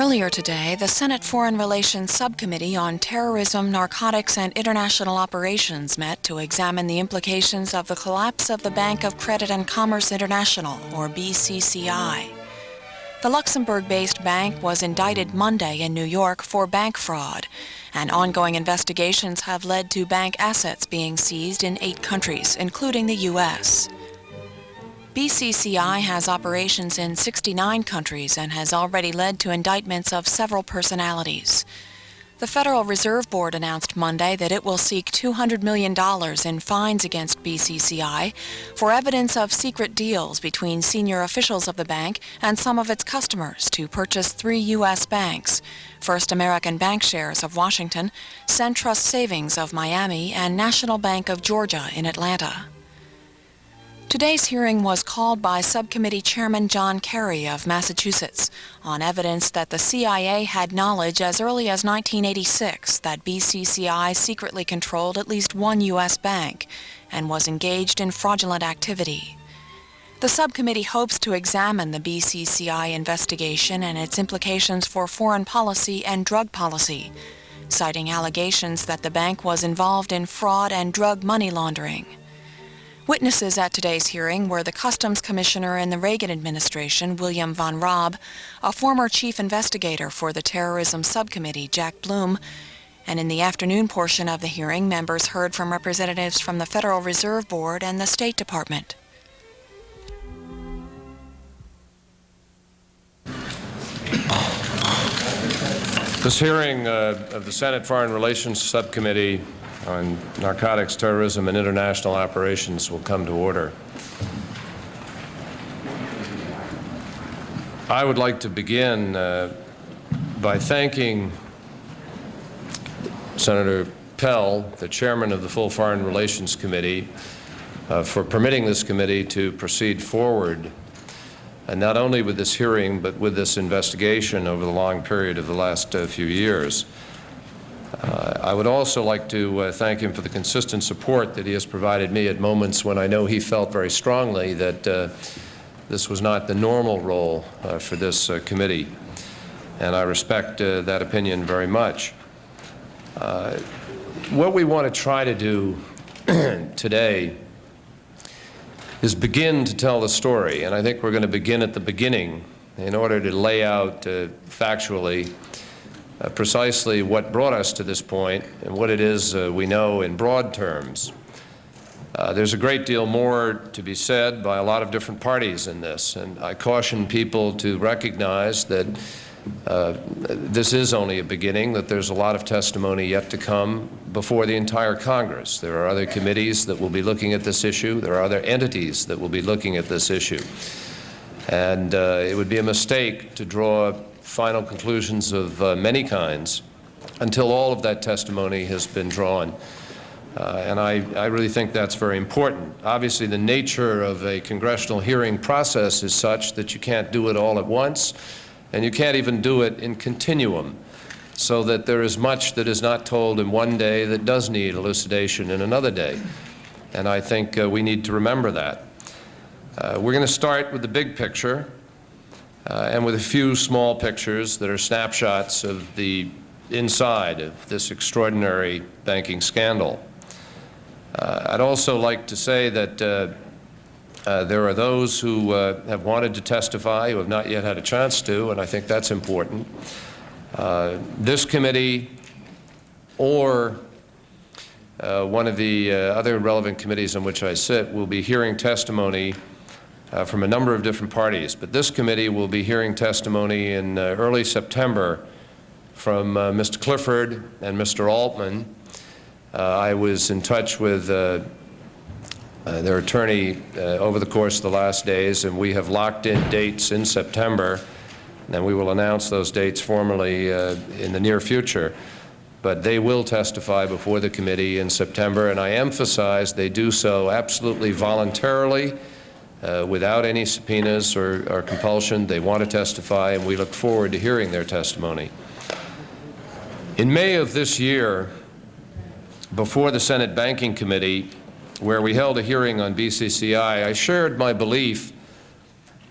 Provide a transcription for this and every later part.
Earlier today, the Senate Foreign Relations Subcommittee on Terrorism, Narcotics, and International Operations met to examine the implications of the collapse of the Bank of Credit and Commerce International, or BCCI. The Luxembourg-based bank was indicted Monday in New York for bank fraud, and ongoing investigations have led to bank assets being seized in 8 countries, including the U.S. BCCI has operations in 69 countries and has already led to indictments of several personalities. The Federal Reserve Board announced Monday that it will seek $200 million in fines against BCCI for evidence of secret deals between senior officials of the bank and some of its customers to purchase 3 U.S. banks: First American Bankshares of Washington, SunTrust Savings of Miami, and National Bank of Georgia in Atlanta. Today's hearing was called by Subcommittee Chairman John Kerry of Massachusetts on evidence that the CIA had knowledge as early as 1986 that BCCI secretly controlled at least 1 U.S. bank and was engaged in fraudulent activity. The subcommittee hopes to examine the BCCI investigation and its implications for foreign policy and drug policy, citing allegations that the bank was involved in fraud and drug money laundering. Witnesses at today's hearing were the Customs Commissioner in the Reagan administration, William Von Raab, a former chief investigator for the Terrorism Subcommittee, Jack Bloom, and in the afternoon portion of the hearing, members heard from representatives from the Federal Reserve Board and the State Department. This hearing of the Senate Foreign Relations Subcommittee on Narcotics, Terrorism, and International Operations will come to order. I would like to begin by thanking Senator Pell, the chairman of the full Foreign Relations Committee, for permitting this committee to proceed forward, and not only with this hearing, but with this investigation over the long period of the last few years. I would also like to thank him for the consistent support that he has provided me at moments when I know he felt very strongly that this was not the normal role for this committee, and I respect that opinion very much. What we want to try to do today is begin to tell the story, and I think we're going to begin at the beginning in order to lay out factually precisely what brought us to this point and what it is we know in broad terms. There's a great deal more to be said by a lot of different parties in this, and I caution people to recognize that this is only a beginning, that there's a lot of testimony yet to come before the entire Congress. There are other committees that will be looking at this issue. There are other entities that will be looking at this issue. And it would be a mistake to draw final conclusions of many kinds until all of that testimony has been drawn. And I really think that's very important. Obviously, the nature of a congressional hearing process is such that you can't do it all at once, and you can't even do it in continuum, so that there is much that is not told in one day that does need elucidation in another day. And I think we need to remember that. We're going to start with the big picture, and with a few small pictures that are snapshots of the inside of this extraordinary banking scandal. I'd also like to say that there are those who have wanted to testify who have not yet had a chance to, and I think that's important. This committee or one of the other relevant committees on which I sit will be hearing testimony from a number of different parties, but this committee will be hearing testimony in early September from Mr. Clifford and Mr. Altman. I was in touch with their attorney over the course of the last days, and we have locked in dates in September, and we will announce those dates formally in the near future. But they will testify before the committee in September, and I emphasize they do so absolutely voluntarily, without any subpoenas or compulsion. They want to testify, and we look forward to hearing their testimony. In May of this year, before the Senate Banking Committee, where we held a hearing on BCCI, I shared my belief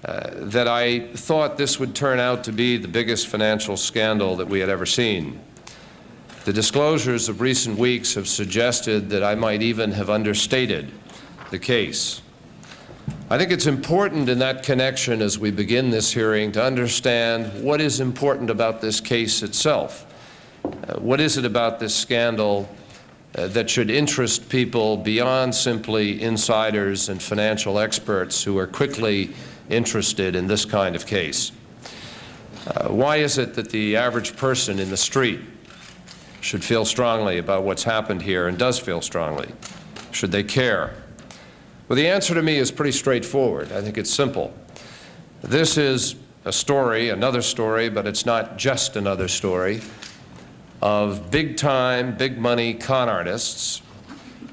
that I thought this would turn out to be the biggest financial scandal that we had ever seen. The disclosures of recent weeks have suggested that I might even have understated the case. I think it's important in that connection, as we begin this hearing, to understand what is important about this case itself. What is it about this scandal that should interest people beyond simply insiders and financial experts who are quickly interested in this kind of case? Why is it that the average person in the street should feel strongly about what's happened here and does feel strongly? Should they care? Well, the answer to me is pretty straightforward. I think it's simple. This is a story, another story, but it's not just another story, of big-time, big-money con artists.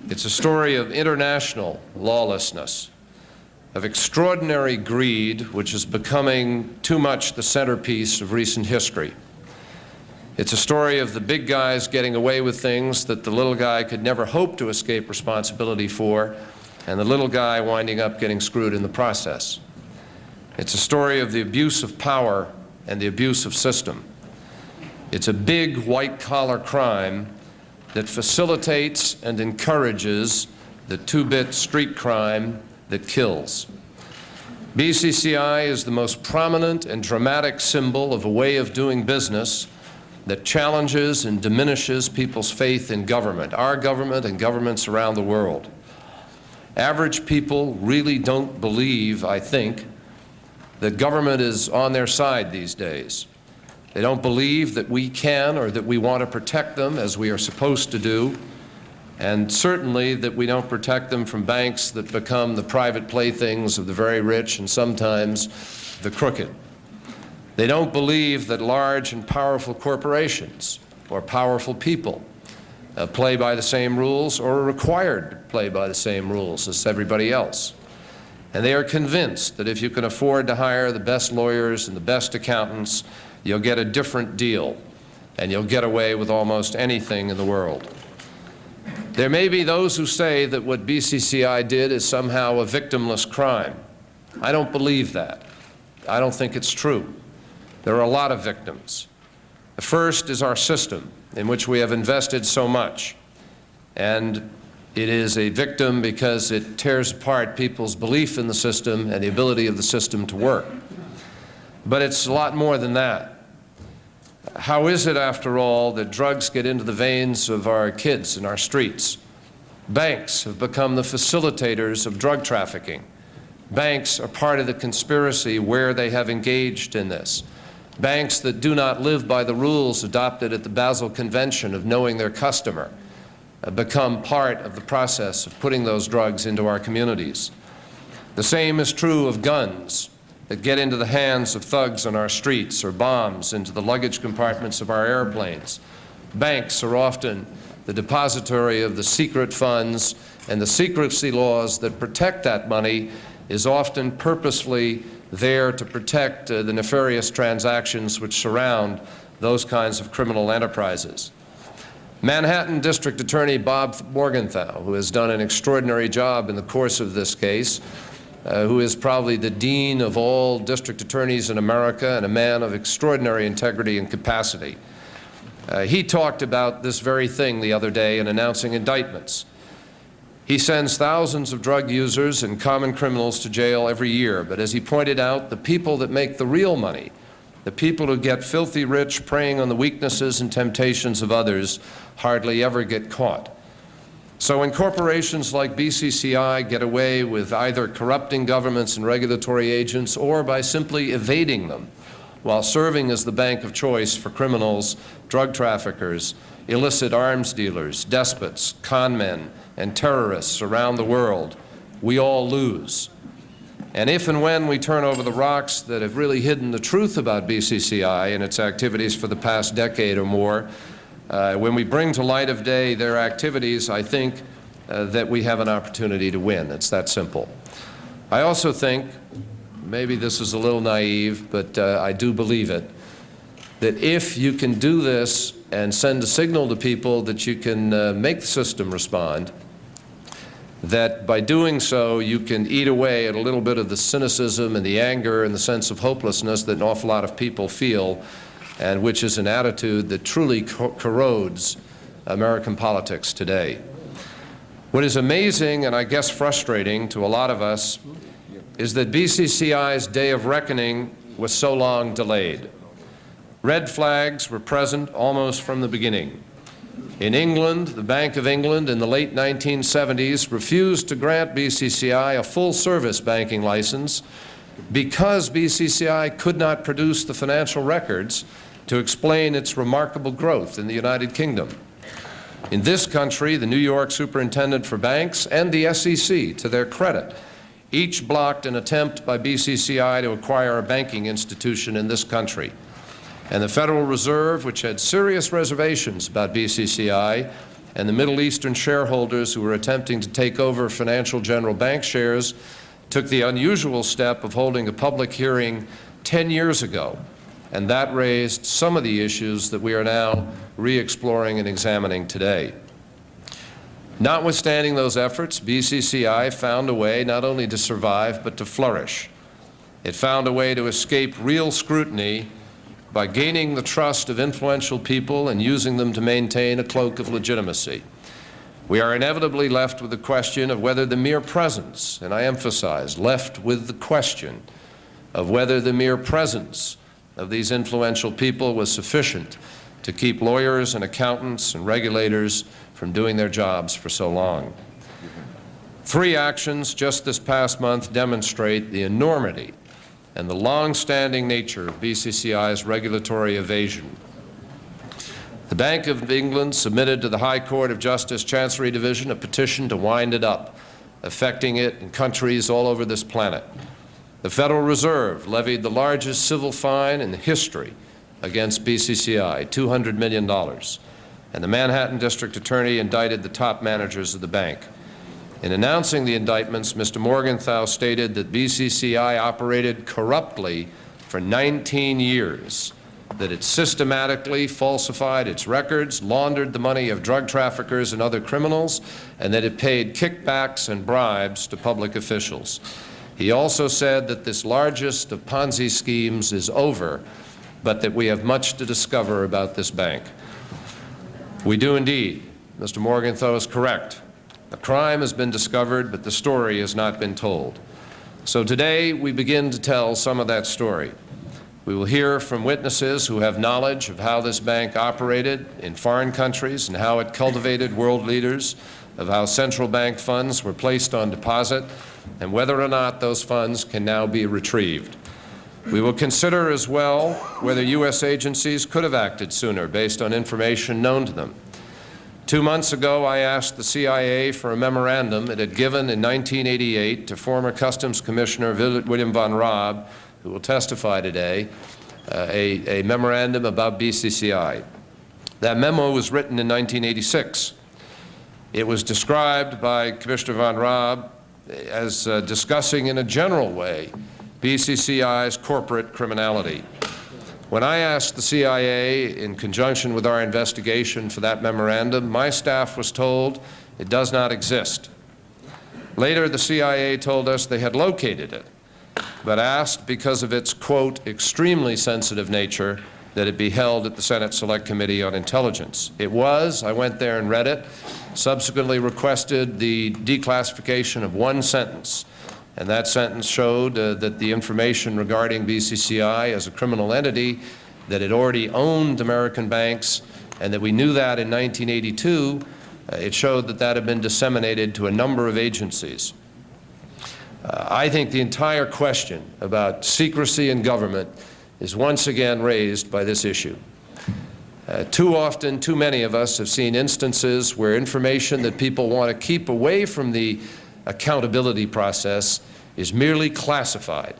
It's a story of international lawlessness, of extraordinary greed, which is becoming too much the centerpiece of recent history. It's a story of the big guys getting away with things that the little guy could never hope to escape responsibility for, and the little guy winding up getting screwed in the process. It's a story of the abuse of power and the abuse of system. It's a big white-collar crime that facilitates and encourages the two-bit street crime that kills. BCCI is the most prominent and dramatic symbol of a way of doing business that challenges and diminishes people's faith in government, our government and governments around the world. Average people really don't believe, I think, that government is on their side these days. They don't believe that we can or that we want to protect them as we are supposed to do, and certainly that we don't protect them from banks that become the private playthings of the very rich and sometimes the crooked. They don't believe that large and powerful corporations or powerful people play by the same rules or are required to play by the same rules as everybody else. And they are convinced that if you can afford to hire the best lawyers and the best accountants, you'll get a different deal, and you'll get away with almost anything in the world. There may be those who say that what BCCI did is somehow a victimless crime. I don't believe that. I don't think it's true. There are a lot of victims. The first is our system, in which we have invested so much. And it is a victim because it tears apart people's belief in the system and the ability of the system to work. But it's a lot more than that. How is it, after all, that drugs get into the veins of our kids in our streets? Banks have become the facilitators of drug trafficking. Banks are part of the conspiracy where they have engaged in this. Banks that do not live by the rules adopted at the Basel Convention of knowing their customer become part of the process of putting those drugs into our communities. The same is true of guns that get into the hands of thugs on our streets, or bombs into the luggage compartments of our airplanes. Banks are often the depository of the secret funds, and the secrecy laws that protect that money is often purposefully there to protect the nefarious transactions which surround those kinds of criminal enterprises. Manhattan District Attorney Bob Morgenthau, who has done an extraordinary job in the course of this case, who is probably the dean of all district attorneys in America and a man of extraordinary integrity and capacity. He talked about this very thing the other day in announcing indictments. He sends thousands of drug users and common criminals to jail every year, but as he pointed out, the people that make the real money, the people who get filthy rich preying on the weaknesses and temptations of others, hardly ever get caught. So when corporations like BCCI get away with either corrupting governments and regulatory agents or by simply evading them while serving as the bank of choice for criminals, drug traffickers, illicit arms dealers, despots, con men, and terrorists around the world, we all lose. And if and when we turn over the rocks that have really hidden the truth about BCCI and its activities for the past decade or more, when we bring to light of day their activities, I think that we have an opportunity to win. It's that simple. I also think, maybe this is a little naive, but I do believe it, that if you can do this and send a signal to people that you can make the system respond, that by doing so you can eat away at a little bit of the cynicism and the anger and the sense of hopelessness that an awful lot of people feel, and which is an attitude that truly corrodes American politics today. What is amazing, and I guess frustrating to a lot of us, is that BCCI's day of reckoning was so long delayed. Red flags were present almost from the beginning. In England, the Bank of England in the late 1970s refused to grant BCCI a full-service banking license because BCCI could not produce the financial records to explain its remarkable growth in the United Kingdom. In this country, the New York Superintendent for Banks and the SEC, to their credit, each blocked an attempt by BCCI to acquire a banking institution in this country. And the Federal Reserve, which had serious reservations about BCCI, and the Middle Eastern shareholders who were attempting to take over Financial General Bank shares, took the unusual step of holding a public hearing 10 years ago. And that raised some of the issues that we are now re-exploring and examining today. Notwithstanding those efforts, BCCI found a way not only to survive, but to flourish. It found a way to escape real scrutiny by gaining the trust of influential people and using them to maintain a cloak of legitimacy. We are inevitably left with the question of whether the mere presence, and I emphasize, left with the question of whether the mere presence of these influential people was sufficient to keep lawyers and accountants and regulators from doing their jobs for so long. 3 actions just this past month demonstrate the enormity and the long-standing nature of BCCI's regulatory evasion. The Bank of England submitted to the High Court of Justice Chancery Division a petition to wind it up, affecting it in countries all over this planet. The Federal Reserve levied the largest civil fine in history against BCCI, $200 million. And the Manhattan District Attorney indicted the top managers of the bank. In announcing the indictments, Mr. Morgenthau stated that BCCI operated corruptly for 19 years, that it systematically falsified its records, laundered the money of drug traffickers and other criminals, and that it paid kickbacks and bribes to public officials. He also said that this largest of Ponzi schemes is over, but that we have much to discover about this bank. We do indeed. Mr. Morgenthau is correct. A crime has been discovered, but the story has not been told. So today we begin to tell some of that story. We will hear from witnesses who have knowledge of how this bank operated in foreign countries and how it cultivated world leaders, of how central bank funds were placed on deposit, and whether or not those funds can now be retrieved. We will consider as well whether U.S. agencies could have acted sooner based on information known to them. 2 months ago, I asked the CIA for a memorandum it had given in 1988 to former Customs Commissioner William von Raab, who will testify today, a memorandum about BCCI. That memo was written in 1986. It was described by Commissioner von Raab as discussing in a general way BCCI's corporate criminality. When I asked the CIA in conjunction with our investigation for that memorandum, my staff was told it does not exist. Later, the CIA told us they had located it, but asked, because of its, quote, extremely sensitive nature, that it be held at the Senate Select Committee on Intelligence. It was. I went there and read it, subsequently requested the declassification of one sentence, and that sentence showed that the information regarding BCCI as a criminal entity, that it already owned American banks, and that we knew that in 1982, it showed that that had been disseminated to a number of agencies. I think the entire question about secrecy in government is once again raised by this issue. Too often, too many of us have seen instances where information that people want to keep away from the accountability process is merely classified.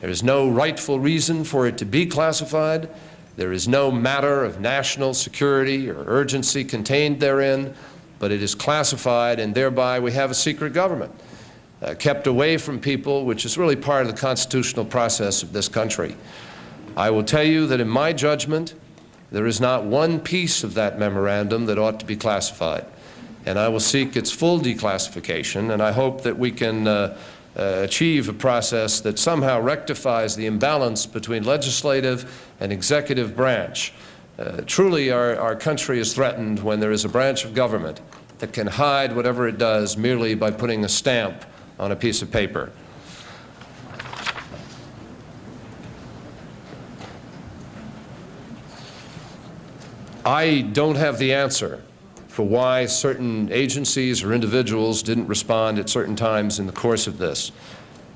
There is no rightful reason for it to be classified. There is no matter of national security or urgency contained therein, but it is classified, and thereby we have a secret government kept away from people, which is really part of the constitutional process of this country. I will tell you that in my judgment, there is not one piece of that memorandum that ought to be classified. and I will seek its full declassification, and I hope that we can achieve a process that somehow rectifies the imbalance between legislative and executive branch. Truly, our country is threatened when there is a branch of government that can hide whatever it does merely by putting a stamp on a piece of paper. I don't have the answer for why certain agencies or individuals didn't respond at certain times in the course of this.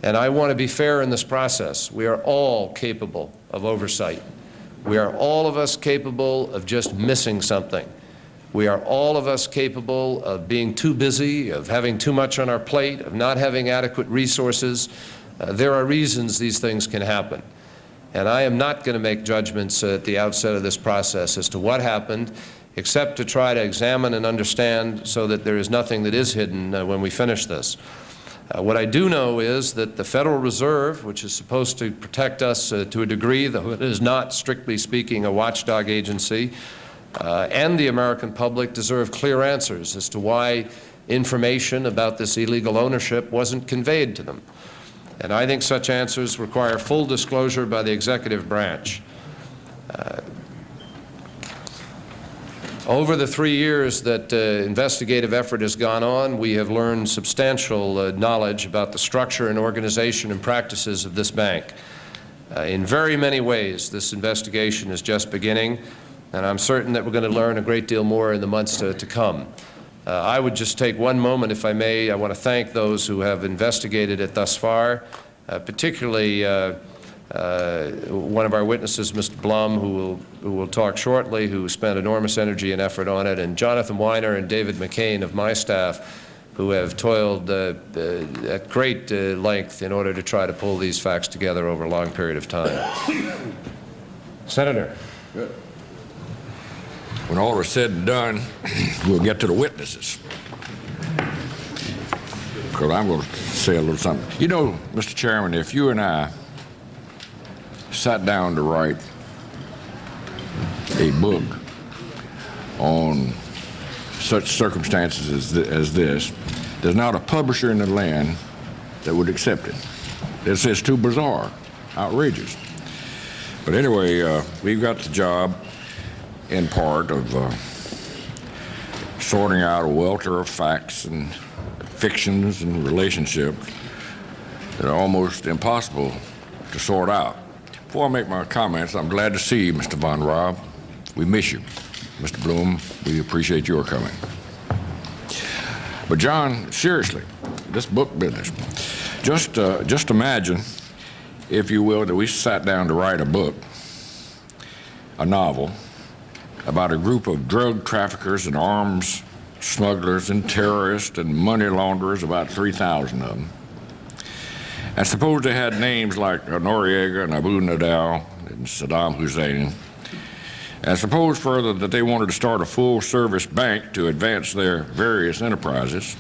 And I want to be fair in this process. We are all capable of oversight. We are all of us capable of just missing something. We are all of us capable of being too busy, of having too much on our plate, of not having adequate resources. There are reasons these things can happen. And I am not going to make judgments at the outset of this process as to what happened, except to try to examine and understand so that there is nothing that is hidden when we finish this. What I do know is that the Federal Reserve, which is supposed to protect us to a degree, though it is not, strictly speaking, a watchdog agency, and the American public deserve clear answers as to why information about this illegal ownership wasn't conveyed to them. And I think such answers require full disclosure by the executive branch. Over the 3 years that investigative effort has gone on, we have learned substantial knowledge about the structure and organization and practices of this bank. In very many ways, this investigation is just beginning, and I'm certain that we're going to learn a great deal more in the months to come. I would just take one moment, if I may. I want to thank those who have investigated it thus far, particularly one of our witnesses, Mr. Blum, who will talk shortly, who spent enormous energy and effort on it, and Jonathan Weiner and David McCain of my staff, who have toiled at great length in order to try to pull these facts together over a long period of time. Senator. Good. When all is said and done, we'll get to the witnesses. Because I'm going to say a little something. You know, Mr. Chairman, if you and I sat down to write a book on such circumstances as this, there's not a publisher in the land that would accept it. It's just too bizarre, outrageous. But anyway, we've got the job in part of sorting out a welter of facts and fictions and relationships that are almost impossible to sort out. Before I make my comments, I'm glad to see you, Mr. Von Raab. We miss you. Mr. Bloom, we appreciate your coming. But John, seriously, this book business, just imagine, if you will, that we sat down to write a book, a novel, about a group of drug traffickers and arms smugglers and terrorists and money launderers, about 3,000 of them. And suppose they had names like Noriega and Abu Nidal and Saddam Hussein. And suppose further that they wanted to start a full-service bank to advance their various enterprises.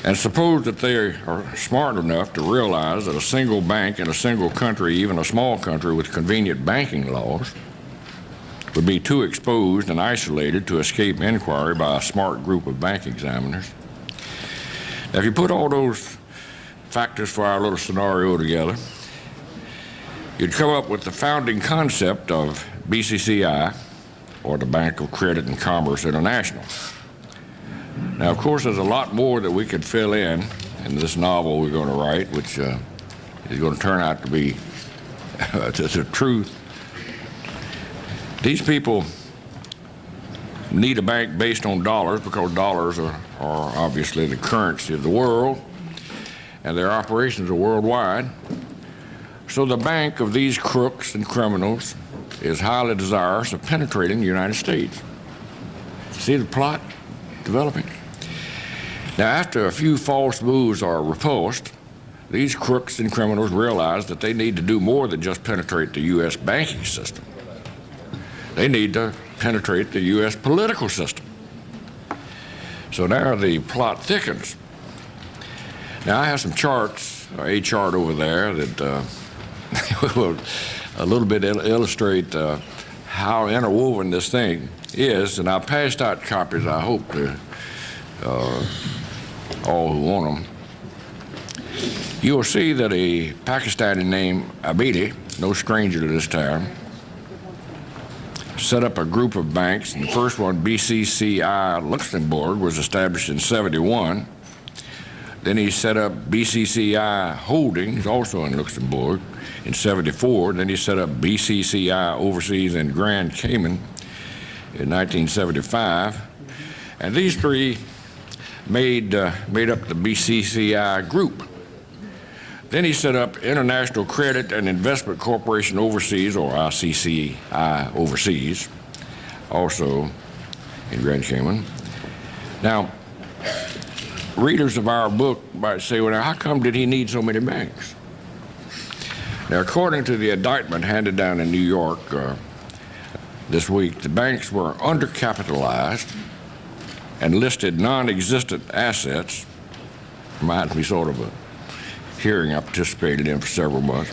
And suppose that they are smart enough to realize that a single bank in a single country, even a small country with convenient banking laws, would be too exposed and isolated to escape inquiry by a smart group of bank examiners. Now, if you put all those factors for our little scenario together, you'd come up with the founding concept of BCCI, or the Bank of Credit and Commerce International. Now, of course, there's a lot more that we could fill in this novel we're going to write, which is going to turn out to be the truth. These people need a bank based on dollars because dollars are obviously the currency of the world, and their operations are worldwide. So the bank of these crooks and criminals is highly desirous of penetrating the United States. See the plot developing? Now, after a few false moves are repulsed, these crooks and criminals realize that they need to do more than just penetrate the U.S. banking system. They need to penetrate the U.S. political system. So now the plot thickens. Now, I have some charts, a chart over there that will a little bit illustrate how interwoven this thing is, and I passed out copies, I hope, all who want them, you will see that a Pakistani named Abedi, no stranger to this town, set up a group of banks. And the first one, BCCI Luxembourg, was established in '71. Then he set up BCCI Holdings, also in Luxembourg, in '74. Then he set up BCCI Overseas in Grand Cayman in 1975. And these three made up the BCCI group. Then he set up International Credit and Investment Corporation Overseas, or ICCI Overseas, also in Grand Cayman. Now, readers of our book might say, well, now, how come did he need so many banks? Now, according to the indictment handed down in New York this week, the banks were undercapitalized and listed non-existent assets. Reminds me sort of a hearing I participated in for several months.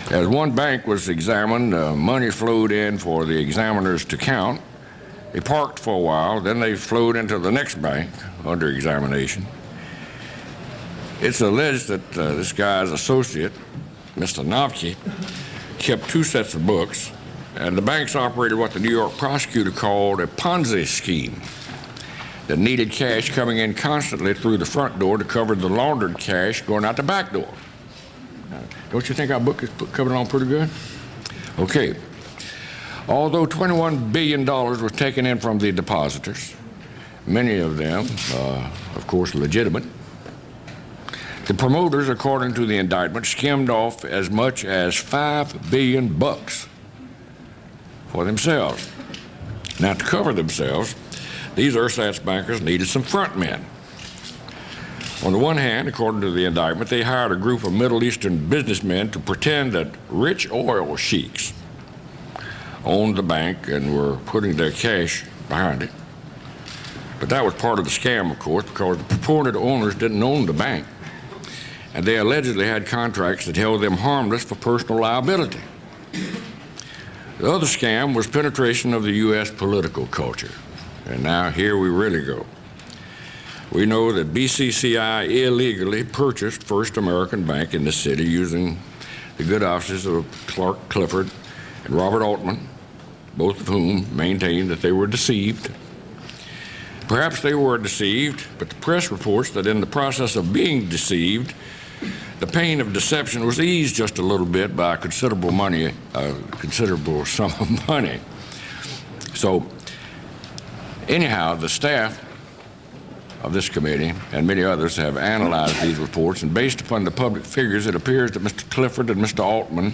As one bank was examined, money flowed in for the examiners to count. They parked for a while, then they flowed into the next bank under examination. It's alleged that this guy's associate, Mr. Novke, kept two sets of books, and the banks operated what the New York prosecutor called a Ponzi scheme that needed cash coming in constantly through the front door to cover the laundered cash going out the back door. Don't you think our book is coming along pretty good? Okay. Although $21 billion was taken in from the depositors, many of them, of course, legitimate, the promoters, according to the indictment, skimmed off as much as $5 billion for themselves. Now, to cover themselves, these ersatz bankers needed some front men. On the one hand, according to the indictment, they hired a group of Middle Eastern businessmen to pretend that rich oil sheiks owned the bank and were putting their cash behind it. But that was part of the scam, of course, because the purported owners didn't own the bank, and they allegedly had contracts that held them harmless for personal liability. The other scam was penetration of the U.S. political culture. And now here we really go. We know that BCCI illegally purchased First American Bank in the city using the good offices of Clark Clifford and Robert Altman, both of whom maintained that they were deceived. Perhaps they were deceived, but the press reports that in the process of being deceived, the pain of deception was eased just a little bit by a considerable sum of money. So, anyhow, the staff of this committee and many others have analyzed these reports, and based upon the public figures, it appears that Mr. Clifford and Mr. Altman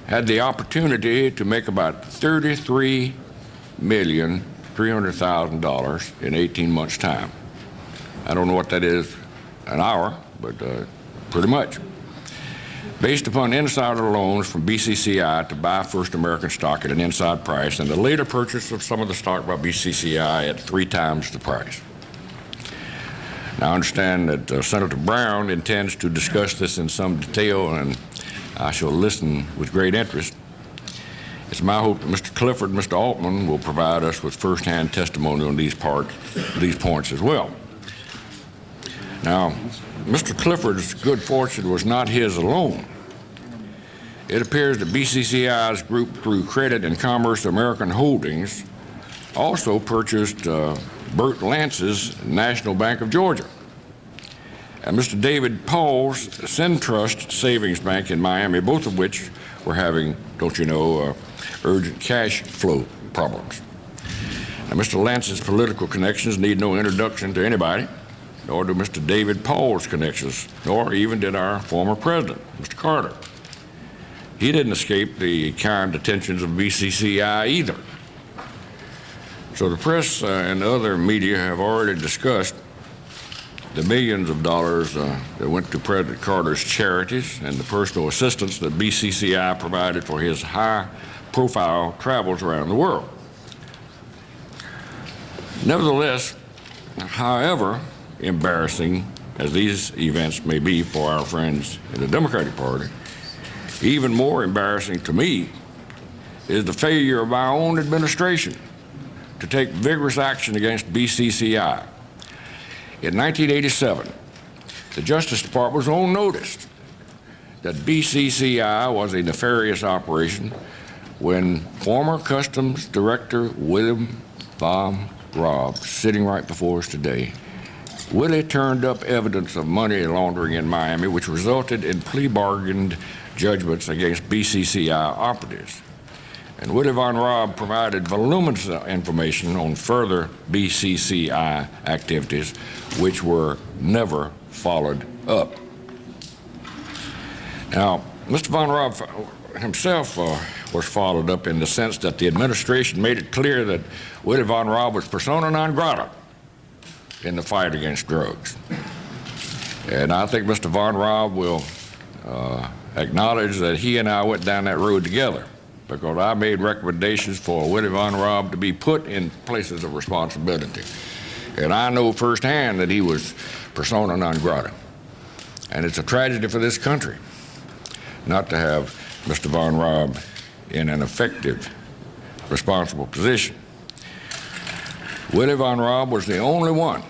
had the opportunity to make about $33,300,000 in 18 months' time. I don't know what that is an hour, but pretty much. Based upon insider loans from BCCI to buy First American stock at an inside price, and the later purchase of some of the stock by BCCI at 3 times the price. Now, I understand that Senator Brown intends to discuss this in some detail, and I shall listen with great interest. It's my hope that Mr. Clifford and Mr. Altman will provide us with firsthand testimony on these points as well. Now, Mr. Clifford's good fortune was not his alone. It appears that BCCI's group, through Credit and Commerce American Holdings, also purchased Bert Lance's National Bank of Georgia and Mr. David Paul's Centrust Savings Bank in Miami, both of which were having, don't you know, urgent cash flow problems. Now, Mr. Lance's political connections need no introduction to anybody, nor do Mr. David Paul's connections, nor even did our former president, Mr. Carter. He didn't escape the kind attentions of BCCI either. So the press and other media have already discussed the millions of dollars that went to President Carter's charities and the personal assistance that BCCI provided for his high-profile travels around the world. Nevertheless, however embarrassing as these events may be for our friends in the Democratic Party, even more embarrassing to me is the failure of our own administration to take vigorous action against BCCI In 1987, the Justice Department was on notice that BCCI was a nefarious operation when former Customs Director William Von Raab, sitting right before us today, Willie turned up evidence of money laundering in Miami, which resulted in plea bargained judgments against BCCI operatives. And Willie Von Raab provided voluminous information on further BCCI activities, which were never followed up. Now, Mr. Von Raab himself was followed up in the sense that the administration made it clear that Willie Von Raab was persona non grata in the fight against drugs. And I think Mr. Von Raab will acknowledge that he and I went down that road together, because I made recommendations for Willie Von Raab to be put in places of responsibility. And I know firsthand that he was persona non grata. And it's a tragedy for this country not to have Mr. Von Raab in an effective, responsible position. Willie Von Raab was the only one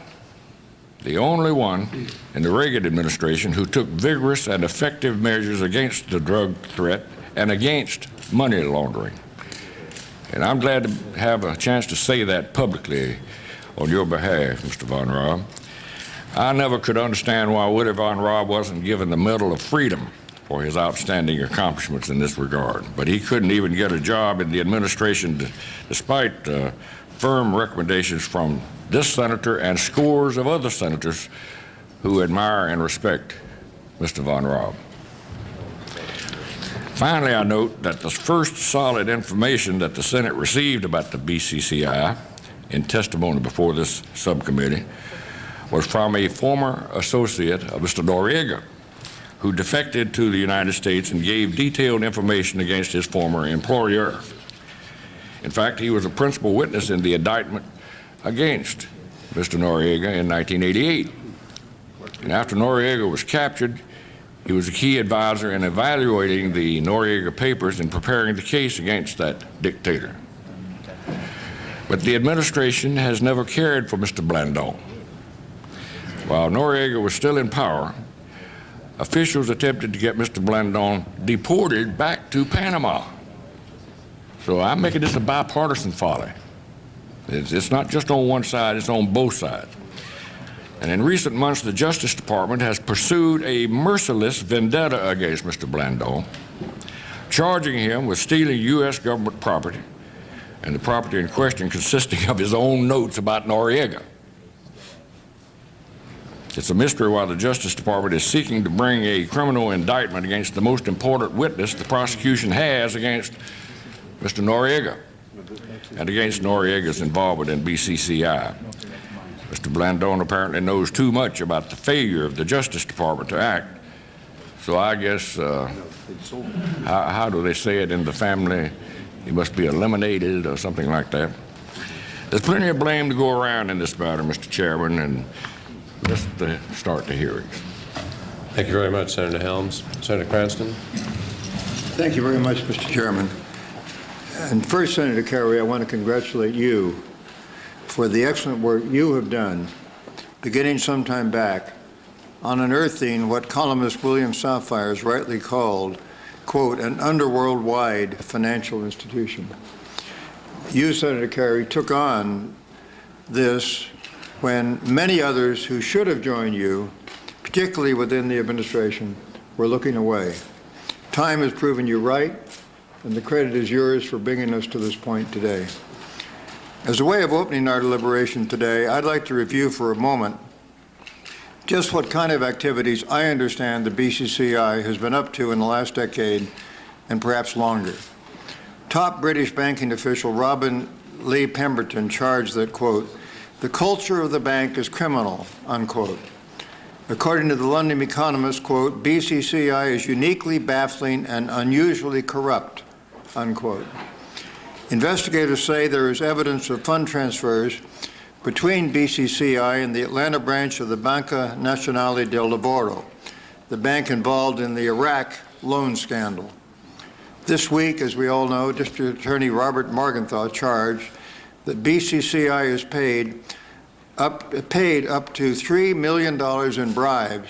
in the Reagan administration who took vigorous and effective measures against the drug threat and against money laundering. And I'm glad to have a chance to say that publicly on your behalf, Mr. Von Raab. I never could understand why Willie Von Raab wasn't given the Medal of Freedom for his outstanding accomplishments in this regard. But he couldn't even get a job in the administration despite firm recommendations from this senator and scores of other senators who admire and respect Mr. Von Raab. Finally, I note that the first solid information that the Senate received about the BCCI in testimony before this subcommittee was from a former associate of Mr. Noriega, who defected to the United States and gave detailed information against his former employer. In fact, he was a principal witness in the indictment against Mr. Noriega in 1988. And after Noriega was captured, he was a key advisor in evaluating the Noriega papers and preparing the case against that dictator. But the administration has never cared for Mr. Blandon. While Noriega was still in power, officials attempted to get Mr. Blandon deported back to Panama. So I'm making this a bipartisan folly. It's not just on one side, it's on both sides. And in recent months, the Justice Department has pursued a merciless vendetta against Mr. Blandon, charging him with stealing U.S. government property, and the property in question consisting of his own notes about Noriega. It's a mystery why the Justice Department is seeking to bring a criminal indictment against the most important witness the prosecution has against Mr. Noriega and against Noriega's involvement in BCCI. Mr. Blandon apparently knows too much about the failure of the Justice Department to act. So I guess, how do they say it in the family? He must be eliminated or something like that. There's plenty of blame to go around in this matter, Mr. Chairman, and let's start the hearings. Thank you very much, Senator Helms. Senator Cranston. Thank you very much, Mr. Chairman. And first, Senator Kerry, I want to congratulate you for the excellent work you have done, beginning some time back, on unearthing what columnist William Safire rightly called, quote, an underworld-wide financial institution. You, Senator Kerry, took on this when many others who should have joined you, particularly within the administration, were looking away. Time has proven you right, and the credit is yours for bringing us to this point today. As a way of opening our deliberation today, I'd like to review for a moment just what kind of activities I understand the BCCI has been up to in the last decade and perhaps longer. Top British banking official Robin Lee Pemberton charged that, quote, the culture of the bank is criminal, unquote. According to the London Economist, quote, BCCI is uniquely baffling and unusually corrupt, unquote. Investigators say there is evidence of fund transfers between BCCI and the Atlanta branch of the Banca Nazionale del Lavoro, the bank involved in the Iraq loan scandal. This week, as we all know, District Attorney Robert Morgenthau charged that BCCI has paid paid up to $3 million in bribes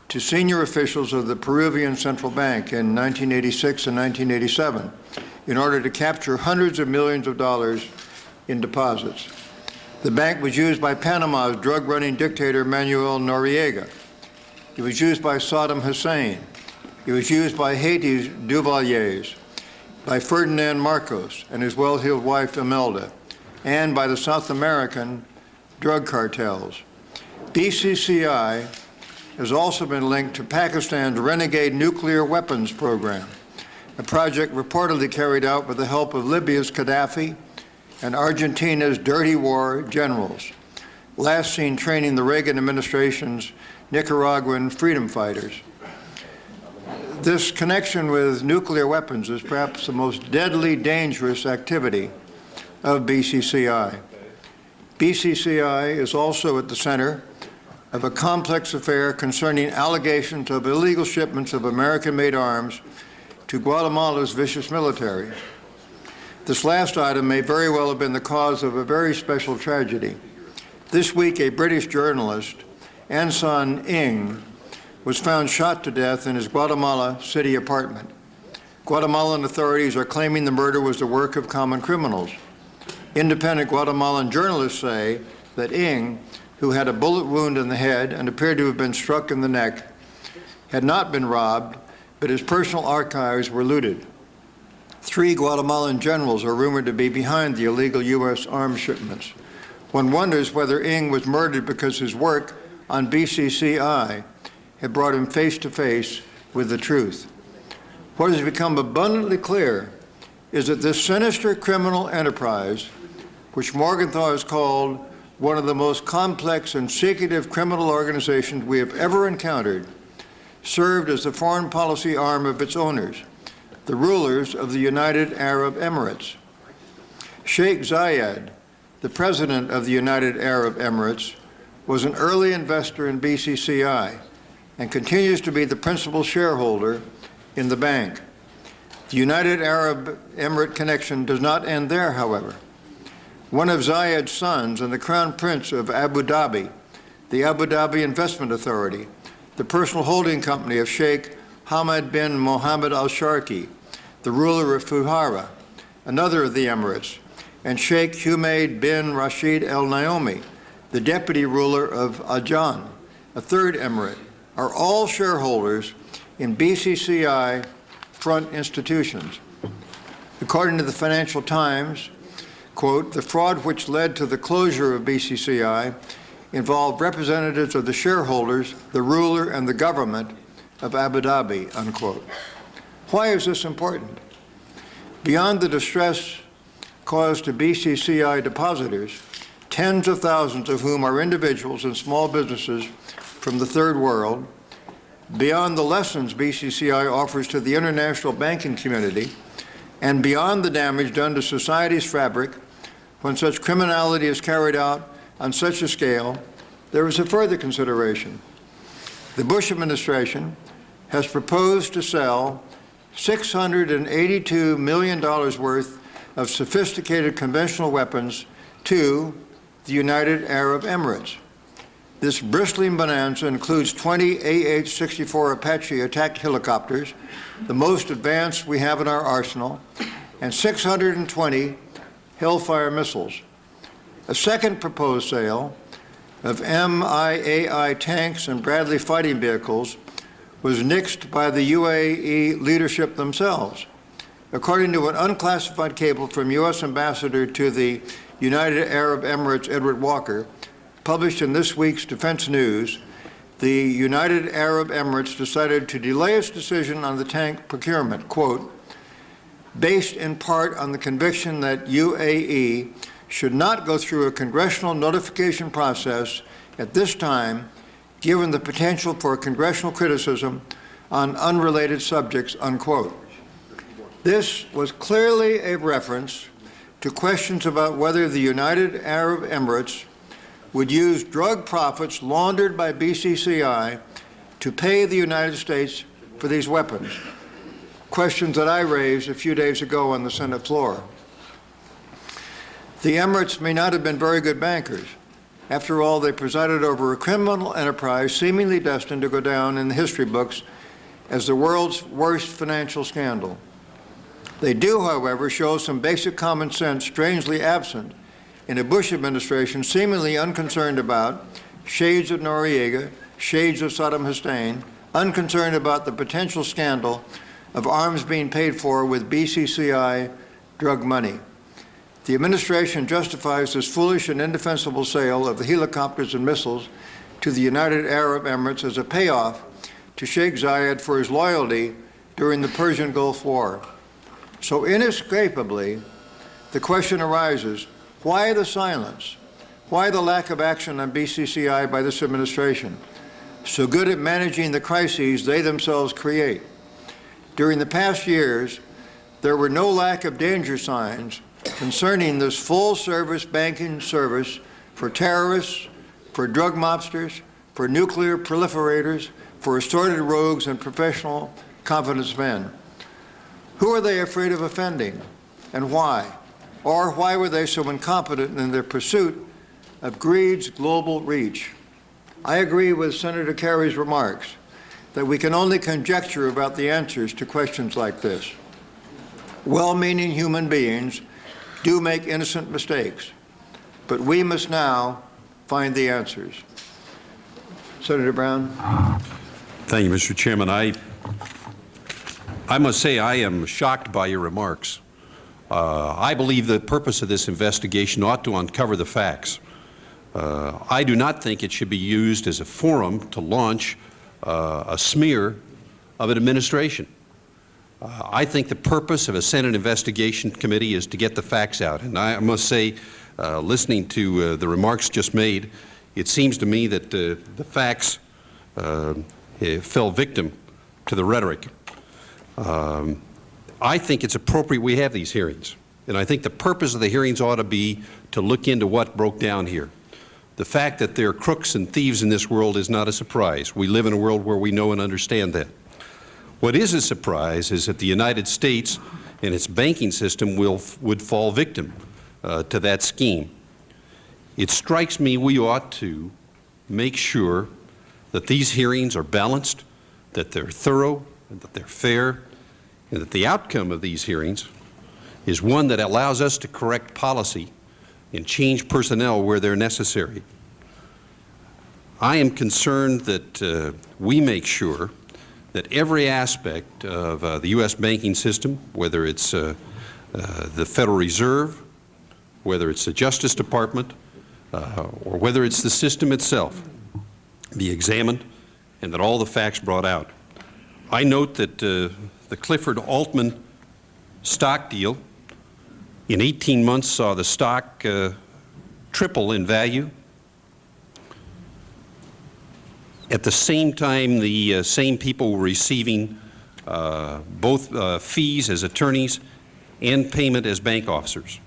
to senior officials of the Peruvian Central Bank in 1986 and 1987 in order to capture hundreds of millions of dollars in deposits. The bank was used by Panama's drug-running dictator Manuel Noriega. It was used by Saddam Hussein. It was used by Haiti's Duvaliers, by Ferdinand Marcos and his well-heeled wife Imelda, and by the South American drug cartels. BCCI has also been linked to Pakistan's renegade nuclear weapons program, a project reportedly carried out with the help of Libya's Gaddafi and Argentina's dirty war generals, last seen training the Reagan administration's Nicaraguan freedom fighters. This connection with nuclear weapons is perhaps the most deadly dangerous activity of BCCI. BCCI is also at the center of a complex affair concerning allegations of illegal shipments of American-made arms to Guatemala's vicious military. This last item may very well have been the cause of a very special tragedy. This week, a British journalist, Anson Ng, was found shot to death in his Guatemala City apartment. Guatemalan authorities are claiming the murder was the work of common criminals. Independent Guatemalan journalists say that Ng, who had a bullet wound in the head and appeared to have been struck in the neck, had not been robbed, but his personal archives were looted. 3 Guatemalan generals are rumored to be behind the illegal U.S. arms shipments. One wonders whether Ng was murdered because his work on BCCI had brought him face to face with the truth. What has become abundantly clear is that this sinister criminal enterprise, which Morgenthau has called one of the most complex and secretive criminal organizations we have ever encountered, served as the foreign policy arm of its owners, the rulers of the United Arab Emirates. Sheikh Zayed, the president of the United Arab Emirates, was an early investor in BCCI and continues to be the principal shareholder in the bank. The United Arab Emirate connection does not end there, however. One of Zayed's sons and the Crown Prince of Abu Dhabi, the Abu Dhabi Investment Authority, the personal holding company of Sheikh Hamad bin Mohammed al-Sharqi, the ruler of Fujairah, another of the Emirates, and Sheikh Humaid bin Rashid Al Naomi, the deputy ruler of Ajman, a third emirate, are all shareholders in BCCI front institutions. According to the Financial Times, quote, the fraud which led to the closure of BCCI involved representatives of the shareholders, the ruler, and the government of Abu Dhabi, unquote. Why is this important? Beyond the distress caused to BCCI depositors, tens of thousands of whom are individuals and small businesses from the third world, beyond the lessons BCCI offers to the international banking community, and beyond the damage done to society's fabric when such criminality is carried out on such a scale, there is a further consideration. The Bush administration has proposed to sell $682 million worth of sophisticated conventional weapons to the United Arab Emirates. This bristling bonanza includes 20 AH-64 Apache attack helicopters, the most advanced we have in our arsenal, and 620 Hellfire missiles. A second proposed sale of MIAI tanks and Bradley fighting vehicles was nixed by the UAE leadership themselves. According to an unclassified cable from U.S. Ambassador to the United Arab Emirates, Edward Walker, published in this week's Defense News, the United Arab Emirates decided to delay its decision on the tank procurement, quote, based in part on the conviction that UAE should not go through a congressional notification process at this time, given the potential for congressional criticism on unrelated subjects, unquote. This was clearly a reference to questions about whether the United Arab Emirates would use drug profits laundered by BCCI to pay the United States for these weapons, questions that I raised a few days ago on the Senate floor. The Emirates may not have been very good bankers, After all, they presided over a criminal enterprise seemingly destined to go down in the history books as the world's worst financial scandal. They do, however, show some basic common sense strangely absent in a Bush administration seemingly unconcerned about shades of Noriega, shades of Saddam Hussein, unconcerned about the potential scandal of arms being paid for with BCCI drug money. The administration justifies this foolish and indefensible sale of the helicopters and missiles to the United Arab Emirates as a payoff to Sheikh Zayed for his loyalty during the Persian Gulf War. So inescapably, the question arises, why the silence? Why the lack of action on BCCI by this administration, so good at managing the crises they themselves create? During the past years, there were no lack of danger signs concerning this full-service banking service for terrorists, for drug mobsters, for nuclear proliferators, for assorted rogues and professional confidence men. Who are they afraid of offending, and why? Or why were they so incompetent in their pursuit of greed's global reach? I agree with Senator Kerry's remarks that we can only conjecture about the answers to questions like this. Well-meaning human beings do make innocent mistakes, but we must now find the answers. Senator Brown. Thank you, Mr. Chairman. I must say I am shocked by your remarks. I believe the purpose of this investigation ought to uncover the facts. I do not think it should be used as a forum to launch a smear of an administration. I think the purpose of a Senate investigation committee is to get the facts out. And I must say, listening to the remarks just made, it seems to me that the facts fell victim to the rhetoric. I think it's appropriate we have these hearings. And I think the purpose of the hearings ought to be to look into what broke down here. The fact that there are crooks and thieves in this world is not a surprise. We live in a world where we know and understand that. What is a surprise is that the United States and its banking system would fall victim to that scheme. It strikes me we ought to make sure that these hearings are balanced, that they're thorough, and that they're fair, and that the outcome of these hearings is one that allows us to correct policy and change personnel where they're necessary. I am concerned that we make sure that every aspect of the U.S. banking system, whether it's the Federal Reserve, whether it's the Justice Department, or whether it's the system itself, be examined and that all the facts brought out. I note that the Clifford Altman stock deal in 18 months saw the stock triple in value. At the same time, the same people were receiving both fees as attorneys and payment as bank officers.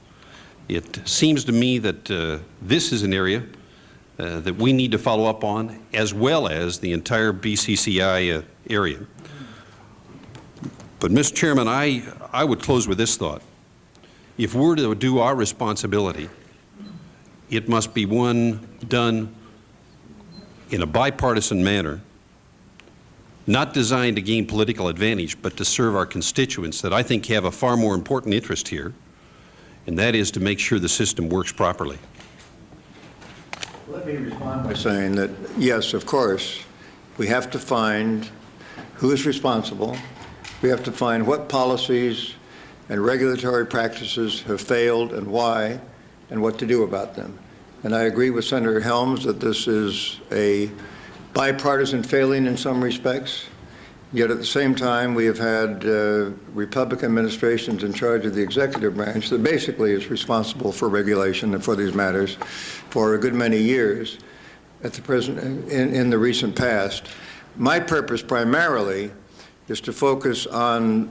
It seems to me that this is an area that we need to follow up on, as well as the entire BCCI area. But, Mr. Chairman, I would close with this thought. If we're to do our responsibility, it must be one done in a bipartisan manner, not designed to gain political advantage, but to serve our constituents that I think have a far more important interest here, and that is to make sure the system works properly. Let me respond by saying that, yes, of course, we have to find who is responsible. We have to find what policies and regulatory practices have failed and why, and what to do about them. And I agree with Senator Helms that this is a bipartisan failing in some respects. Yet at the same time, we have had Republican administrations in charge of the executive branch that basically is responsible for regulation and for these matters for a good many years at the present, in the recent past. My purpose primarily is to focus on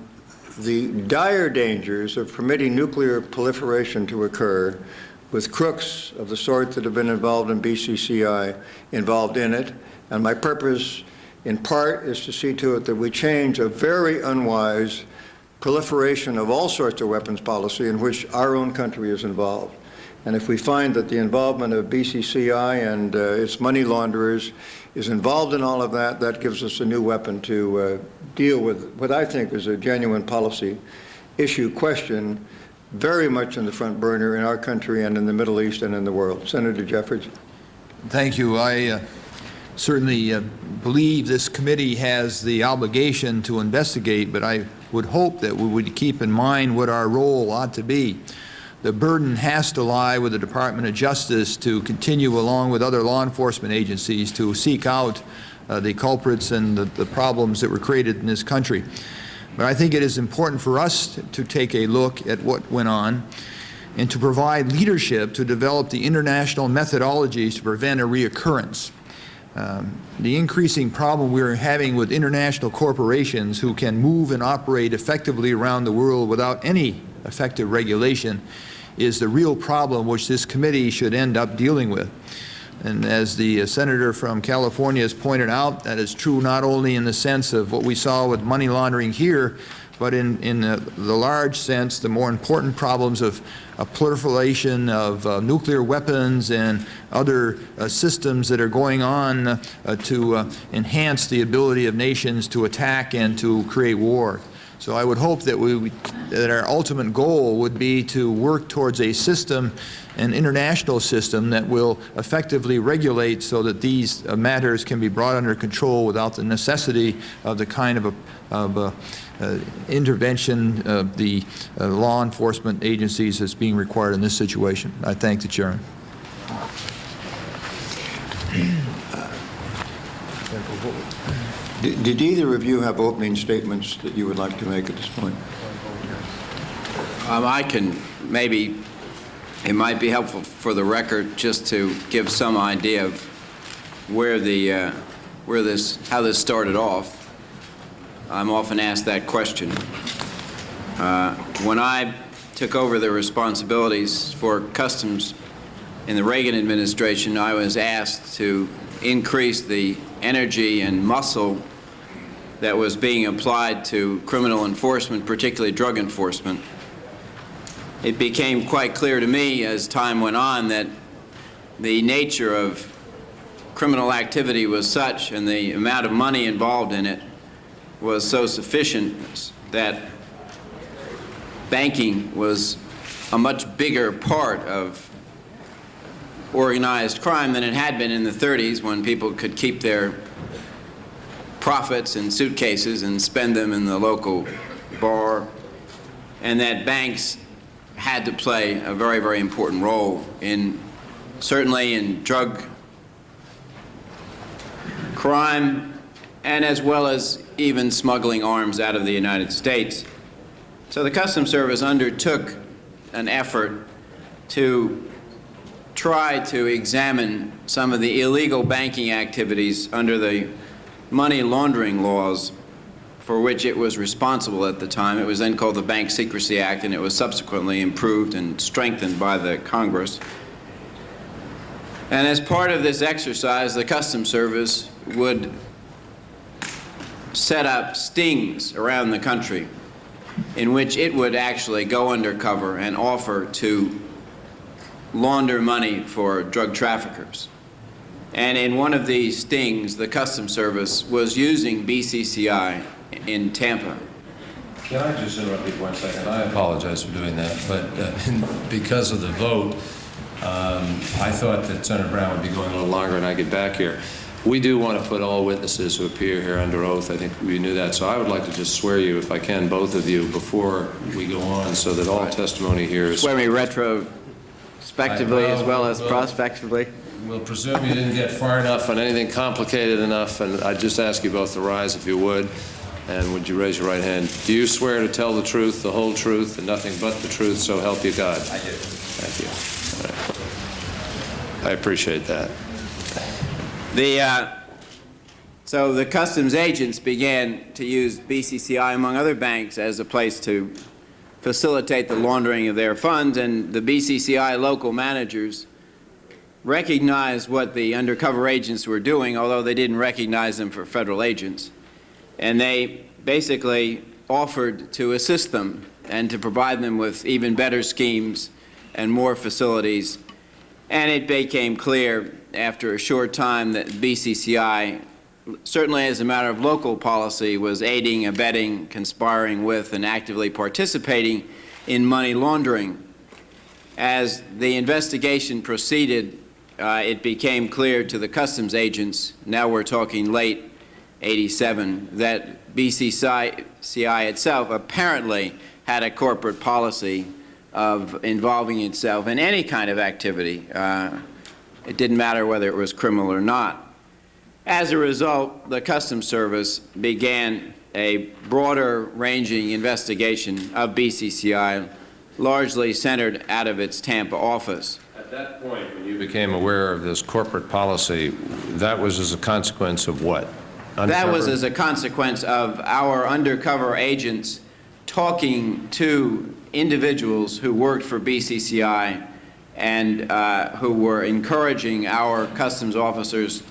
the dire dangers of permitting nuclear proliferation to occur with crooks of the sort that have been involved in BCCI involved in it. And my purpose, in part, is to see to it that we change a very unwise proliferation of all sorts of weapons policy in which our own country is involved. And if we find that the involvement of BCCI and its money launderers is involved in all of that, that gives us a new weapon to deal with what I think is a genuine policy issue question, very much in the front burner in our country and in the Middle East and in the world. Senator Jeffries. Thank you. I certainly believe this committee has the obligation to investigate, but I would hope that we would keep in mind what our role ought to be. The burden has to lie with the Department of Justice to continue, along with other law enforcement agencies, to seek out the culprits and the problems that were created in this country. But I think it is important for us to take a look at what went on and to provide leadership to develop the international methodologies to prevent a reoccurrence. The increasing problem we're having with international corporations who can move and operate effectively around the world without any effective regulation is the real problem which this committee should end up dealing with. And as the senator from California has pointed out, that is true not only in the sense of what we saw with money laundering here, but in the large sense, the more important problems of proliferation of nuclear weapons and other systems that are going on to enhance the ability of nations to attack and to create war. So I would hope that our ultimate goal would be to work towards a system, an international system, that will effectively regulate so that these matters can be brought under control without the necessity of the kind of intervention of the law enforcement agencies that's being required in this situation. I thank the chairman. Did either of you have opening statements that you would like to make at this point? I can maybe, it might be helpful for the record just to give some idea of where how this started off. I'm often asked that question. When I took over the responsibilities for customs in the Reagan administration, I was asked to increase the energy and muscle that was being applied to criminal enforcement, particularly drug enforcement. It became quite clear to me as time went on that the nature of criminal activity was such and the amount of money involved in it was so sufficient that banking was a much bigger part of organized crime than it had been in the 30s, when people could keep their profits in suitcases and spend them in the local bar, and that banks had to play a very, very important role certainly in drug crime, and as well as even smuggling arms out of the United States. So the Customs Service undertook an effort to try to examine some of the illegal banking activities under the money laundering laws for which it was responsible at the time. It was then called the Bank Secrecy Act, and it was subsequently improved and strengthened by the Congress. And as part of this exercise, the Customs Service would set up stings around the country in which it would actually go undercover and offer to launder money for drug traffickers. And in one of these stings, the Customs Service was using BCCI in Tampa. Can I just interrupt you for 1 second? I apologize for doing that, but because of the vote, I thought that Senator Brown would be going a little longer and I get back here. We do want to put all witnesses who appear here under oath. I think we knew that. So I would like to just swear you, if I can, both of you, before we go on, so that all testimony here is... Swear me retrospectively as well as prospectively. We'll presume you didn't get far enough on anything complicated enough, and I'd just ask you both to rise if you would. And would you raise your right hand? Do you swear to tell the truth, the whole truth, and nothing but the truth, so help you God? I do. Thank you. All right. I appreciate that. So the customs agents began to use BCCI, among other banks, as a place to facilitate the laundering of their funds, and the BCCI local managers recognized what the undercover agents were doing, although they didn't recognize them for federal agents. And they basically offered to assist them and to provide them with even better schemes and more facilities. And it became clear after a short time that BCCI, certainly as a matter of local policy, was aiding, abetting, conspiring with, and actively participating in money laundering. As the investigation proceeded, it became clear to the customs agents, now we're talking late '87, that BCCI itself apparently had a corporate policy of involving itself in any kind of activity. It didn't matter whether it was criminal or not. As a result, the Customs Service began a broader-ranging investigation of BCCI, largely centered out of its Tampa office. At that point, when you became aware of this corporate policy, that was as a consequence of what? Undercover? That was as a consequence of our undercover agents talking to individuals who worked for BCCI and who were encouraging our customs officers,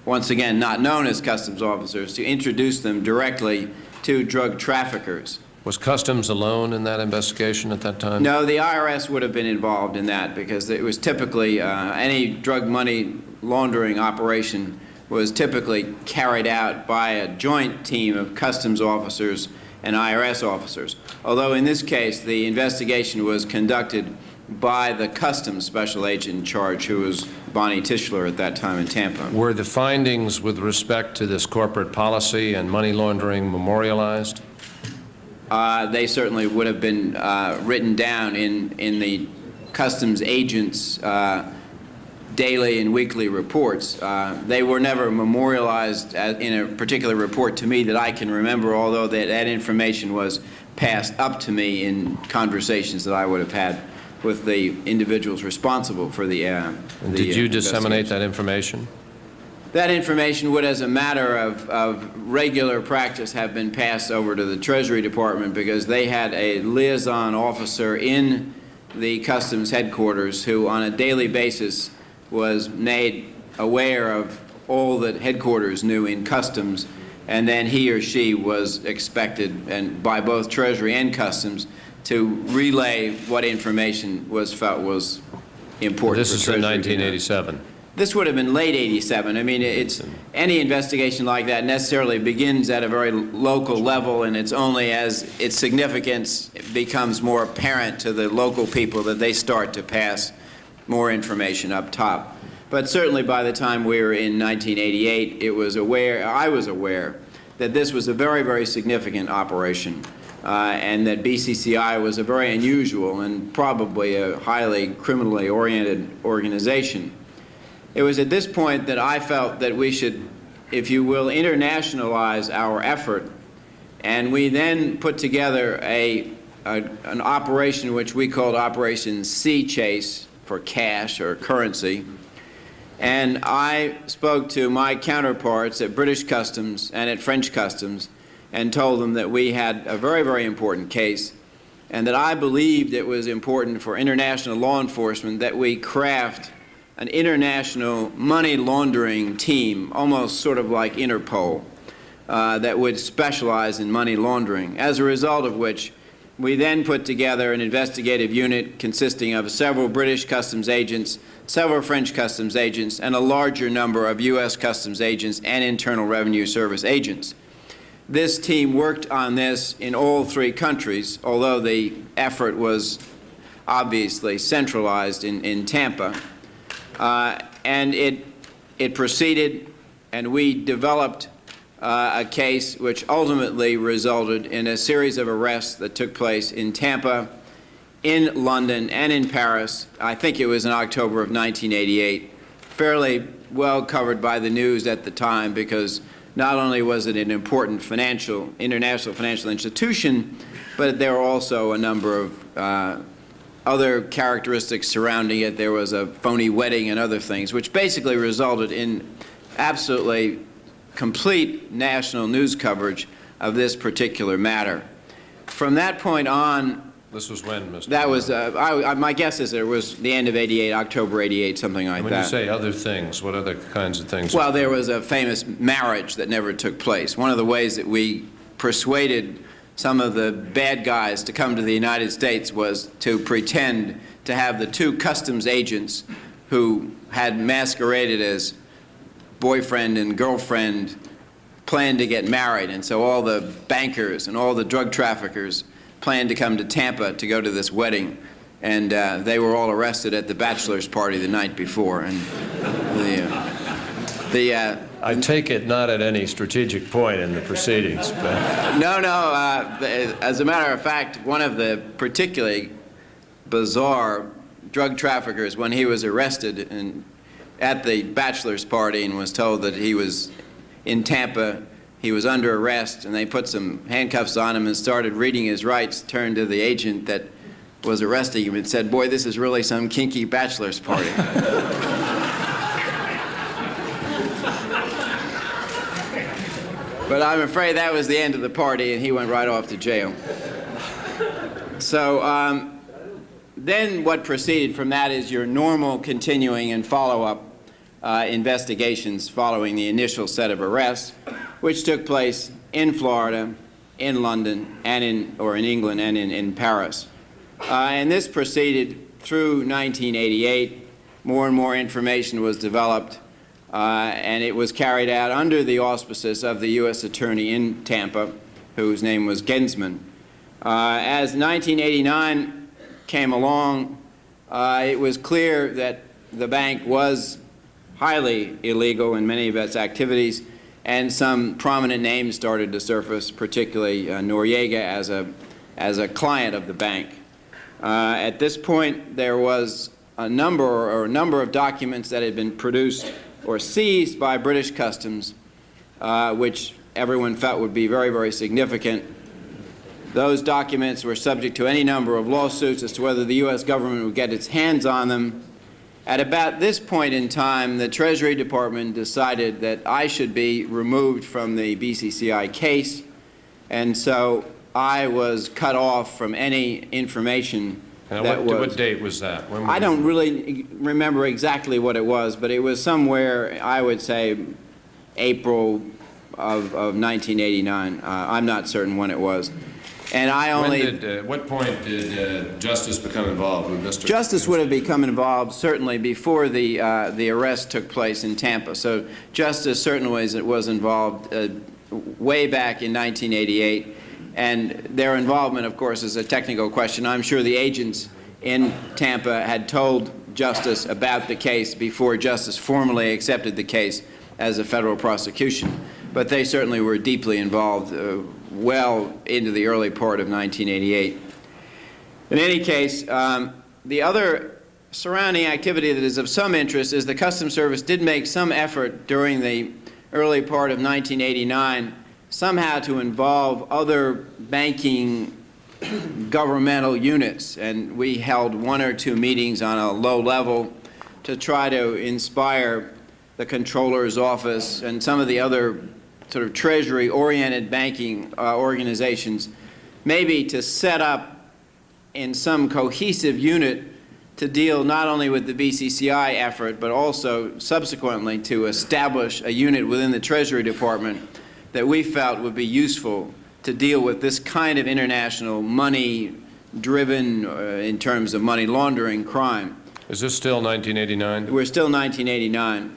once again not known as customs officers, to introduce them directly to drug traffickers. Was Customs alone in that investigation at that time? No, the IRS would have been involved in that because it was typically any drug money laundering operation was typically carried out by a joint team of customs officers and IRS officers. Although in this case, the investigation was conducted by the Customs Special Agent in charge, who was Bonnie Tischler at that time in Tampa. Were the findings with respect to this corporate policy and money laundering memorialized? They certainly would have been written down in the customs agents' daily and weekly reports. They were never memorialized in a particular report to me that I can remember, although that information was passed up to me in conversations that I would have had with the individuals responsible for the Did you disseminate that information? That information would, as a matter of regular practice, have been passed over to the Treasury Department because they had a liaison officer in the Customs headquarters who, on a daily basis, was made aware of all that headquarters knew in Customs, and then he or she was expected, and by both Treasury and Customs, to relay what information was felt was important. This is in 1987. This would have been late '87. I mean, it's any investigation like that necessarily begins at a very local level, and it's only as its significance becomes more apparent to the local people that they start to pass more information up top. But certainly by the time we were in 1988, I was aware that this was a very, very significant operation, and that BCCI was a very unusual and probably a highly criminally oriented organization. It was at this point that I felt that we should, if you will, internationalize our effort, and we then put together an operation which we called Operation Sea Chase for cash or currency. And I spoke to my counterparts at British Customs and at French Customs and told them that we had a very, very important case and that I believed it was important for international law enforcement that we craft an international money laundering team, almost sort of like Interpol, that would specialize in money laundering, as a result of which we then put together an investigative unit consisting of several British customs agents, several French customs agents, and a larger number of U.S. customs agents and Internal Revenue Service agents. This team worked on this in all three countries, although the effort was obviously centralized in Tampa. And it proceeded, and we developed a case which ultimately resulted in a series of arrests that took place in Tampa, in London, and in Paris. I think it was in October of 1988, fairly well covered by the news at the time because not only was it an important international financial institution, but there were also a number of other characteristics surrounding it. There was a phony wedding and other things, which basically resulted in absolutely complete national news coverage of this particular matter. From that point on, this was when, Mr. That was, my guess is it was the end of '88, October '88, something like that. When you say other things, what other kinds of things? Well, there was a famous marriage that never took place. One of the ways that we persuaded some of the bad guys to come to the United States was to pretend to have the two customs agents who had masqueraded as boyfriend and girlfriend planned to get married. And so all the bankers and all the drug traffickers planned to come to Tampa to go to this wedding. And they were all arrested at the bachelor's party the night before. And I take it not at any strategic point in the proceedings, but... No. As a matter of fact, one of the particularly bizarre drug traffickers, when he was arrested at the bachelor's party and was told that he was in Tampa, he was under arrest, and they put some handcuffs on him and started reading his rights, turned to the agent that was arresting him and said, "Boy, this is really some kinky bachelor's party." But I'm afraid that was the end of the party, and he went right off to jail. So then what proceeded from that is your normal continuing and follow-up investigations following the initial set of arrests, which took place in Florida, in London, and in England and in Paris. And this proceeded through 1988. More and more information was developed, and it was carried out under the auspices of the U.S. Attorney in Tampa, whose name was Gensman. As 1989 came along, it was clear that the bank was highly illegal in many of its activities, and some prominent names started to surface, particularly Noriega as a client of the bank. At this point, there was a number of documents that had been produced or seized by British Customs, which everyone felt would be very, very significant. Those documents were subject to any number of lawsuits as to whether the U.S. government would get its hands on them. At about this point in time, the Treasury Department decided that I should be removed from the BCCI case, and so I was cut off from any information that was... What date was that? I don't really remember exactly what it was, but it was somewhere, I would say, April of 1989. I'm not certain when it was. And I only... At what point did Justice become involved with Mr. Justice would have become involved certainly before the arrest took place in Tampa. So Justice certainly was involved way back in 1988. And their involvement, of course, is a technical question. I'm sure the agents in Tampa had told Justice about the case before Justice formally accepted the case as a federal prosecution. But they certainly were deeply involved well into the early part of 1988. In any case, the other surrounding activity that is of some interest is the Customs Service did make some effort during the early part of 1989 somehow to involve other banking governmental units, and we held one or two meetings on a low level to try to inspire the Comptroller's office and some of the other sort of Treasury-oriented banking organizations, maybe to set up in some cohesive unit to deal not only with the BCCI effort, but also subsequently to establish a unit within the Treasury Department that we felt would be useful to deal with this kind of international money-driven, in terms of money laundering, crime. Is this still 1989? We're still 1989.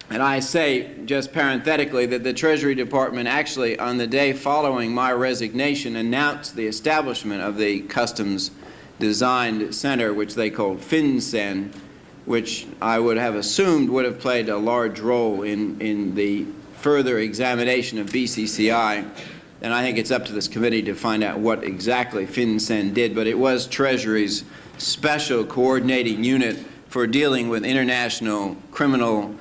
And I say, just parenthetically, that the Treasury Department actually, on the day following my resignation, announced the establishment of the Customs-designed center, which they called FinCEN, which I would have assumed would have played a large role in the further examination of BCCI. And I think it's up to this committee to find out what exactly FinCEN did, but it was Treasury's special coordinating unit for dealing with international criminal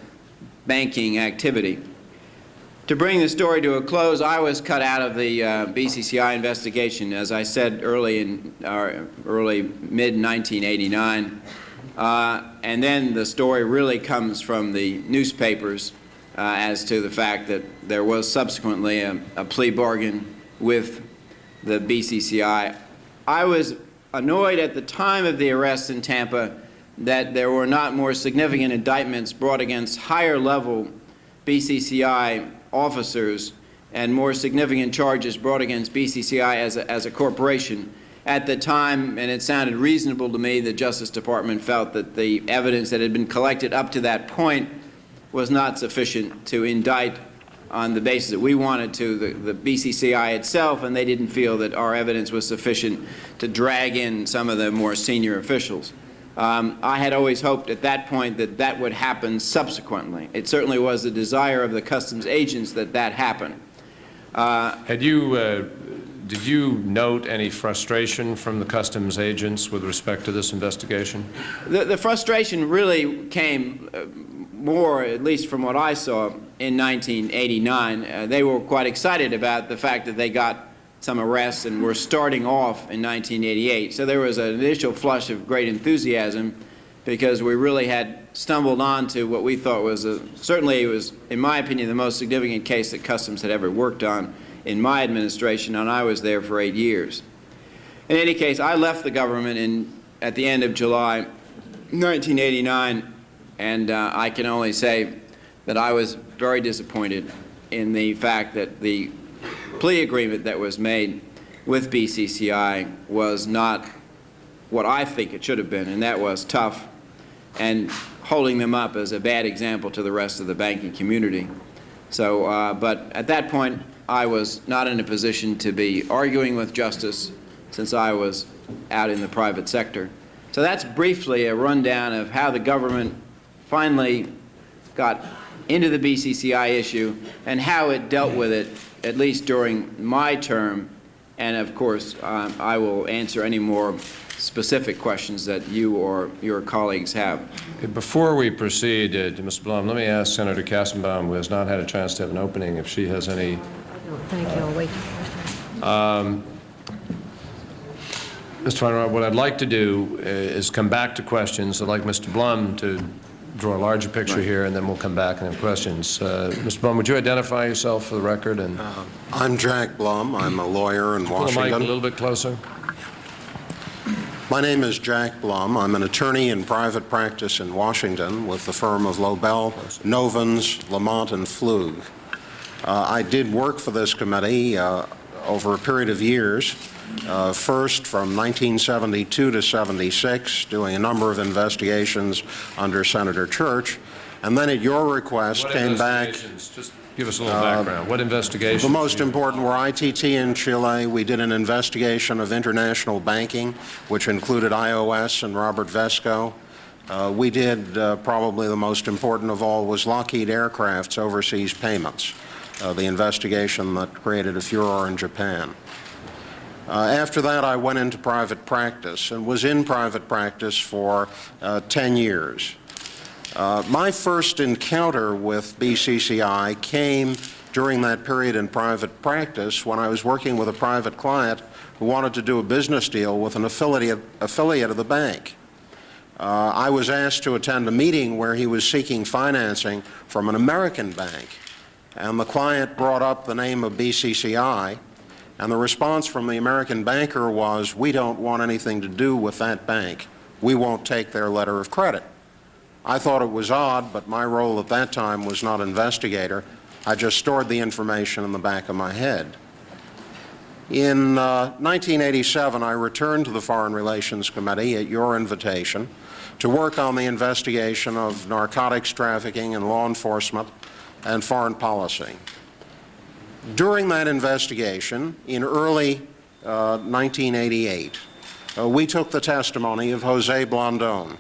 banking activity. To bring the story to a close, I was cut out of the BCCI investigation, as I said, mid-1989. And then the story really comes from the newspapers as to the fact that there was subsequently a plea bargain with the BCCI. I was annoyed at the time of the arrest in Tampa that there were not more significant indictments brought against higher-level BCCI officers and more significant charges brought against BCCI as a corporation. At the time, and it sounded reasonable to me, the Justice Department felt that the evidence that had been collected up to that point was not sufficient to indict on the basis that we wanted to the BCCI itself, and they didn't feel that our evidence was sufficient to drag in some of the more senior officials. I had always hoped at that point that that would happen subsequently. It certainly was the desire of the customs agents that that happen. Did you note any frustration from the customs agents with respect to this investigation? The frustration really came more, at least from what I saw, in 1989. They were quite excited about the fact that they got some arrests and were starting off in 1988. So there was an initial flush of great enthusiasm because we really had stumbled onto what we thought was certainly it was, in my opinion, the most significant case that Customs had ever worked on in my administration, and I was there for 8 years. In any case, I left the government at the end of July 1989, and I can only say that I was very disappointed in the fact that the plea agreement that was made with BCCI was not what I think it should have been, and that was tough and holding them up as a bad example to the rest of the banking community. So, but at that point, I was not in a position to be arguing with justice since I was out in the private sector. So that's briefly a rundown of how the government finally got into the BCCI issue and how it dealt with it, at least during my term. And of course, I will answer any more specific questions that you or your colleagues have. Before we proceed to Mr. Blum, let me ask Senator Kassenbaum, who has not had a chance to have an opening, if she has any. Thank you. I'll wait. Mr. Feinroth, what I'd like to do is come back to questions. I'd like Mr. Blum to draw a larger picture here, and then we'll come back and have questions. Mr. Blum, would you identify yourself for the record? And I'm Jack Blum. I'm a lawyer in pull Washington. the mic a little bit closer. My name is Jack Blum. I'm an attorney in private practice in Washington with the firm of Lobel, Novans, Lamont, and Flug. I did work for this committee over a period of years, first from 1972 to 76, doing a number of investigations under Senator Church, and then at your request came back. Just give us a little background. What investigations? The most important were ITT in Chile. We did an investigation of international banking, which included iOS and Robert Vesco. We did probably the most important of all was Lockheed Aircraft's overseas payments, the investigation that created a furor in Japan. After that, I went into private practice and was in private practice for 10 years. My first encounter with BCCI came during that period in private practice when I was working with a private client who wanted to do a business deal with an affiliate of the bank. I was asked to attend a meeting where he was seeking financing from an American bank, and the client brought up the name of BCCI, and the response from the American banker was, "We don't want anything to do with that bank. We won't take their letter of credit." I thought it was odd, but my role at that time was not investigator. I just stored the information in the back of my head. In 1987, I returned to the Foreign Relations Committee at your invitation to work on the investigation of narcotics trafficking and law enforcement and foreign policy. During that investigation, in early 1988, we took the testimony of Jose Blandón.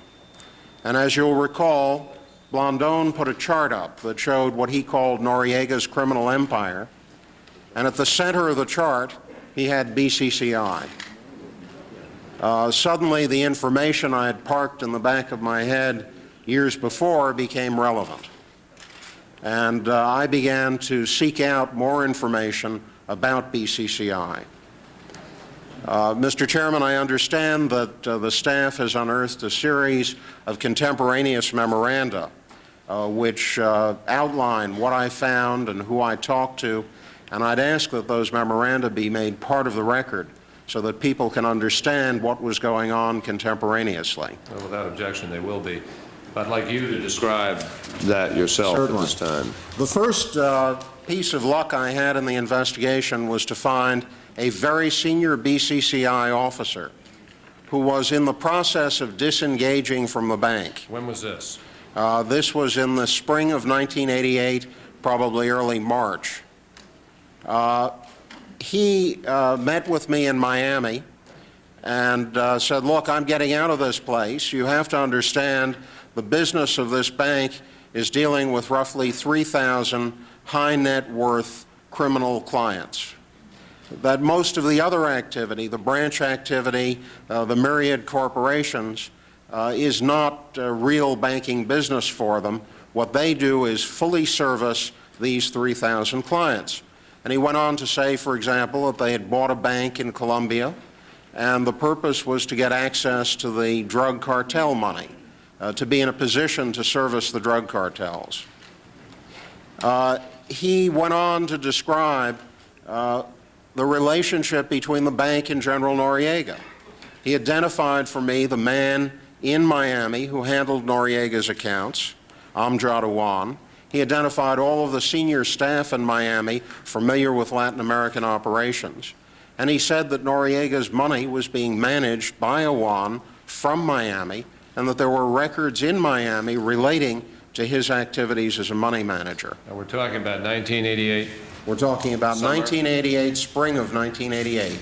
And as you'll recall, Blandón put a chart up that showed what he called Noriega's criminal empire, and at the center of the chart, he had BCCI. Suddenly, the information I had parked in the back of my head years before became relevant. And I began to seek out more information about BCCI. Mr. Chairman, I understand that the staff has unearthed a series of contemporaneous memoranda which outline what I found and who I talked to, and I'd ask that those memoranda be made part of the record so that people can understand what was going on contemporaneously. Well, without objection, they will be. I'd like you to describe that yourself. Certainly. At this time. The first piece of luck I had in the investigation was to find a very senior BCCI officer who was in the process of disengaging from the bank. When was this? This was in the spring of 1988, probably early March. He met with me in Miami and said, look, I'm getting out of this place. You have to understand the business of this bank is dealing with roughly 3,000 high net worth criminal clients. That most of the other activity, the branch activity, the myriad corporations, is not real banking business for them. What they do is fully service these 3,000 clients. And he went on to say, for example, that they had bought a bank in Colombia, and the purpose was to get access to the drug cartel money, to be in a position to service the drug cartels. He went on to describe the relationship between the bank and General Noriega. He identified for me the man in Miami who handled Noriega's accounts, Amjad Awan. He identified all of the senior staff in Miami familiar with Latin American operations. And he said that Noriega's money was being managed by Awan from Miami, and that there were records in Miami relating to his activities as a money manager. Now we're talking about 1988? We're talking about Summer. 1988, spring of 1988,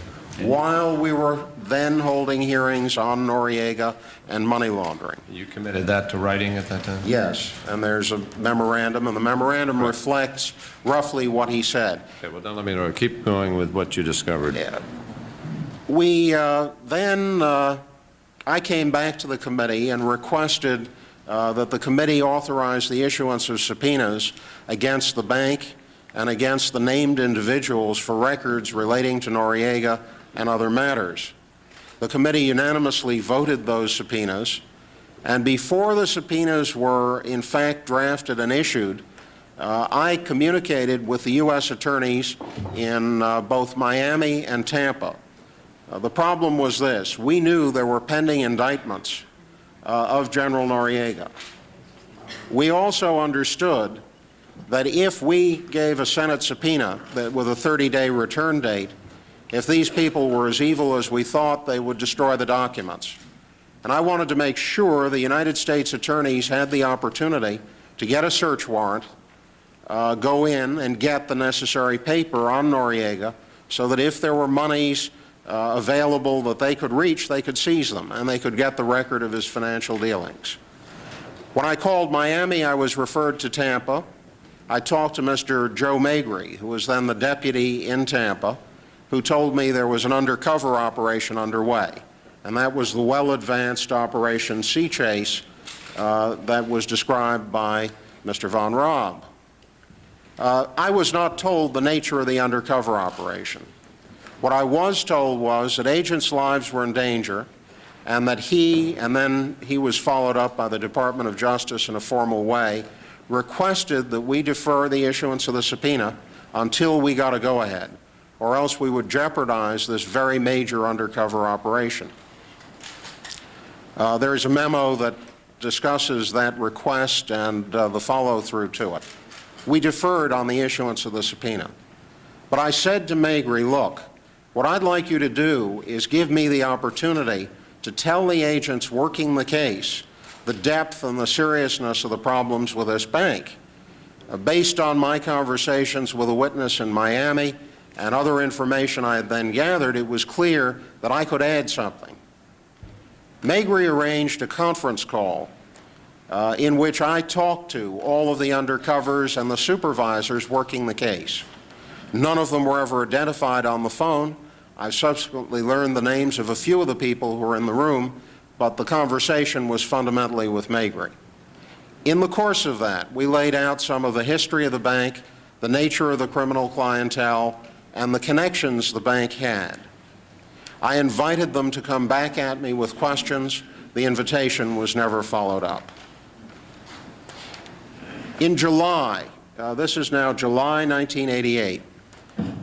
while we were then holding hearings on Noriega and money laundering. You committed that to writing at that time? Yes, and there's a memorandum, and the memorandum reflects roughly what he said. Okay, well, then let me know. Keep going with what you discovered. Yeah. We then, I came back to the committee and requested that the committee authorize the issuance of subpoenas against the bank and against the named individuals for records relating to Noriega and other matters. The committee unanimously voted those subpoenas, and before the subpoenas were in fact drafted and issued, I communicated with the U.S. attorneys in both Miami and Tampa. The problem was this: we knew there were pending indictments of General Noriega. We also understood that if we gave a Senate subpoena with a 30-day return date, if these people were as evil as we thought, they would destroy the documents. And I wanted to make sure the United States attorneys had the opportunity to get a search warrant, go in and get the necessary paper on Noriega, so that if there were monies available that they could reach, they could seize them, and they could get the record of his financial dealings. When I called Miami, I was referred to Tampa. I talked to Mr. Joe Magri, who was then the deputy in Tampa, who told me there was an undercover operation underway, and that was the well-advanced Operation Sea Chase that was described by Mr. Von Raab. I was not told the nature of the undercover operation. What I was told was that agents' lives were in danger, and that and then he was followed up by the Department of Justice in a formal way, requested that we defer the issuance of the subpoena until we got a go-ahead, or else we would jeopardize this very major undercover operation. There is a memo that discusses that request and the follow-through to it. We deferred on the issuance of the subpoena. But I said to Magri, look, what I'd like you to do is give me the opportunity to tell the agents working the case the depth and the seriousness of the problems with this bank. Based on my conversations with a witness in Miami and other information I had then gathered, it was clear that I could add something. Magri arranged a conference call in which I talked to all of the undercovers and the supervisors working the case. None of them were ever identified on the phone. I subsequently learned the names of a few of the people who were in the room, but the conversation was fundamentally with Magri. In the course of that, we laid out some of the history of the bank, the nature of the criminal clientele, and the connections the bank had. I invited them to come back at me with questions. The invitation was never followed up. In July, this is now July 1988,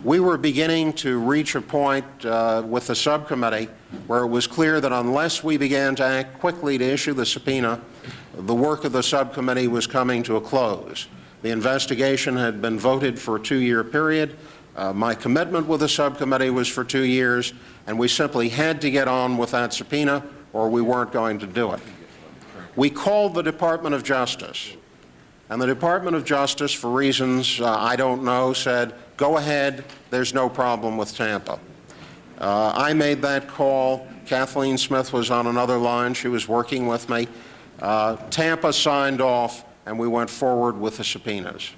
we were beginning to reach a point with the subcommittee where it was clear that unless we began to act quickly to issue the subpoena, the work of the subcommittee was coming to a close. The investigation had been voted for a 2-year period. My commitment with the subcommittee was for 2 years, and we simply had to get on with that subpoena or we weren't going to do it. We called the Department of Justice, and the Department of Justice, for reasons I don't know, said, go ahead, there's no problem with Tampa. I made that call. Kathleen Smith was on another line. She was working with me. Tampa signed off, and we went forward with the subpoenas.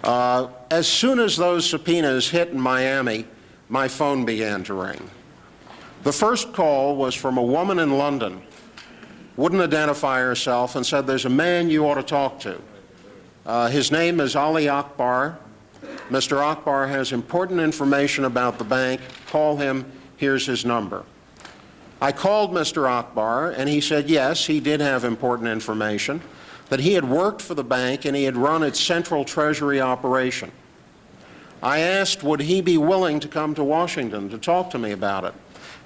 As soon as those subpoenas hit in Miami, my phone began to ring. The first call was from a woman in London, wouldn't identify herself, and said, there's a man you ought to talk to. His name is Ali Akbar. Mr. Akbar has important information about the bank. Call him. Here's his number. I called Mr. Akbar, and he said, yes, he did have important information, that he had worked for the bank and he had run its central treasury operation. I asked, would he be willing to come to Washington to talk to me about it?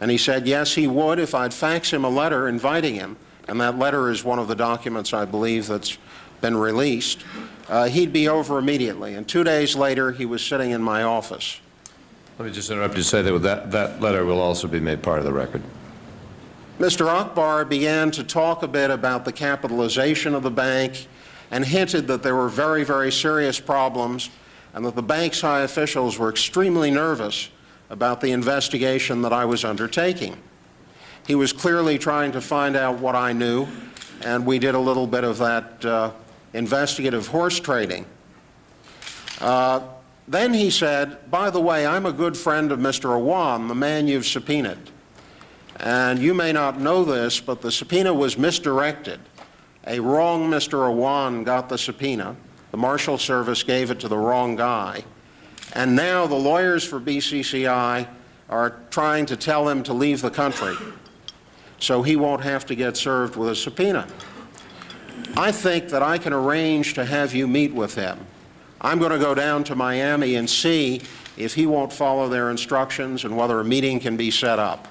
And he said, yes, he would if I'd fax him a letter inviting him, and that letter is one of the documents, I believe, that's been released. He'd be over immediately, and 2 days later, he was sitting in my office. Let me just interrupt you to say that letter will also be made part of the record. Mr. Akbar began to talk a bit about the capitalization of the bank and hinted that there were very, very serious problems and that the bank's high officials were extremely nervous about the investigation that I was undertaking. He was clearly trying to find out what I knew, and we did a little bit of that investigative horse trading. Then he said, by the way, I'm a good friend of Mr. Awan, the man you've subpoenaed. And you may not know this, but the subpoena was misdirected. A wrong Mr. Awan got the subpoena. The Marshal Service gave it to the wrong guy. And now the lawyers for BCCI are trying to tell him to leave the country so he won't have to get served with a subpoena. I think that I can arrange to have you meet with him. I'm going to go down to Miami and see if he won't follow their instructions and whether a meeting can be set up.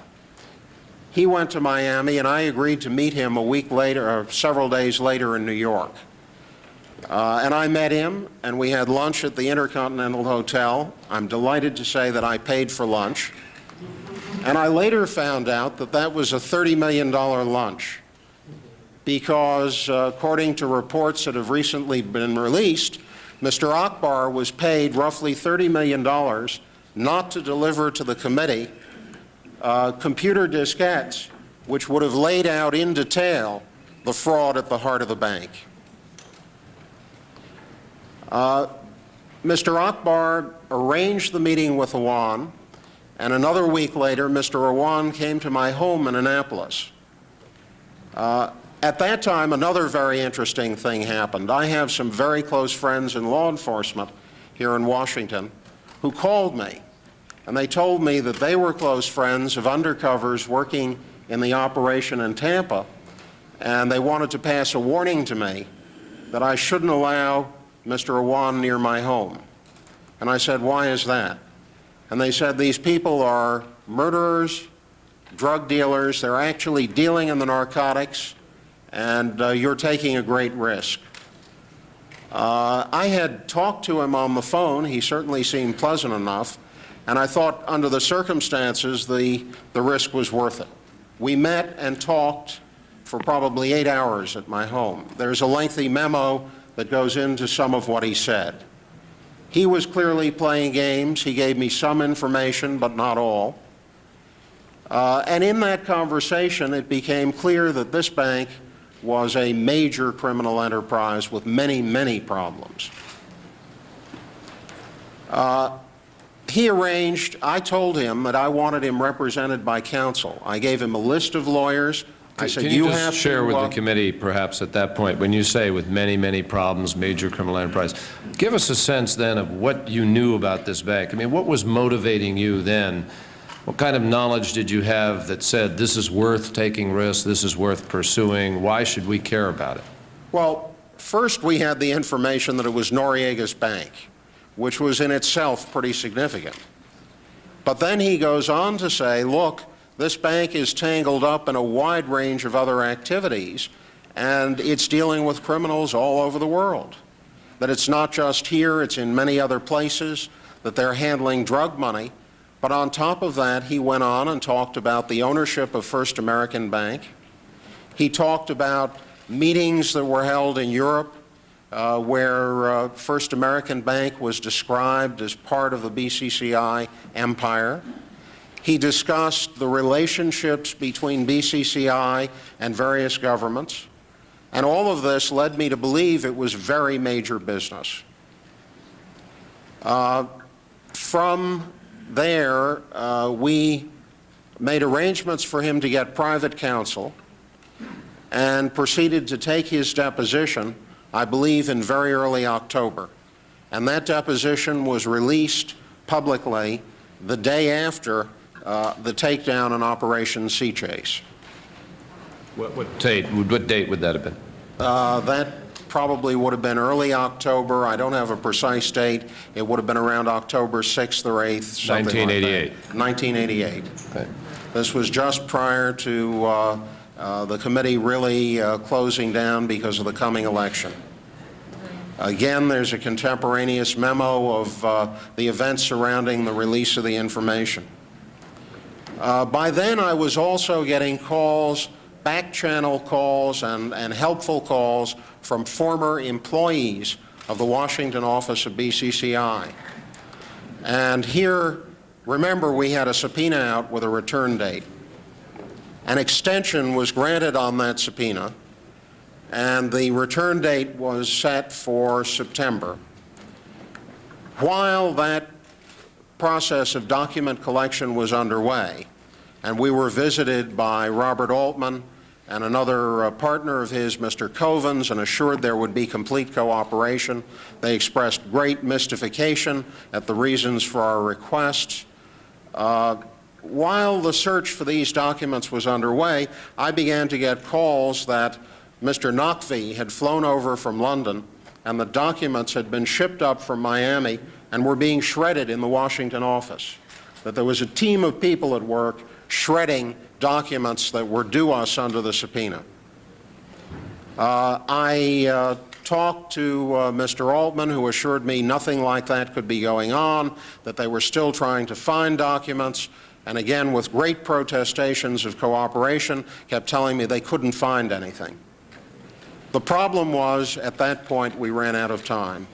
He went to Miami, and I agreed to meet him a week later, or several days later, in New York. And I met him, and we had lunch at the Intercontinental Hotel. I'm delighted to say that I paid for lunch. And I later found out that that was a $30 million lunch because, according to reports that have recently been released, Mr. Akbar was paid roughly $30 million not to deliver to the committee computer diskettes which would have laid out in detail the fraud at the heart of the bank. Mr. Akbar arranged the meeting with Awan, and another week later, Mr. Awan came to my home in Annapolis. At that time, another very interesting thing happened. I have some very close friends in law enforcement here in Washington who called me, and they told me that they were close friends of undercovers working in the operation in Tampa, and they wanted to pass a warning to me that I shouldn't allow Mr. Awan near my home. And I said, why is that? And they said, these people are murderers, drug dealers, they're actually dealing in the narcotics, and you're taking a great risk. I had talked to him on the phone. He certainly seemed pleasant enough, and I thought under the circumstances the risk was worth it. We met and talked for probably 8 hours at my home. There's a lengthy memo that goes into some of what he said. He was clearly playing games. He gave me some information, but not all. And in that conversation, it became clear that this bank was a major criminal enterprise with many, many problems. He arranged, I told him that I wanted him represented by counsel. I gave him a list of lawyers. I said, Can you just share with the committee, perhaps at that point, when you say with many, many problems, major criminal enterprise, give us a sense then of what you knew about this bank. I mean, what was motivating you then? What kind of knowledge did you have that said this is worth taking risks, this is worth pursuing, why should we care about it? Well, first we had the information that it was Noriega's bank, which was in itself pretty significant. But then he goes on to say, look, this bank is tangled up in a wide range of other activities, and it's dealing with criminals all over the world. that it's not just here, it's in many other places, that they're handling drug money. But on top of that, he went on and talked about the ownership of First American Bank. He talked about meetings that were held in Europe where First American Bank was described as part of the BCCI empire. He discussed the relationships between BCCI and various governments. And all of this led me to believe it was very major business. From there, we made arrangements for him to get private counsel and proceeded to take his deposition, I believe, in very early October. And that deposition was released publicly the day after the takedown in Operation Sea Chase. What date would that have been? That probably would have been early October. I don't have a precise date. It would have been around October 6th or 8th, something 1988. like that. 1988. Okay. This was just prior to the committee really closing down because of the coming election. Again, there's a contemporaneous memo of the events surrounding the release of the information. By then, I was also getting calls, back-channel calls and helpful calls from former employees of the Washington office of BCCI. And here, remember, we had a subpoena out with a return date. An extension was granted on that subpoena, and the return date was set for September. While that process of document collection was underway, and we were visited by Robert Altman and another partner of his, Mr. Covens, and assured there would be complete cooperation. They expressed great mystification at the reasons for our requests. While the search for these documents was underway, I began to get calls that Mr. Nakvi had flown over from London and the documents had been shipped up from Miami and were being shredded in the Washington office, that there was a team of people at work shredding documents that were due us under the subpoena. I talked to Mr. Altman, who assured me nothing like that could be going on, that they were still trying to find documents, and again, with great protestations of cooperation, kept telling me they couldn't find anything. The problem was, at that point, we ran out of time.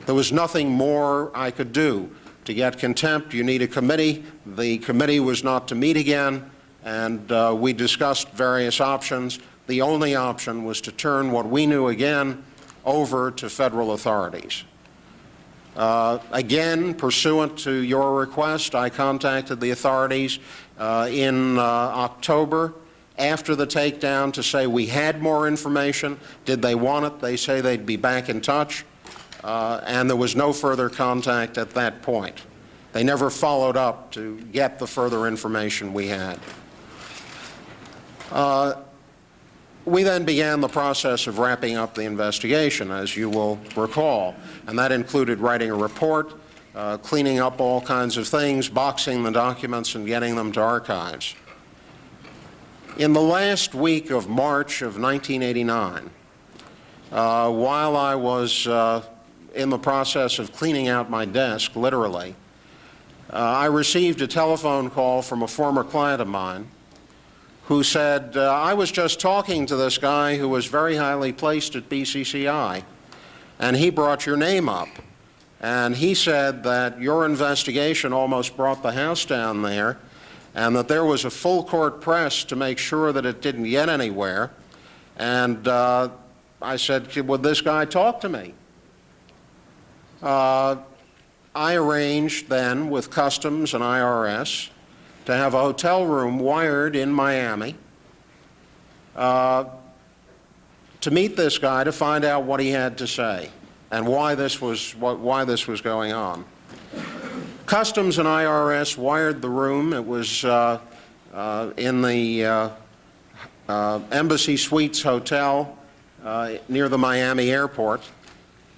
There was nothing more I could do. To get contempt, you need a committee. The committee was not to meet again, and we discussed various options. The only option was to turn what we knew again over to federal authorities. Again, pursuant to your request, I contacted the authorities in October after the takedown to say we had more information. Did they want it? They say they'd be back in touch. And there was no further contact at that point. They never followed up to get the further information we had. We then began the process of wrapping up the investigation, as you will recall, and that included writing a report, cleaning up all kinds of things, boxing the documents, and getting them to archives. In the last week of March of 1989, while I was in the process of cleaning out my desk, literally, I received a telephone call from a former client of mine who said, I was just talking to this guy who was very highly placed at BCCI, and he brought your name up. And he said that your investigation almost brought the house down there, and that there was a full court press to make sure that it didn't get anywhere. And I said, would this guy talk to me? I arranged then with Customs and IRS to have a hotel room wired in Miami to meet this guy to find out what he had to say and why this was going on. Customs and IRS wired the room. It was in the Embassy Suites Hotel near the Miami airport.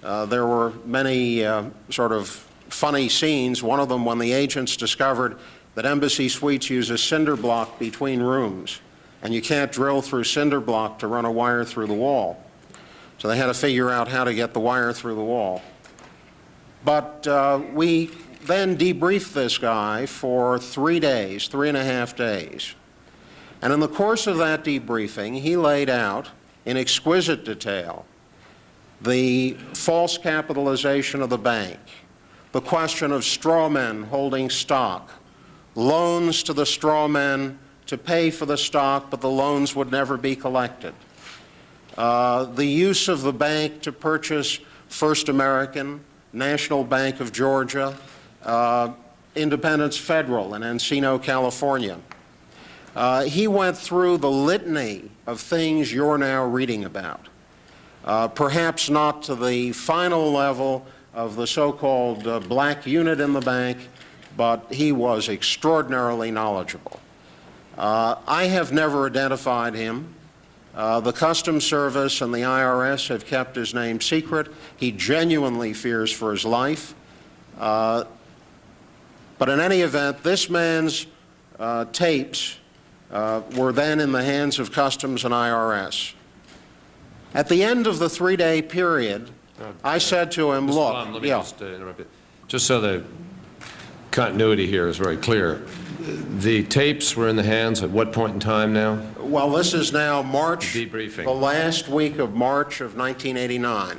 There were many sort of funny scenes. One of them when the agents discovered that Embassy Suites uses cinder block between rooms, and you can't drill through cinder block to run a wire through the wall. So they had to figure out how to get the wire through the wall. But we then debriefed this guy for 3 days, 3.5 days. And in the course of that debriefing, he laid out in exquisite detail the false capitalization of the bank, the question of straw men holding stock, loans to the straw men to pay for the stock, but the loans would never be collected, the use of the bank to purchase First American, National Bank of Georgia, Independence Federal in Encino, California. He went through the litany of things you're now reading about. Perhaps not to the final level of the so-called black unit in the bank, but he was extraordinarily knowledgeable. I have never identified him. The Customs Service and the IRS have kept his name secret. He genuinely fears for his life. But in any event, this man's tapes were then in the hands of Customs and IRS. At the end of the 3-day period, I said to him, look, let me just interrupt you. Just so the continuity here is very clear. The tapes were in the hands at what point in time now? Well, this is now March, Debriefing. the last week of March of 1989. Okay.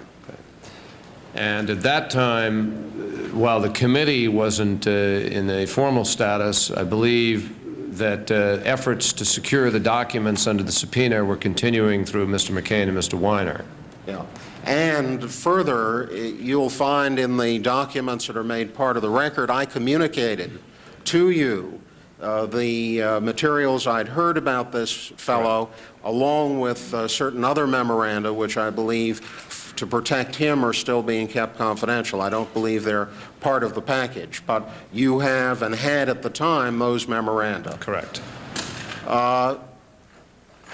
And at that time, while the committee wasn't in a formal status, I believe that efforts to secure the documents under the subpoena were continuing through Mr. McCain and Mr. Weiner. Yeah. And further, you'll find in the documents that are made part of the record, I communicated to you the materials I'd heard about this fellow, right, along with certain other memoranda, which I believe, to protect him, are still being kept confidential. I don't believe they're part of the package, but you have and had at the time those memoranda. Correct.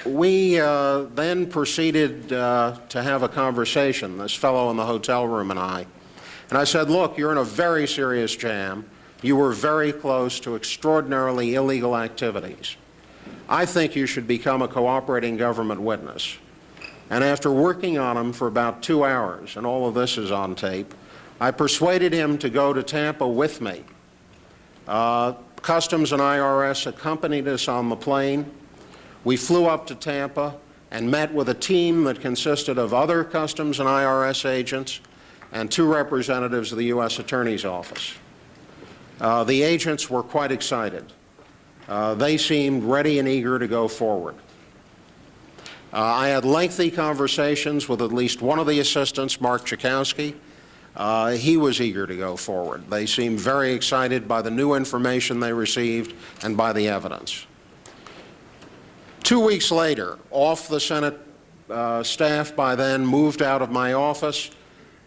We then proceeded to have a conversation, this fellow in the hotel room and I said, look, you're in a very serious jam. You were very close to extraordinarily illegal activities. I think you should become a cooperating government witness. And after working on him for about 2 hours, and all of this is on tape, I persuaded him to go to Tampa with me. Customs and IRS accompanied us on the plane. We flew up to Tampa and met with a team that consisted of other Customs and IRS agents and 2 representatives of the U.S. Attorney's Office. The agents were quite excited. They seemed ready and eager to go forward. I had lengthy conversations with at least one of the assistants, Mark Chakowski. He was eager to go forward. They seemed very excited by the new information they received and by the evidence. 2 weeks later, off the Senate staff by then moved out of my office,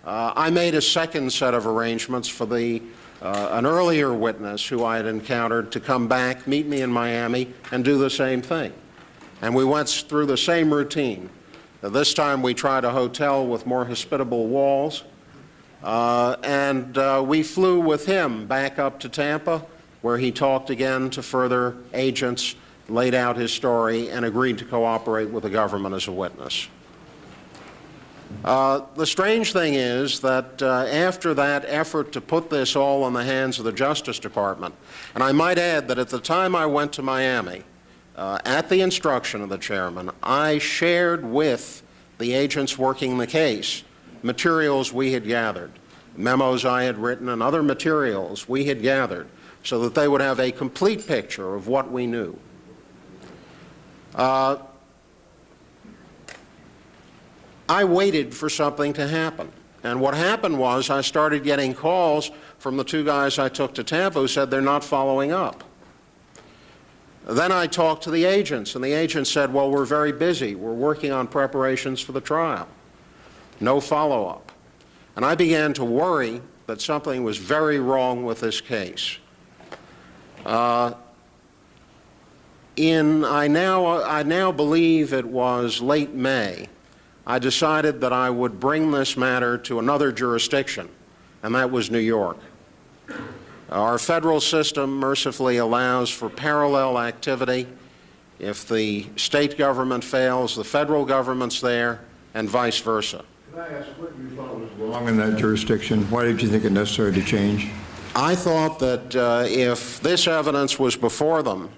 I made a second set of arrangements for an earlier witness who I had encountered to come back, meet me in Miami, and do the same thing. And we went through the same routine. This time we tried a hotel with more hospitable walls, and we flew with him back up to Tampa, where he talked again to further agents, laid out his story, and agreed to cooperate with the government as a witness. The strange thing is that after that effort to put this all in the hands of the Justice Department, and I might add that at the time I went to Miami, at the instruction of the chairman, I shared with the agents working the case materials we had gathered, memos I had written, and other materials we had gathered, so that they would have a complete picture of what we knew. I waited for something to happen. And what happened was I started getting calls from the 2 guys I took to Tampa who said they're not following up. Then I talked to the agents, and the agents said, well, we're very busy. We're working on preparations for the trial. No follow-up. And I began to worry that something was very wrong with this case. I now believe it was late May, I decided that I would bring this matter to another jurisdiction, and that was New York. Our federal system mercifully allows for parallel activity. If the state government fails, the federal government's there. and vice versa. Can I ask what you thought was wrong in that jurisdiction? Why did you think it necessary to change? I thought that if this evidence was before them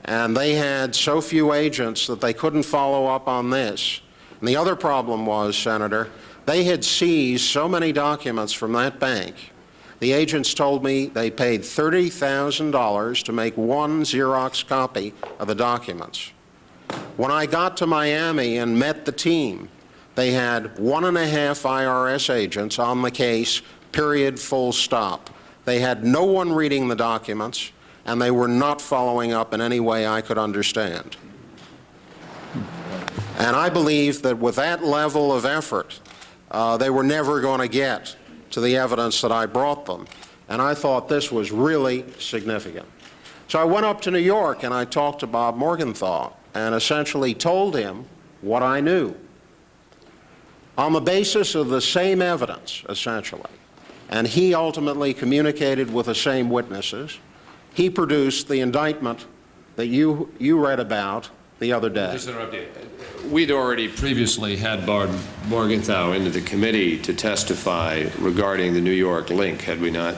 and they had so few agents that they couldn't follow up on this, and the other problem was, Senator, they had seized so many documents from that bank. The agents told me they paid $30,000 to make one Xerox copy of the documents. When I got to Miami and met the team, they had 1.5 IRS agents on the case, period, full stop. They had no one reading the documents, and they were not following up in any way I could understand. And I believe that with that level of effort, they were never going to get to the evidence that I brought them. And I thought this was really significant. So I went up to New York and I talked to Bob Morgenthau and essentially told him what I knew. On the basis of the same evidence, essentially, and he ultimately communicated with the same witnesses, he produced the indictment that you read about the other day. Just interrupt you. We'd already previously had Bob Morgenthau into the committee to testify regarding the New York link, had we not?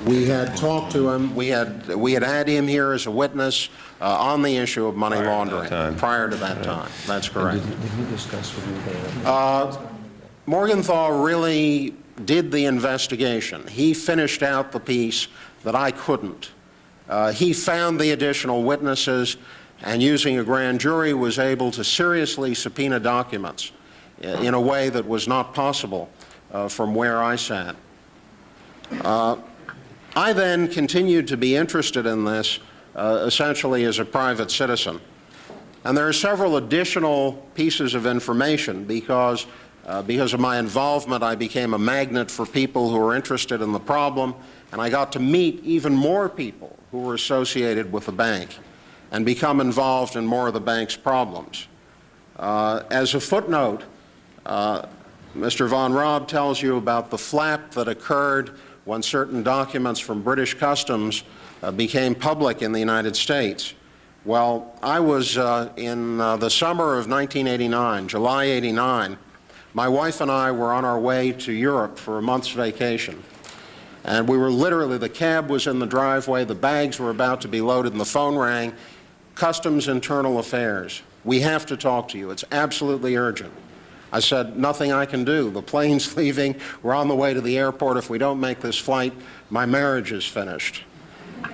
We had talked to him. We had had him here as a witness on the issue of money laundering prior to that time. That's correct. Did he discuss with you? Morgenthau really did the investigation. He finished out the piece that I couldn't. He found the additional witnesses and using a grand jury was able to seriously subpoena documents in a way that was not possible from where I sat. I then continued to be interested in this essentially as a private citizen. And there are several additional pieces of information because of my involvement, I became a magnet for people who were interested in the problem, and I got to meet even more people who were associated with the bank and become involved in more of the bank's problems. As a footnote, Mr. Von Raab tells you about the flap that occurred when certain documents from British Customs became public in the United States. Well, I was in the summer of 1989, July 89, my wife and I were on our way to Europe for a month's vacation. And we were literally, the cab was in the driveway, the bags were about to be loaded, and the phone rang. Customs Internal Affairs. We have to talk to you. It's absolutely urgent. I said, nothing I can do. The plane's leaving. We're on the way to the airport. If we don't make this flight, my marriage is finished.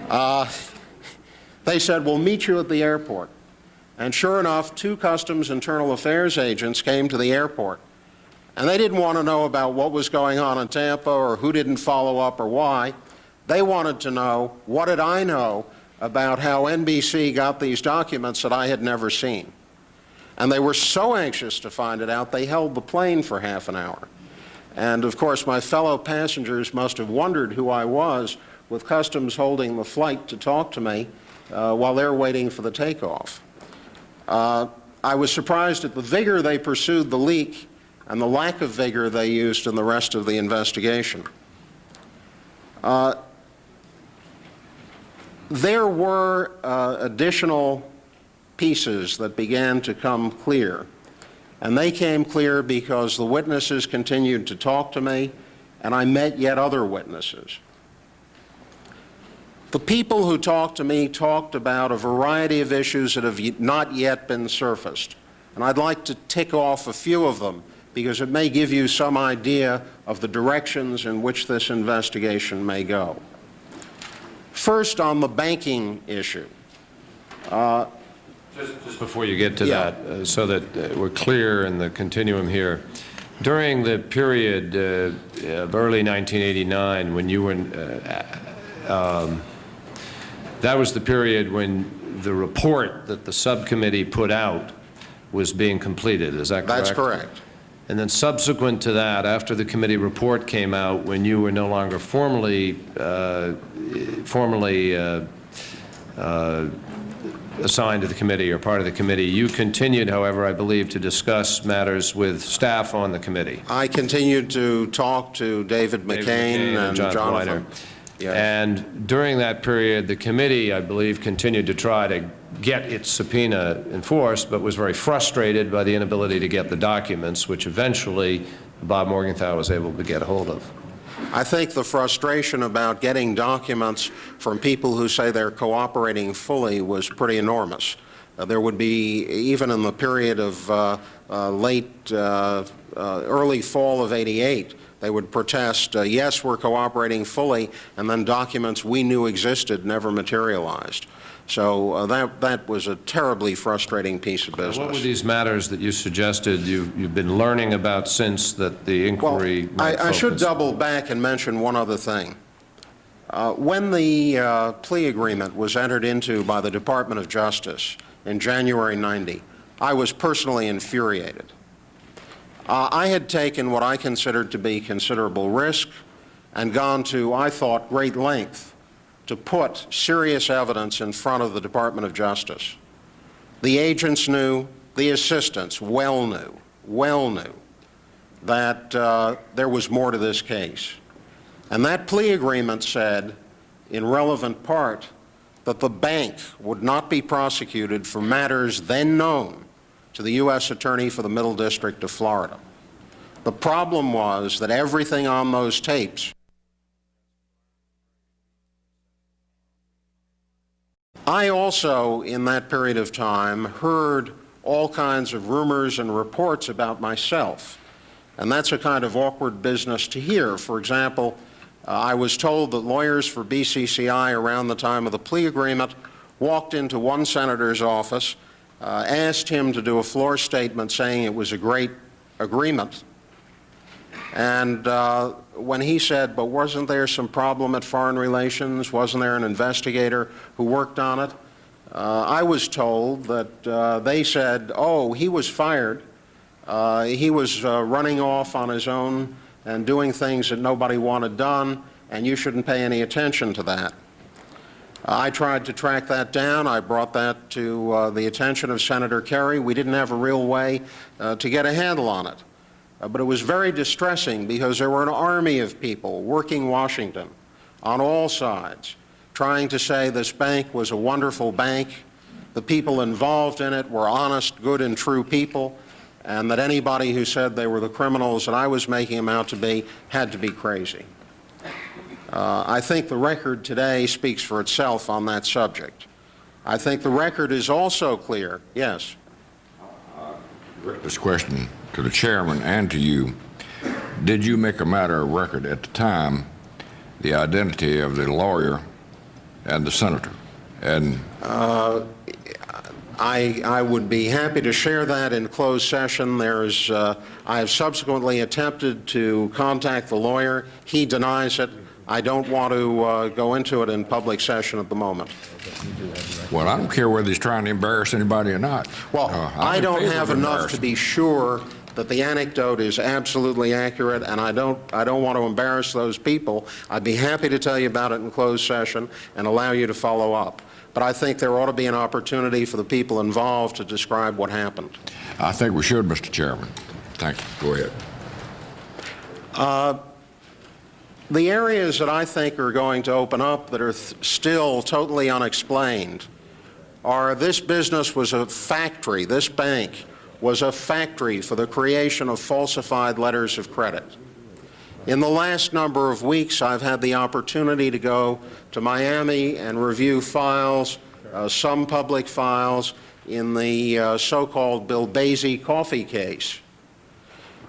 They said, we'll meet you at the airport. And sure enough, 2 Customs Internal Affairs agents came to the airport. And they didn't want to know about what was going on in Tampa or who didn't follow up or why. They wanted to know, what did I know about how NBC got these documents that I had never seen? And they were so anxious to find it out, they held the plane for half an hour. And of course, my fellow passengers must have wondered who I was, with Customs holding the flight to talk to me while they're waiting for the takeoff. I was surprised at the vigor they pursued the leak and the lack of vigor they used in the rest of the investigation. There were additional pieces that began to come clear, and they came clear because the witnesses continued to talk to me, and I met yet other witnesses. The people who talked to me talked about a variety of issues that have not yet been surfaced, and I'd like to tick off a few of them because it may give you some idea of the directions in which this investigation may go. First, on the banking issue. Just before you get to that, so that we're clear in the continuum here, during the period of early 1989 when you were that was the period when the report that the subcommittee put out was being completed, is that correct? That's correct. And then subsequent to that, after the committee report came out, when you were no longer formally assigned to the committee or part of the committee, you continued, however, I believe, to discuss matters with staff on the committee. I continued to talk to David McCain and Jonathan. Yes. And during that period, the committee, I believe, continued to try to get its subpoena enforced, but was very frustrated by the inability to get the documents, which eventually Bob Morgenthau was able to get a hold of. I think the frustration about getting documents from people who say they're cooperating fully was pretty enormous. There would be, even in the period of early fall of '88, they would protest, yes, we're cooperating fully, and then documents we knew existed never materialized. So that was a terribly frustrating piece of business. What were these matters that you suggested you've been learning about since that the inquiry might focus? I should double back and mention one other thing. When the plea agreement was entered into by the Department of Justice in January '90, I was personally infuriated. I had taken what I considered to be considerable risk and gone to, I thought, great length to put serious evidence in front of the Department of Justice. The agents knew, the assistants well knew that there was more to this case. And that plea agreement said, in relevant part, that the bank would not be prosecuted for matters then known to the U.S. Attorney for the Middle District of Florida. The problem was that everything on those tapes I also, in that period of time, heard all kinds of rumors and reports about myself. And that's a kind of awkward business to hear. For example, I was told that lawyers for BCCI around the time of the plea agreement walked into one senator's office, asked him to do a floor statement saying it was a great agreement. And when he said, but wasn't there some problem at Foreign Relations? Wasn't there an investigator who worked on it? I was told that they said, oh, he was fired. He was running off on his own and doing things that nobody wanted done, and you shouldn't pay any attention to that. I tried to track that down. I brought that to the attention of Senator Kerry. We didn't have a real way to get a handle on it. But it was very distressing because there were an army of people working Washington on all sides trying to say this bank was a wonderful bank, the people involved in it were honest, good, and true people, and that anybody who said they were the criminals that I was making them out to be had to be crazy. I think the record today speaks for itself on that subject. I think the record is also clear. Yes? This question to the chairman and to you. Did you make a matter of record at the time the identity of the lawyer and the senator? And I would be happy to share that in closed session. I have subsequently attempted to contact the lawyer. He denies it. I don't want to go into it in public session at the moment. Well, I don't care whether he's trying to embarrass anybody or not. Well, I don't have enough to be sure that the anecdote is absolutely accurate, and I don't want to embarrass those people. I'd be happy to tell you about it in closed session and allow you to follow up. But I think there ought to be an opportunity for the people involved to describe what happened. I think we should, Mr. Chairman. Thank you. Go ahead. The areas that I think are going to open up that are still totally unexplained are this business was a factory, this bank was a factory for the creation of falsified letters of credit. In the last number of weeks, I've had the opportunity to go to Miami and review files, some public files, in the so-called Bilbesi coffee case.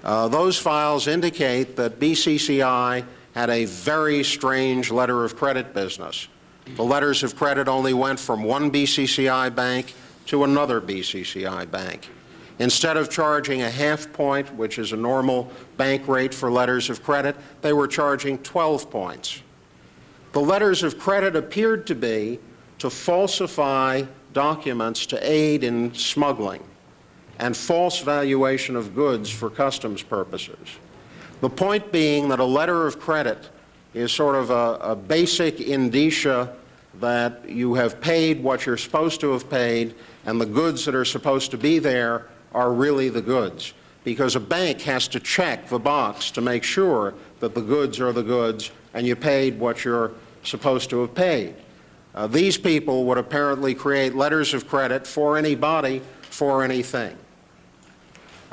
Those files indicate that BCCI had a very strange letter of credit business. The letters of credit only went from one BCCI bank to another BCCI bank. Instead of charging a half point, which is a normal bank rate for letters of credit, they were charging 12 points. The letters of credit appeared to be to falsify documents to aid in smuggling and false valuation of goods for customs purposes. The point being that a letter of credit is sort of a basic indicia that you have paid what you're supposed to have paid, and the goods that are supposed to be there are really the goods. Because a bank has to check the box to make sure that the goods are the goods and you paid what you're supposed to have paid. These people would apparently create letters of credit for anybody, for anything.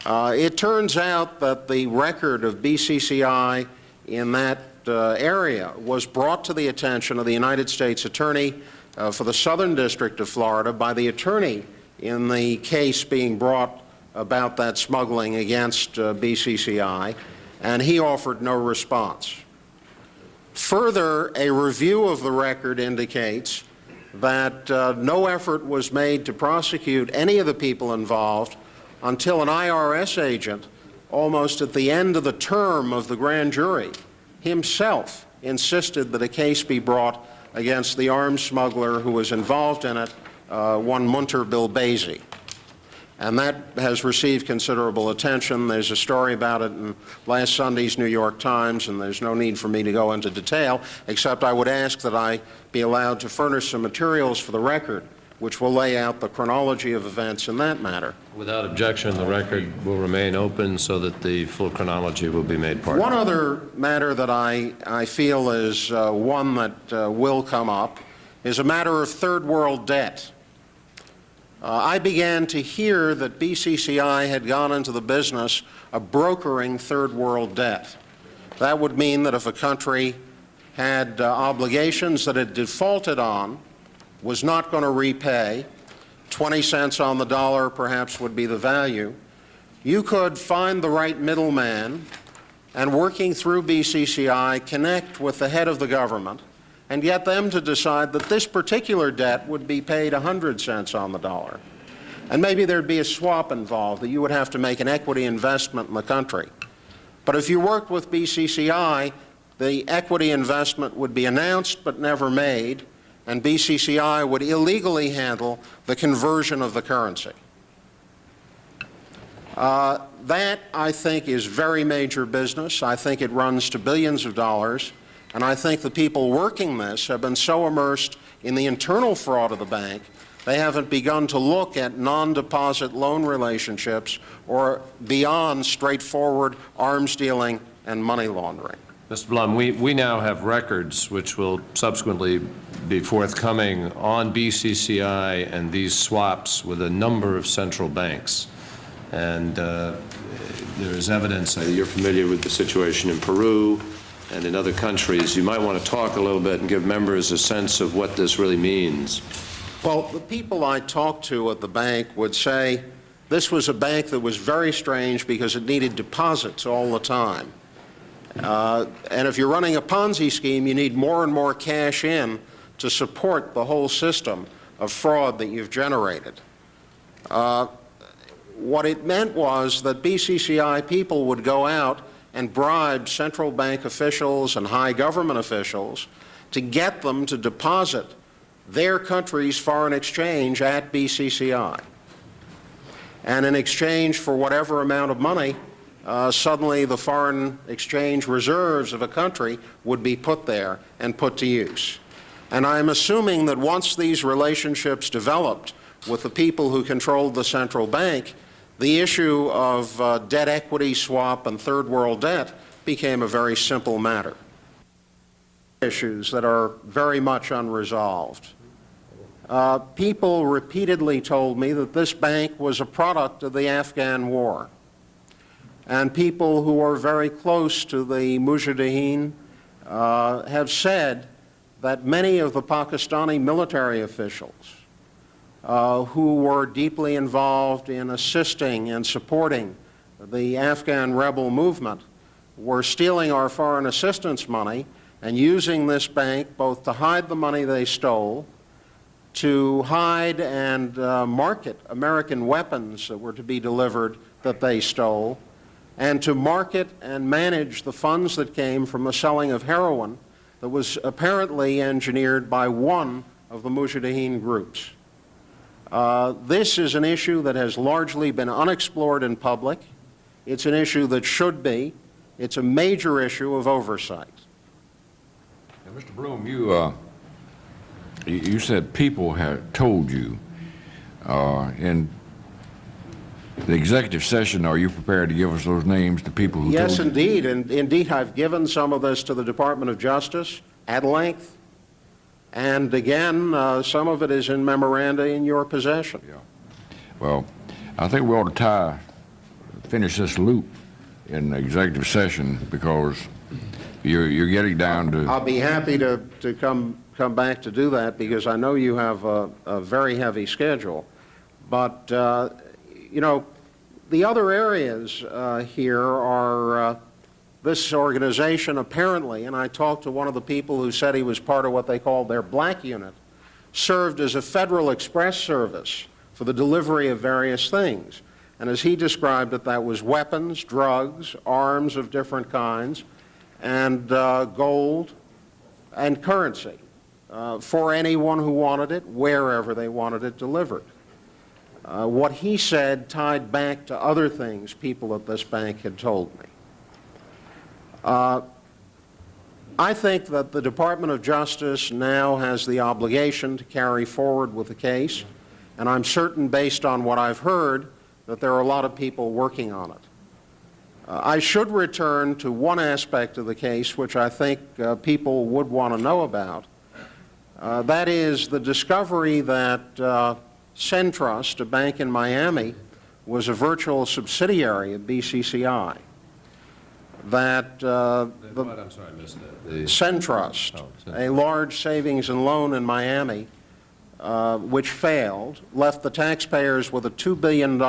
It turns out that the record of BCCI in that area was brought to the attention of the United States Attorney for the Southern District of Florida by the attorney in the case being brought about that smuggling against BCCI, and he offered no response. Further, a review of the record indicates that no effort was made to prosecute any of the people involved until an IRS agent, almost at the end of the term of the grand jury, himself insisted that a case be brought against the arms smuggler who was involved in it, one Munter Bilbezi. And that has received considerable attention. There's a story about it in last Sunday's New York Times, and there's no need for me to go into detail, except I would ask that I be allowed to furnish some materials for the record, which will lay out the chronology of events in that matter. Without objection, the record will remain open so that the full chronology will be made part of it. One other matter that I feel is one that will come up is a matter of third world debt. I began to hear that BCCI had gone into the business of brokering third world debt. That would mean that if a country had obligations that it defaulted on, was not going to repay, 20 cents on the dollar perhaps would be the value, you could find the right middleman and, working through BCCI, connect with the head of the government and get them to decide that this particular debt would be paid 100 cents on the dollar. And maybe there'd be a swap involved, that you would have to make an equity investment in the country. But if you worked with BCCI, the equity investment would be announced but never made, and BCCI would illegally handle the conversion of the currency. That, I think, is very major business. I think it runs to billions of dollars. And I think the people working this have been so immersed in the internal fraud of the bank, they haven't begun to look at non-deposit loan relationships or beyond straightforward arms dealing and money laundering. Mr. Blum, we now have records which will subsequently be forthcoming on BCCI and these swaps with a number of central banks. And there is evidence, you're familiar with the situation in Peru and in other countries. You might want to talk a little bit and give members a sense of what this really means. Well, the people I talked to at the bank would say this was a bank that was very strange because it needed deposits all the time. And if you're running a Ponzi scheme, you need more and more cash in to support the whole system of fraud that you've generated. What it meant was that BCCI people would go out and bribe central bank officials and high government officials to get them to deposit their country's foreign exchange at BCCI. And in exchange for whatever amount of money, suddenly the foreign exchange reserves of a country would be put there and put to use. And I'm assuming that once these relationships developed with the people who controlled the central bank, the issue of debt equity swap and third world debt became a very simple matter. Issues that are very much unresolved. People repeatedly told me that this bank was a product of the Afghan war. And people who are very close to the Mujahideen have said that many of the Pakistani military officials who were deeply involved in assisting and supporting the Afghan rebel movement were stealing our foreign assistance money and using this bank both to hide the money they stole, to hide and market American weapons that were to be delivered that they stole, and to market and manage the funds that came from the selling of heroin that was apparently engineered by one of the Mujahideen groups. This is an issue that has largely been unexplored in public. It's an issue that should be. It's a major issue of oversight. Now, Mr. Bloom, you said people had told you. In the executive session, are you prepared to give us those names, the people who told you? Yes, indeed. And indeed, I've given some of this to the Department of Justice at length. And again, some of it is in memoranda in your possession. Yeah. Well, I think we ought to finish this loop in executive session, because you're getting down to... I'll be happy to come back to do that, because I know you have a very heavy schedule. But, you know, the other areas here are this organization apparently, and I talked to one of the people who said he was part of what they called their black unit, served as a Federal Express service for the delivery of various things. And as he described it, that was weapons, drugs, arms of different kinds, and gold and currency for anyone who wanted it, wherever they wanted it delivered. What he said tied back to other things people at this bank had told me. I think that the Department of Justice now has the obligation to carry forward with the case, and I'm certain, based on what I've heard, that there are a lot of people working on it. I should return to one aspect of the case which I think people would want to know about. That is the discovery that Centrust, a bank in Miami, was a virtual subsidiary of BCCI. That I'm sorry, I missed that. Centrust, a large savings and loan in Miami, which failed, left the taxpayers with a $2 billion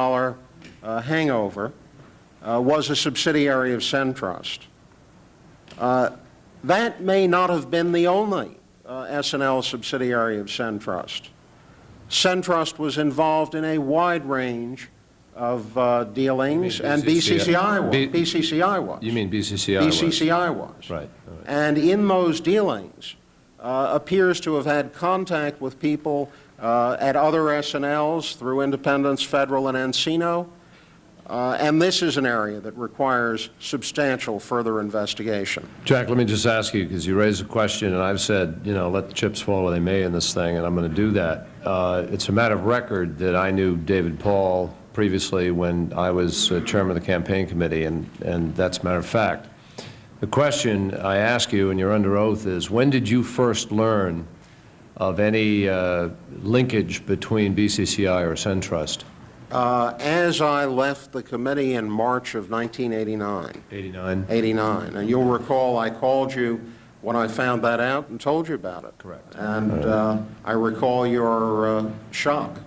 hangover, was a subsidiary of Centrust. That may not have been the only S&L subsidiary of Centrust. Centrust was involved in a wide range of dealings, and BCCI was. BCCI was. You mean BCCI was? BCCI was. Right. And in those dealings, appears to have had contact with people at other S&Ls through Independence, Federal, and Encino. And this is an area that requires substantial further investigation. Jack, let me just ask you, because you raised a question, and I've said, you know, let the chips fall where they may in this thing, and I'm going to do that. It's a matter of record that I knew David Paul previously when I was chairman of the campaign committee, and that's a matter of fact. The question I ask you, and you're under oath, is when did you first learn of any linkage between BCCI or Centrust? As I left the committee in March of 1989. 89? 89. And you'll recall I called you when I found that out and told you about it. Correct. And I recall your shock.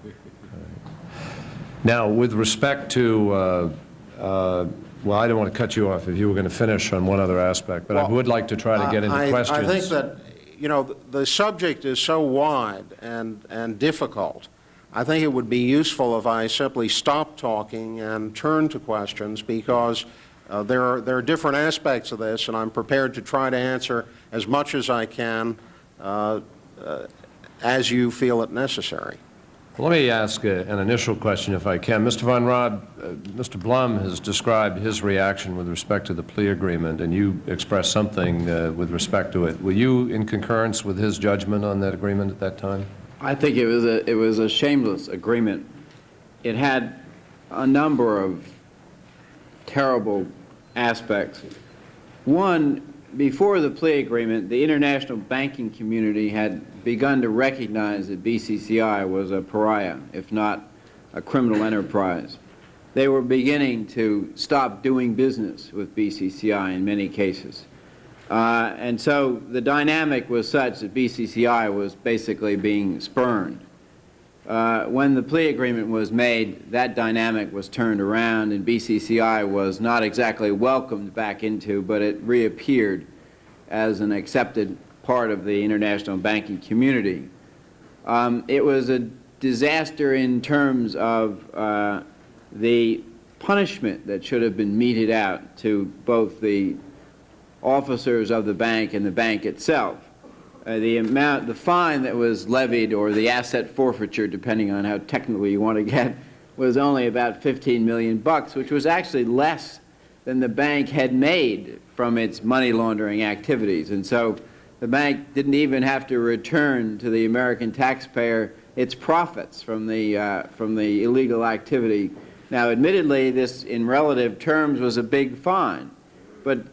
Now, with respect to, well, I don't want to cut you off if you were going to finish on one other aspect, but I would like to try to get into questions. I think that, you know, the subject is so wide and difficult. I think it would be useful if I simply stopped talking and turned to questions, because there are different aspects of this, and I'm prepared to try to answer as much as I can as you feel it necessary. Well, let me ask an initial question, if I can. Mr. Von Rod, Mr. Blum has described his reaction with respect to the plea agreement, and you expressed something with respect to it. Were you in concurrence with his judgment on that agreement at that time? I think it was a shameless agreement. It had a number of terrible aspects. One, before the plea agreement, the international banking community had begun to recognize that BCCI was a pariah, if not a criminal enterprise. They were beginning to stop doing business with BCCI in many cases. And so the dynamic was such that BCCI was basically being spurned. When the plea agreement was made, that dynamic was turned around, and BCCI was not exactly welcomed back into, but it reappeared as an accepted part of the international banking community. It was a disaster in terms of the punishment that should have been meted out to both the officers of the bank and the bank itself. The fine that was levied, or the asset forfeiture, depending on how technical you want to get, was only about $15 million, which was actually less than the bank had made from its money laundering activities. And so the bank didn't even have to return to the American taxpayer its profits from the illegal activity. Now, admittedly, this, in relative terms, was a big fine, but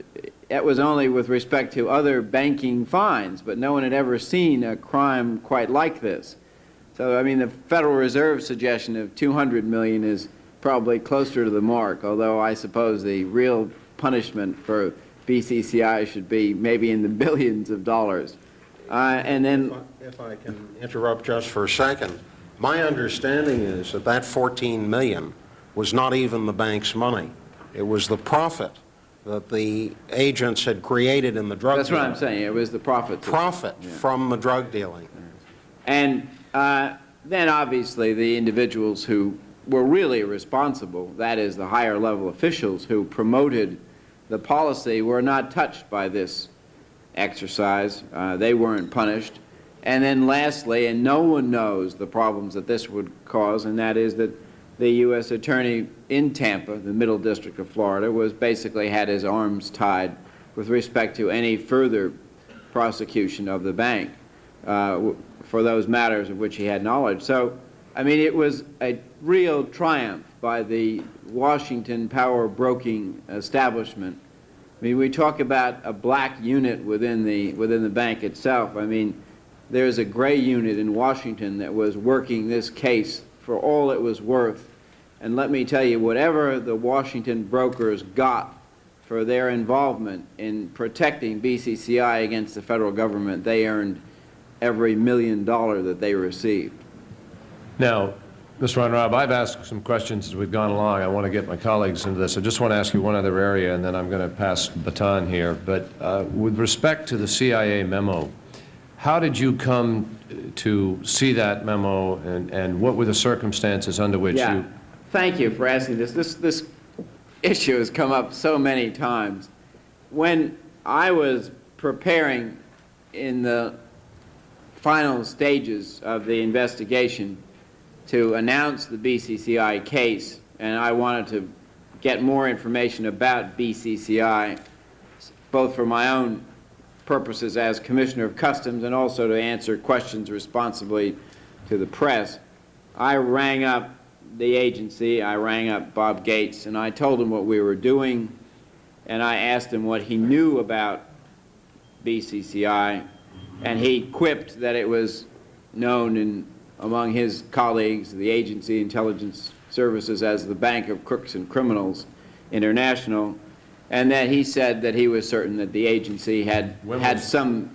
that was only with respect to other banking fines, but no one had ever seen a crime quite like this. So, I mean, the Federal Reserve suggestion of $200 million is probably closer to the mark, although I suppose the real punishment for BCCI should be maybe in the billions of dollars. And then, if I can interrupt just for a second, my understanding is that that $14 million was not even the bank's money. It was the profit that the agents had created in the drug that's dealing. what I'm saying. It was the profit. Profit from the drug dealing. And then obviously the individuals who were really responsible, that is the higher level officials who promoted the policy, were not touched by this exercise. They weren't punished. And then lastly, and no one knows the problems that this would cause, and that is that the U.S. Attorney in Tampa, the Middle District of Florida, was basically had his arms tied with respect to any further prosecution of the bank for those matters of which he had knowledge. So, I mean, it was a real triumph by the Washington power-broking establishment. I mean, we talk about a black unit within the bank itself. I mean, there's a gray unit in Washington that was working this case for all it was worth. And let me tell you, whatever the Washington brokers got for their involvement in protecting BCCI against the federal government, they earned every $1 million that they received. Now, Mr. Von Raab, I've asked some questions as we've gone along. I want to get my colleagues into this. I just want to ask you one other area, and then I'm going to pass the baton here. But with respect to the CIA memo, how did you come to see that memo, and what were the circumstances under which you... Thank you for asking this. This issue has come up so many times. When I was preparing in the final stages of the investigation to announce the BCCI case, and I wanted to get more information about BCCI, both for my own purposes as Commissioner of Customs and also to answer questions responsibly to the press, I rang up the agency, I rang up Bob Gates, and I told him what we were doing, and I asked him what he knew about BCCI, and he quipped that it was known among his colleagues, the agency intelligence services, as the Bank of Crooks and Criminals International, and that he said that he was certain that the agency had some...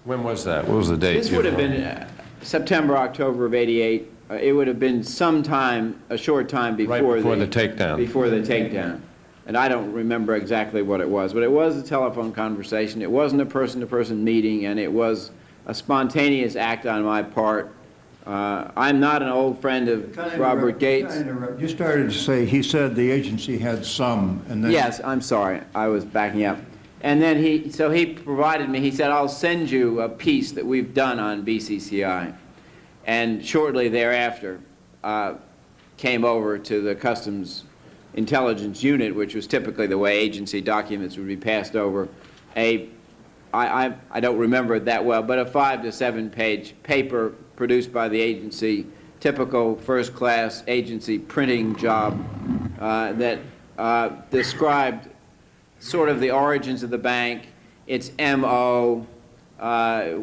When was that? What was the date? This would have been September, October of '88. It would have been sometime, a short time before, right before the takedown. Before the takedown. And I don't remember exactly what it was, but it was a telephone conversation. It wasn't a person-to-person meeting, and it was a spontaneous act on my part. I'm not an old friend of Robert Gates. You started to say he said the agency had some, and then... Yes, I'm sorry. I was backing up. And then he provided me, he said, I'll send you a piece that we've done on BCCI. And shortly thereafter, came over to the Customs Intelligence Unit, which was typically the way agency documents would be passed over, I don't remember it that well, but a 5 to 7 page paper produced by the agency, typical first-class agency printing job that described sort of the origins of the bank, its MO,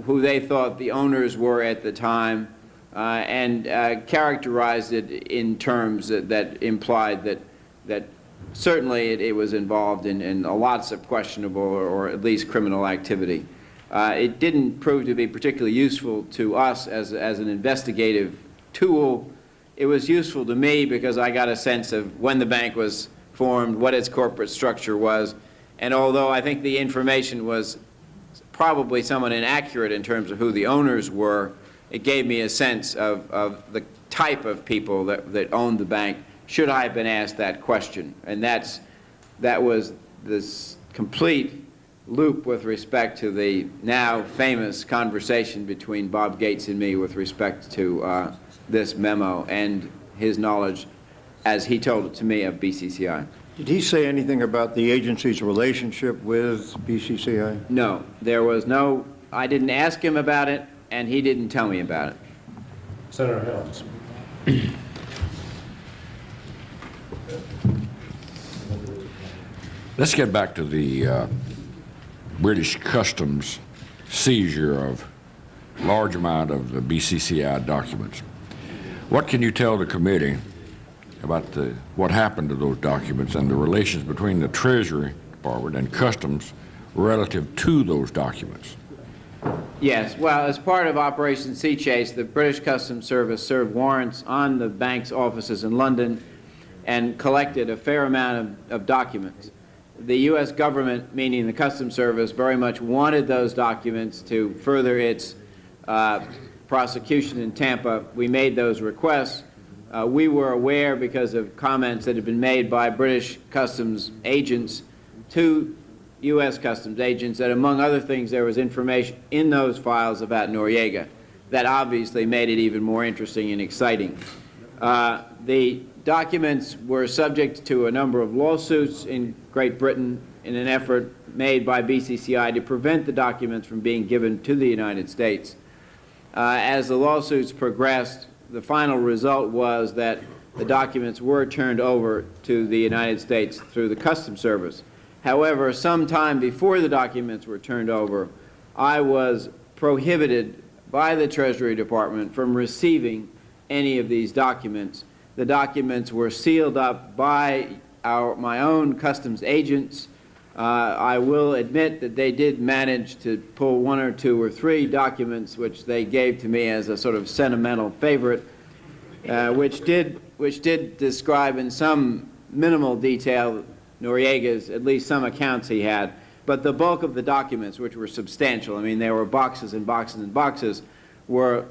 who they thought the owners were at the time, and characterized it in terms that implied that certainly it was involved in lots of questionable or at least criminal activity. It didn't prove to be particularly useful to us as an investigative tool. It was useful to me because I got a sense of when the bank was formed, what its corporate structure was, and although I think the information was probably somewhat inaccurate in terms of who the owners were, it gave me a sense of the type of people that owned the bank, should I have been asked that question. And that was this complete loop with respect to the now famous conversation between Bob Gates and me with respect to this memo and his knowledge, as he told it to me, of BCCI. Did he say anything about the agency's relationship with BCCI? No, there was no, I didn't ask him about it, and he didn't tell me about it. Senator Helms. Let's get back to the British Customs seizure of large amount of the BCCI documents. What can you tell the committee about what happened to those documents and the relations between the Treasury Department and Customs relative to those documents? Yes. Well, as part of Operation Sea Chase, the British Customs Service served warrants on the bank's offices in London and collected a fair amount of documents. The U.S. government, meaning the Customs Service, very much wanted those documents to further its prosecution in Tampa. We made those requests. We were aware, because of comments that had been made by British customs agents to U.S. customs agents, that among other things there was information in those files about Noriega that obviously made it even more interesting and exciting. The documents were subject to a number of lawsuits in Great Britain in an effort made by BCCI to prevent the documents from being given to the United States. As the lawsuits progressed, the final result was that the documents were turned over to the United States through the Customs Service. However, some time before the documents were turned over, I was prohibited by the Treasury Department from receiving any of these documents. The documents were sealed up by my own customs agents. I will admit that they did manage to pull 1 or 2 or 3 documents which they gave to me as a sort of sentimental favorite, which did describe in some minimal detail Noriega's, at least some accounts he had. But the bulk of the documents, which were substantial, I mean, there were boxes and boxes and boxes, were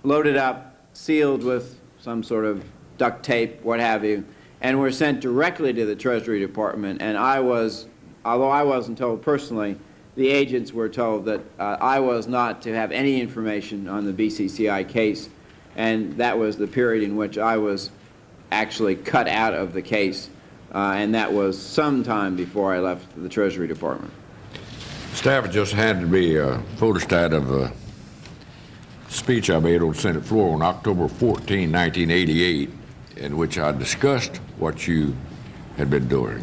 loaded up, sealed with some sort of duct tape, what have you, and were sent directly to the Treasury Department. And I was, although I wasn't told personally, the agents were told that I was not to have any information on the BCCI case, and that was the period in which I was actually cut out of the case, and that was some time before I left the Treasury Department. Staff just handed me a photostat of a speech I made on the Senate floor on October 14, 1988, in which I discussed what you had been doing.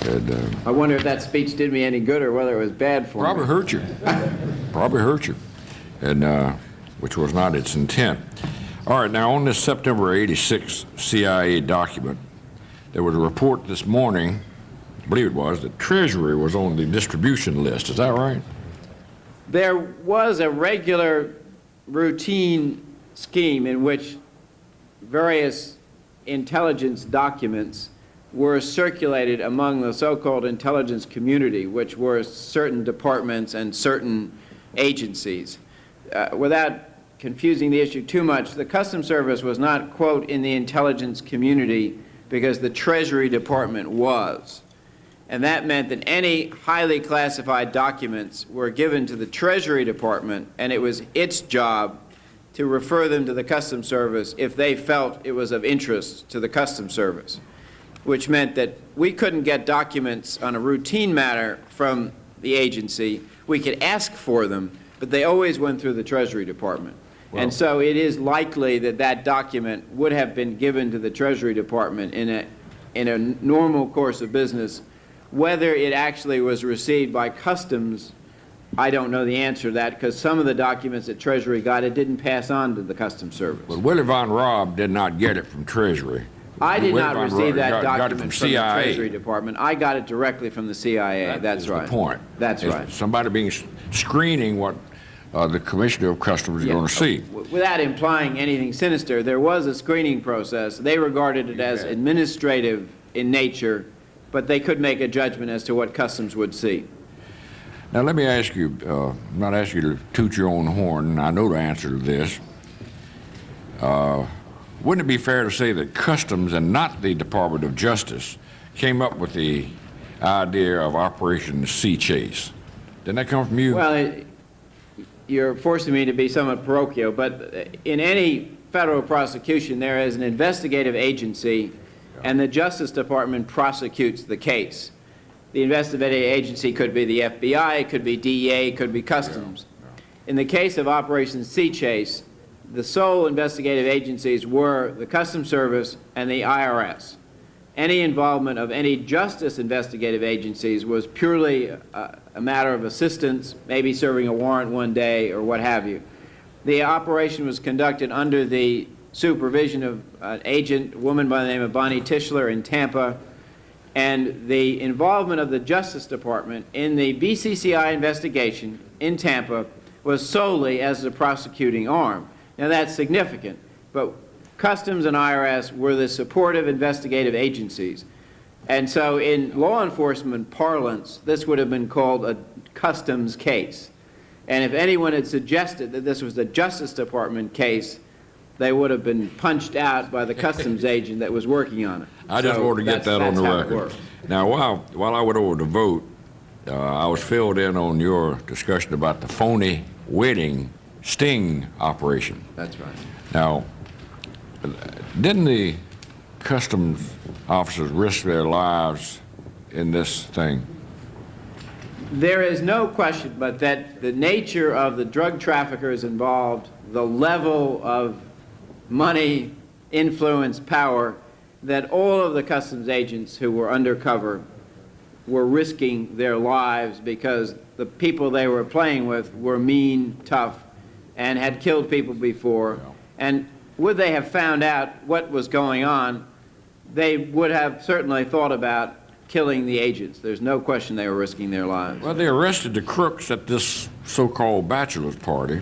And, I wonder if that speech did me any good or whether it was bad for probably me. Hurt you. Probably hurt you, and which was not its intent. All right, now on this September 86 CIA document, there was a report this morning, I believe it was, that Treasury was on the distribution list. Is that right? There was a regular routine scheme in which various intelligence documents were circulated among the so-called intelligence community, which were certain departments and certain agencies. Without confusing the issue too much, the Customs Service was not, quote, in the intelligence community because the Treasury Department was. And that meant that any highly classified documents were given to the Treasury Department, and it was its job to refer them to the Customs Service if they felt it was of interest to the Customs Service, which meant that we couldn't get documents on a routine matter from the agency. We could ask for them, but they always went through the Treasury Department. Well, and so it is likely that that document would have been given to the Treasury Department in a normal course of business. Whether it actually was received by Customs, I don't know the answer to that, because some of the documents that Treasury got, it didn't pass on to the Customs Service. But Willie Von Robb did not get it from Treasury. I did not receive that got document from the Treasury Department. I got it directly from the CIA. That's right. That's the point. That's right. Somebody being screening what the Commissioner of Customs is going to see. Without implying anything sinister, there was a screening process. They regarded it as administrative in nature, but they could make a judgment as to what Customs would see. Now, let me ask you, I'm not asking you to toot your own horn, and I know the answer to this. Wouldn't it be fair to say that Customs and not the Department of Justice came up with the idea of Operation Sea Chase? Didn't that come from you? Well, you're forcing me to be somewhat parochial, but in any federal prosecution, there is an investigative agency, and the Justice Department prosecutes the case. The investigative agency could be the FBI, it could be DEA, it could be Customs. In the case of Operation Sea Chase, the sole investigative agencies were the Customs Service and the IRS. any involvement of any justice investigative agencies was purely a matter of assistance, maybe serving a warrant one day or what have you. The operation was conducted under the supervision of an agent, a woman by the name of Bonnie Tischler in Tampa, and the involvement of the Justice Department in the BCCI investigation in Tampa was solely as the prosecuting arm. Now that's significant, but Customs and IRS were the supportive investigative agencies. And so in law enforcement parlance, this would have been called a customs case. And if anyone had suggested that this was the Justice Department case, they would have been punched out by the customs agent that was working on it. I just want to get that on the record. Now, while I went over to vote, I was filled in on your discussion about the phony wedding sting operation. That's right. Now, didn't the customs officers risk their lives in this thing? There is no question but that the nature of the drug traffickers involved, the level of money, influence, power, that all of the customs agents who were undercover were risking their lives because the people they were playing with were mean, tough, and had killed people before. Yeah. And would they have found out what was going on, they would have certainly thought about killing the agents. There's no question they were risking their lives. Well, they arrested the crooks at this so-called bachelor's party.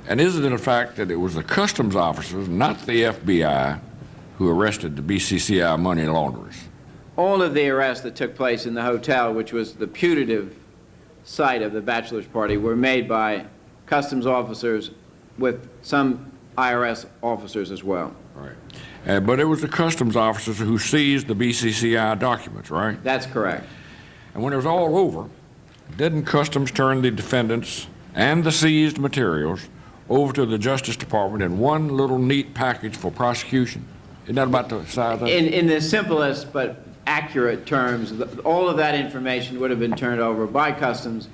And isn't it a fact that it was the customs officers, not the FBI, who arrested the BCCI money launderers? All of the arrests that took place in the hotel, which was the putative site of the bachelor's party, were made by customs officers with some IRS officers as well. Right. But it was the customs officers who seized the BCCI documents, right? That's correct. And when it was all over, didn't customs turn the defendants and the seized materials over to the Justice Department in one little neat package for prosecution? Isn't that about the size of it? In the simplest but accurate terms, all of that information would have been turned over by Customs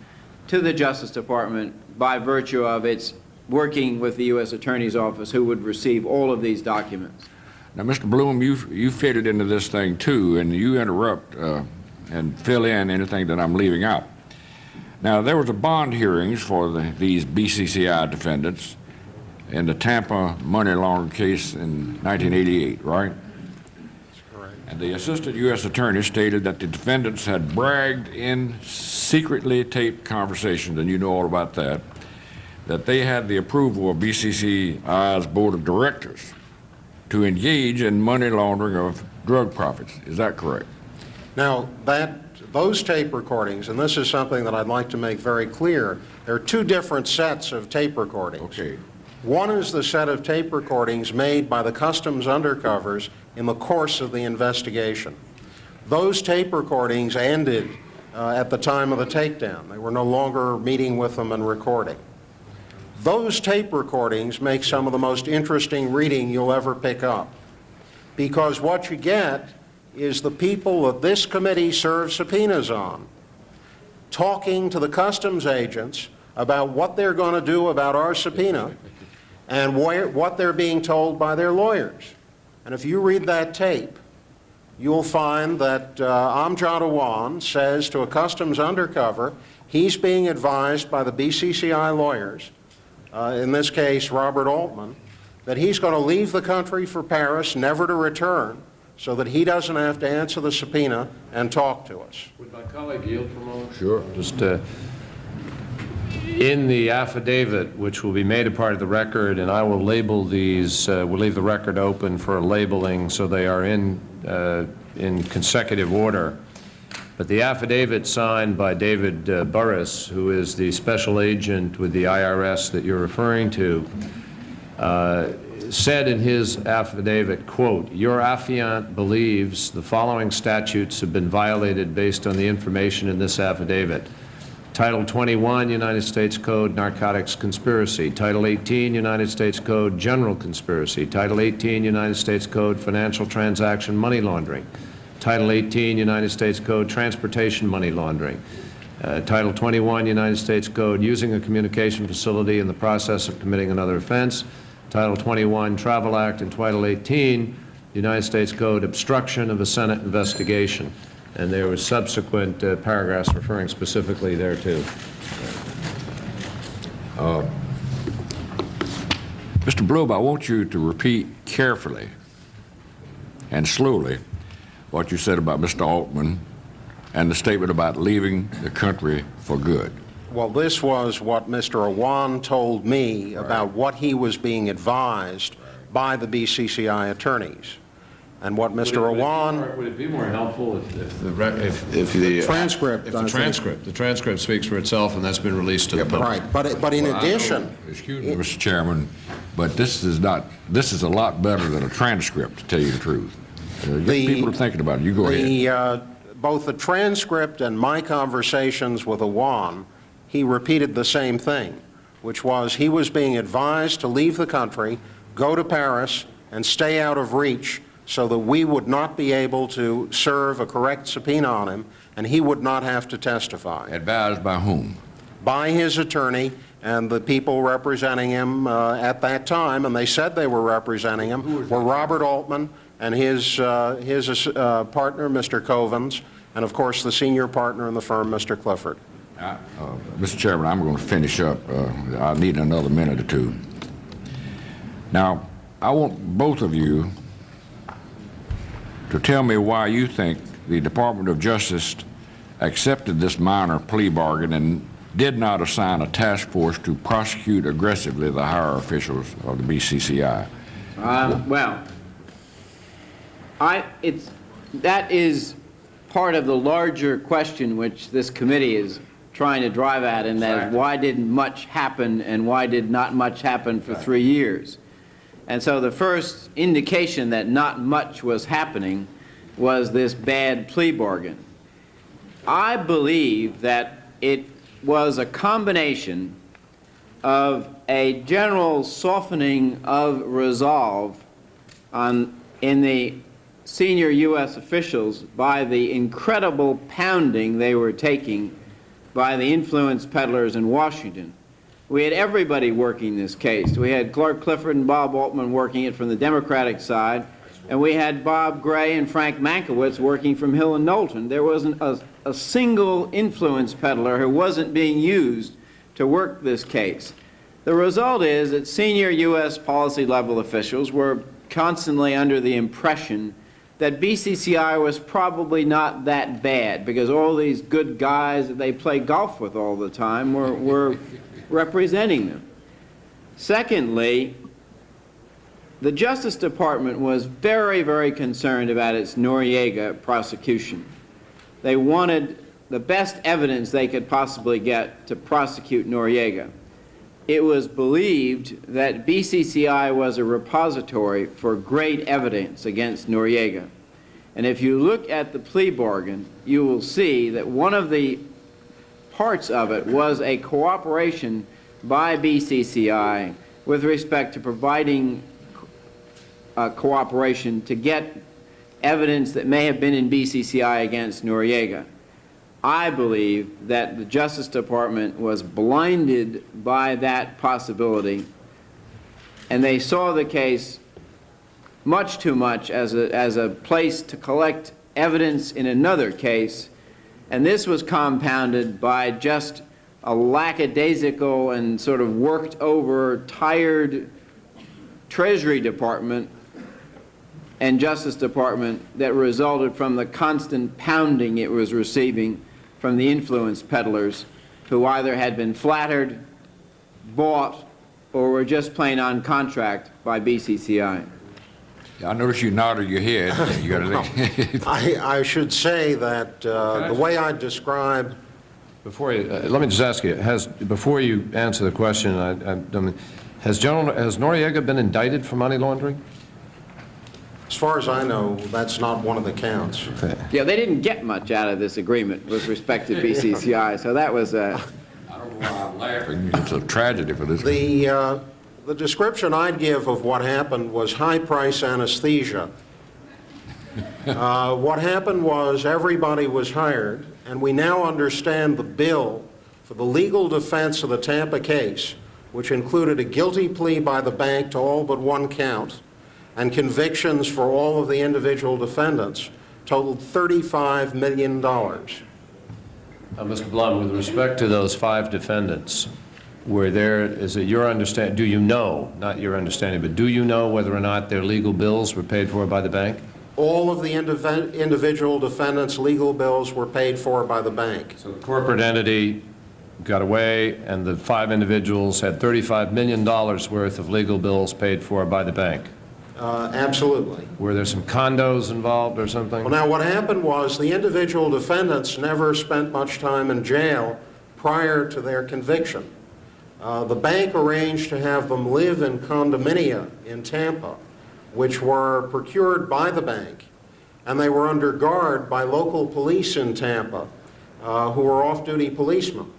to the Justice Department by virtue of its working with the U.S. Attorney's Office, who would receive all of these documents. Now, Mr. Bloom, you fitted into this thing too, and you interrupt and fill in anything that I'm leaving out. Now, there was a bond hearings for these BCCI defendants in the Tampa money laundering case in 1988, right? That's correct. And the assistant U.S. attorney stated that the defendants had bragged in secretly taped conversations, and you know all about that, that they had the approval of BCCI's board of directors to engage in money laundering of drug profits. Is that correct? Now, those tape recordings, and this is something that I'd like to make very clear, there are two different sets of tape recordings. Okay. One is the set of tape recordings made by the customs undercovers in the course of the investigation. Those tape recordings ended at the time of the takedown. They were no longer meeting with them and recording. Those tape recordings make some of the most interesting reading you'll ever pick up, because what you get is the people that this committee serves subpoenas on talking to the customs agents about what they're going to do about our subpoena and what they're being told by their lawyers. And if you read that tape, you'll find that Amjad Awan says to a customs undercover, he's being advised by the BCCI lawyers, in this case Robert Altman, that he's going to leave the country for Paris, never to return, so that he doesn't have to answer the subpoena and talk to us. Would my colleague yield for a moment? Sure. Just in the affidavit, which will be made a part of the record, and I will label these, we'll leave the record open for labeling so they are in consecutive order. But the affidavit signed by David Burris, who is the special agent with the IRS that you're referring to, said in his affidavit, quote, "Your affiant believes the following statutes have been violated based on the information in this affidavit. Title 21, United States Code, Narcotics Conspiracy. Title 18, United States Code, General Conspiracy. Title 18, United States Code, Financial Transaction Money Laundering. Title 18, United States Code, Transportation Money Laundering. Title 21, United States Code, Using a Communication Facility in the Process of Committing Another Offense. Title 21, Travel Act, and Title 18, United States Code, obstruction of a Senate investigation. And there were subsequent paragraphs referring specifically thereto. Mr. Bloom, I want you to repeat carefully and slowly what you said about Mr. Altman and the statement about leaving the country for good. Well, this was what Mr. Awan told me about what he was being advised by the BCCI attorneys. And what Mr. Awan... Would it be more helpful if the transcript speaks for itself and that's been released to the public? Right, but in addition... Excuse me, Mr. Chairman, but this is a lot better than a transcript, to tell you the truth. Get people thinking about it. You go ahead. Both the transcript and my conversations with Awan, he repeated the same thing, which was he was being advised to leave the country, go to Paris, and stay out of reach so that we would not be able to serve a correct subpoena on him, and he would not have to testify. Advised by whom? By his attorney and the people representing him at that time, and they said they were representing him, were Robert Altman and his partner, Mr. Covens, and of course the senior partner in the firm, Mr. Clifford. Mr. Chairman, I'm going to finish up. I need another minute or two. Now, I want both of you to tell me why you think the Department of Justice accepted this minor plea bargain and did not assign a task force to prosecute aggressively the higher officials of the BCCI. That is part of the larger question which this committee is trying to drive at, and that is why didn't much happen and why did not much happen for 3 years. And so the first indication that not much was happening was this bad plea bargain. I believe that it was a combination of a general softening of resolve in the senior U.S. officials by the incredible pounding they were taking by the influence peddlers in Washington. We had everybody working this case. We had Clark Clifford and Bob Altman working it from the Democratic side, and we had Bob Gray and Frank Mankiewicz working from Hill and Knowlton. There wasn't a single influence peddler who wasn't being used to work this case. The result is that senior U.S. policy level officials were constantly under the impression that BCCI was probably not that bad because all these good guys that they play golf with all the time were representing them. Secondly, the Justice Department was very, very concerned about its Noriega prosecution. They wanted the best evidence they could possibly get to prosecute Noriega. It was believed that BCCI was a repository for great evidence against Noriega. And if you look at the plea bargain, you will see that one of the parts of it was a cooperation by BCCI with respect to providing cooperation to get evidence that may have been in BCCI against Noriega. I believe that the Justice Department was blinded by that possibility, and they saw the case much too much as a place to collect evidence in another case, and this was compounded by just a lackadaisical and sort of worked over, tired Treasury Department and Justice Department that resulted from the constant pounding it was receiving from the influence peddlers who either had been flattered, bought, or were just plain on contract by BCCI. I noticed you nodded your head. You got I should say that the way I describe... Before you, let me just ask you, before you answer the question, has Noriega been indicted for money laundering? As far as I know, that's not one of the counts. Okay. Yeah, they didn't get much out of this agreement with respect to BCCI, so that was a... I don't know why I'm laughing. It's a tragedy for this. The description I'd give of what happened was high-price anesthesia. What happened was everybody was hired, and we now understand the bill for the legal defense of the Tampa case, which included a guilty plea by the bank to all but one count, and convictions for all of the individual defendants totaled $35 million. Mr. Blum, with respect to those 5 defendants, were there, is it your understanding, do you know, not your understanding, but do you know whether or not their legal bills were paid for by the bank? All of the individual defendants' legal bills were paid for by the bank. So the corporate entity got away, and the 5 individuals had $35 million worth of legal bills paid for by the bank? Absolutely. Were there some condos involved or something? Well, now what happened was the individual defendants never spent much time in jail prior to their conviction. The bank arranged to have them live in condominia in Tampa, which were procured by the bank, and they were under guard by local police in Tampa, who were off-duty policemen.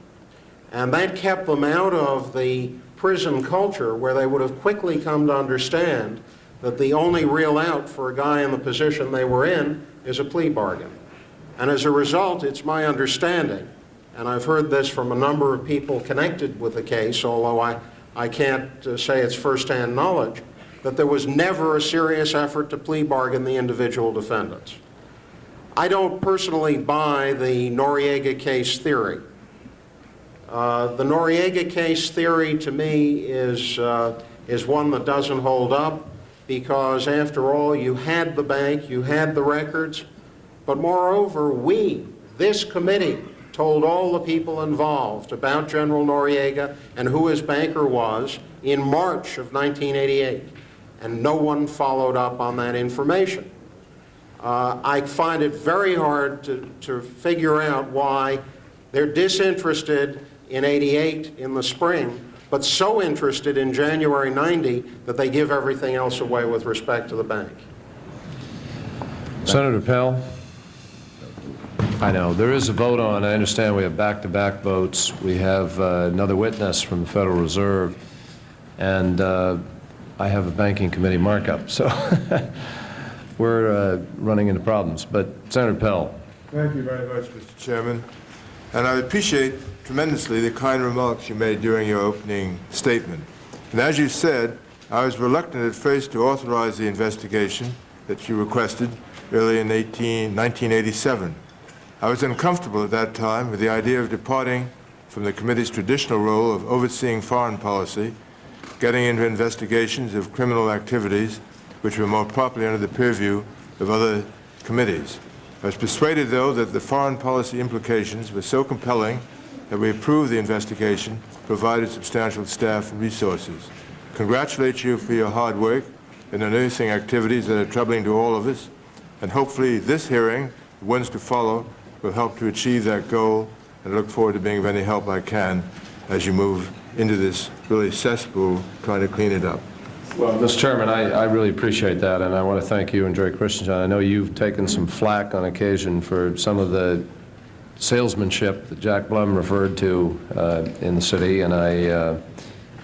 And that kept them out of the prison culture, where they would have quickly come to understand that the only real out for a guy in the position they were in is a plea bargain. And as a result, it's my understanding, and I've heard this from a number of people connected with the case, although I can't say it's firsthand knowledge, that there was never a serious effort to plea bargain the individual defendants. I don't personally buy the Noriega case theory. The Noriega case theory, to me, is one that doesn't hold up, because after all, you had the bank, you had the records, but moreover, this committee, told all the people involved about General Noriega and who his banker was in March of 1988, and no one followed up on that information. I find it very hard to figure out why they're disinterested in '88 in the spring, but so interested in January '90 that they give everything else away with respect to the bank. Senator Pell? I know. There is a vote on. I understand we have back-to-back votes. We have another witness from the Federal Reserve, and I have a banking committee markup. So we're running into problems. But Senator Pell. Thank you very much, Mr. Chairman. And I appreciate tremendously the kind remarks you made during your opening statement. And as you said, I was reluctant at first to authorize the investigation that you requested early in 1987. I was uncomfortable at that time with the idea of departing from the committee's traditional role of overseeing foreign policy, getting into investigations of criminal activities which were more properly under the purview of other committees. I was persuaded, though, that the foreign policy implications were so compelling that we approved the investigation, provided substantial staff and resources. Congratulate you for your hard work in unearthing activities that are troubling to all of us, and hopefully this hearing, the ones to follow, will help to achieve that goal, and I look forward to being of any help I can as you move into this really cesspool, trying to clean it up. Well, Mr. Chairman, I really appreciate that, and I want to thank you and Jerry Christensen. I know you've taken some flack on occasion for some of the salesmanship that Jack Blum referred to in the city, and I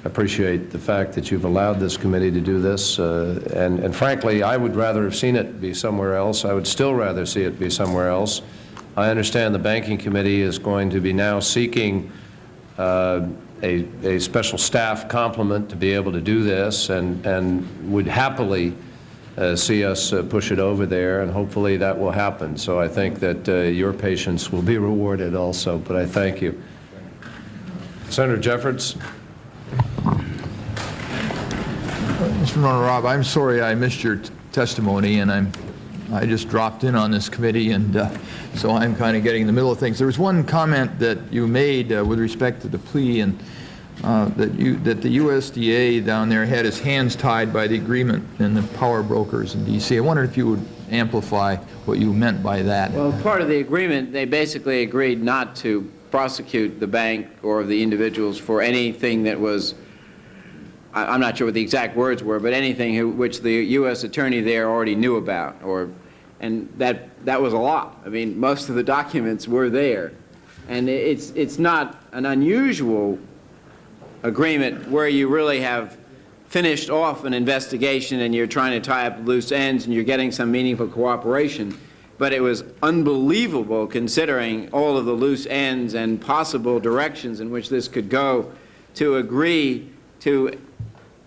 appreciate the fact that you've allowed this committee to do this. And frankly, I would rather have seen it be somewhere else. I would still rather see it be somewhere else. I understand the Banking Committee is going to be now seeking a special staff complement to be able to do this, and would happily see us push it over there, and hopefully that will happen. So I think that your patience will be rewarded also, but I thank you. Senator Jeffords. Mr. Robb, I'm sorry I missed your testimony, and I just dropped in on this committee, and so I'm kind of getting in the middle of things. There was one comment that you made with respect to the plea, and that the USDA down there had his hands tied by the agreement and the power brokers in D.C. I wondered if you would amplify what you meant by that. Well, part of the agreement, they basically agreed not to prosecute the bank or the individuals for anything that was, I'm not sure what the exact words were, but anything which the U.S. attorney there already knew about, and that was a lot. I mean, most of the documents were there, and it's not an unusual agreement where you really have finished off an investigation and you're trying to tie up loose ends and you're getting some meaningful cooperation. But it was unbelievable, considering all of the loose ends and possible directions in which this could go, to agree to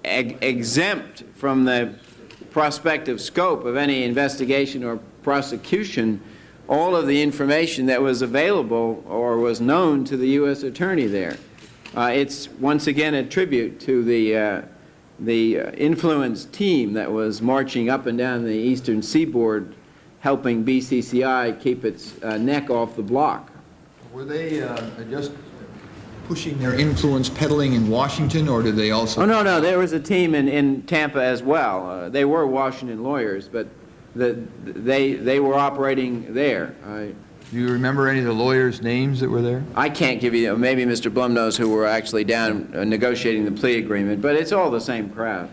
exempt from the prospective scope of any investigation or prosecution all of the information that was available or was known to the U.S. attorney there. It's once again a tribute to the influence team that was marching up and down the eastern seaboard helping BCCI keep its neck off the block. Were they just pushing their influence peddling in Washington, or did they also? Oh, no, there was a team in Tampa as well. They were Washington lawyers, but they were operating there. Do you remember any of the lawyers' names that were there? I can't give you, maybe Mr. Blum knows who were actually down negotiating the plea agreement, but it's all the same crowd.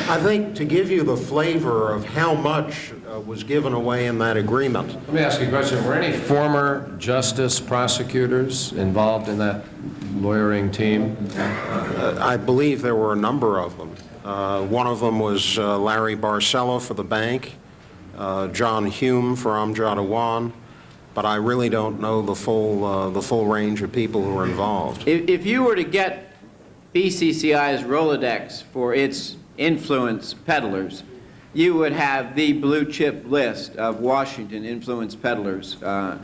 I think to give you the flavor of how much was given away in that agreement. Let me ask you a question. Were any former justice prosecutors involved in that lawyering team? I believe there were a number of them. One of them was Larry Barcella for the bank, John Hume for Amjad Awan, but I really don't know the full range of people who were involved. If you were to get BCCI's Rolodex for its influence peddlers, you would have the blue chip list of Washington influence peddlers. Okay,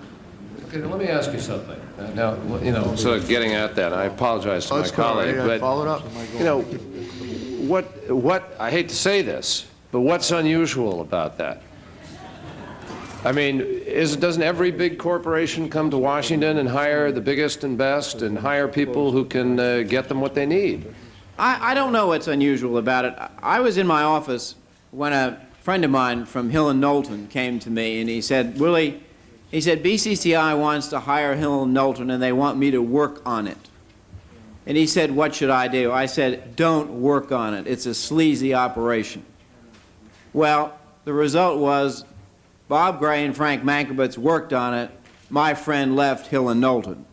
let me ask you something. Now, you know, sort of getting at that, I apologize to my colleague, but, you know, what, I hate to say this, but what's unusual about that? I mean, doesn't every big corporation come to Washington and hire the biggest and best and hire people who can get them what they need? I don't know what's unusual about it. I was in my office when a friend of mine from Hill and Knowlton came to me and he said, Willie, he said, BCCI wants to hire Hill and Knowlton and they want me to work on it. And he said, what should I do? I said, don't work on it. It's a sleazy operation. Well, the result was Bob Gray and Frank Mankiewicz worked on it. My friend left Hill and Knowlton.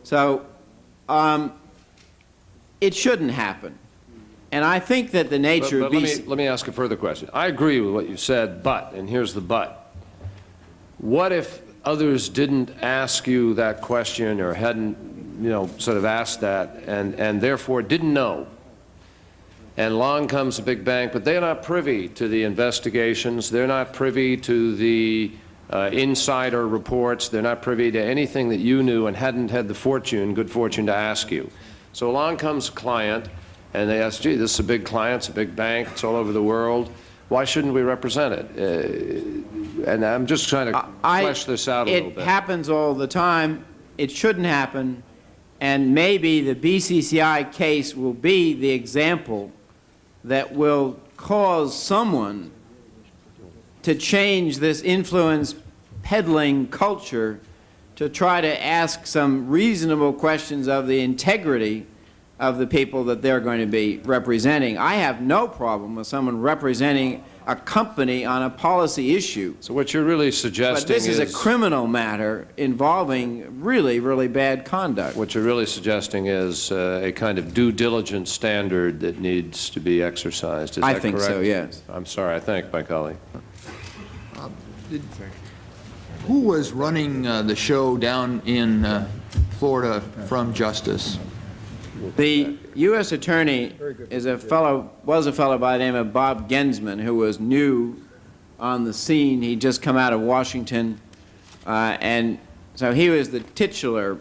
So it shouldn't happen. And I think that the nature of let me ask a further question. I agree with what you said, but, and here's the but. What if others didn't ask you that question or hadn't, you know, sort of asked that and therefore didn't know? And along comes a big bank, but they're not privy to the investigations. They're not privy to the insider reports. They're not privy to anything that you knew and hadn't had the good fortune to ask you. So along comes a client, and they ask, gee, this is a big client, it's a big bank, it's all over the world. Why shouldn't we represent it? And I'm just trying to flesh this out a little bit. It happens all the time. It shouldn't happen. And maybe the BCCI case will be the example that will cause someone to change this influence peddling culture to try to ask some reasonable questions of the integrity of the people that they're going to be representing. I have no problem with someone representing a company on a policy issue. So what you're really suggesting but this is a criminal matter involving really, really bad conduct. What you're really suggesting is a kind of due diligence standard that needs to be exercised. Is that correct? I think so, yes. I'm sorry. I thank my colleague. Who was running the show down in Florida from Justice? The U.S. Attorney was a fellow by the name of Bob Gensman, who was new on the scene. He'd just come out of Washington, and so he was the titular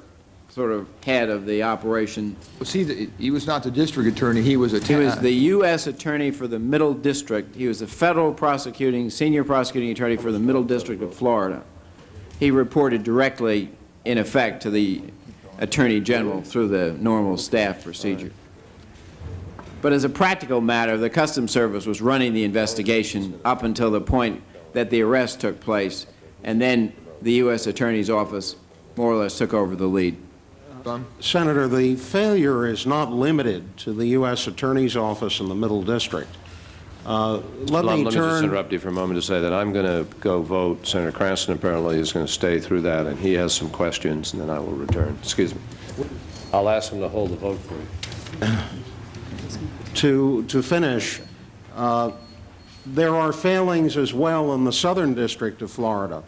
sort of head of the operation. Was he was not the district attorney, he was He was the U.S. Attorney for the Middle District. He was the federal senior prosecuting attorney for the Middle District of Florida. He reported directly, in effect, to the Attorney General through the normal staff procedure. But as a practical matter, the Customs Service was running the investigation up until the point that the arrest took place, and then the U.S. Attorney's Office more or less took over the lead. Senator, the failure is not limited to the U.S. Attorney's Office in the Middle District. Let me just interrupt you for a moment to say that I'm going to go vote. Senator Cranston apparently is going to stay through that, and he has some questions, and then I will return. Excuse me. I'll ask him to hold the vote for you. To finish, there are failings as well in the Southern District of Florida.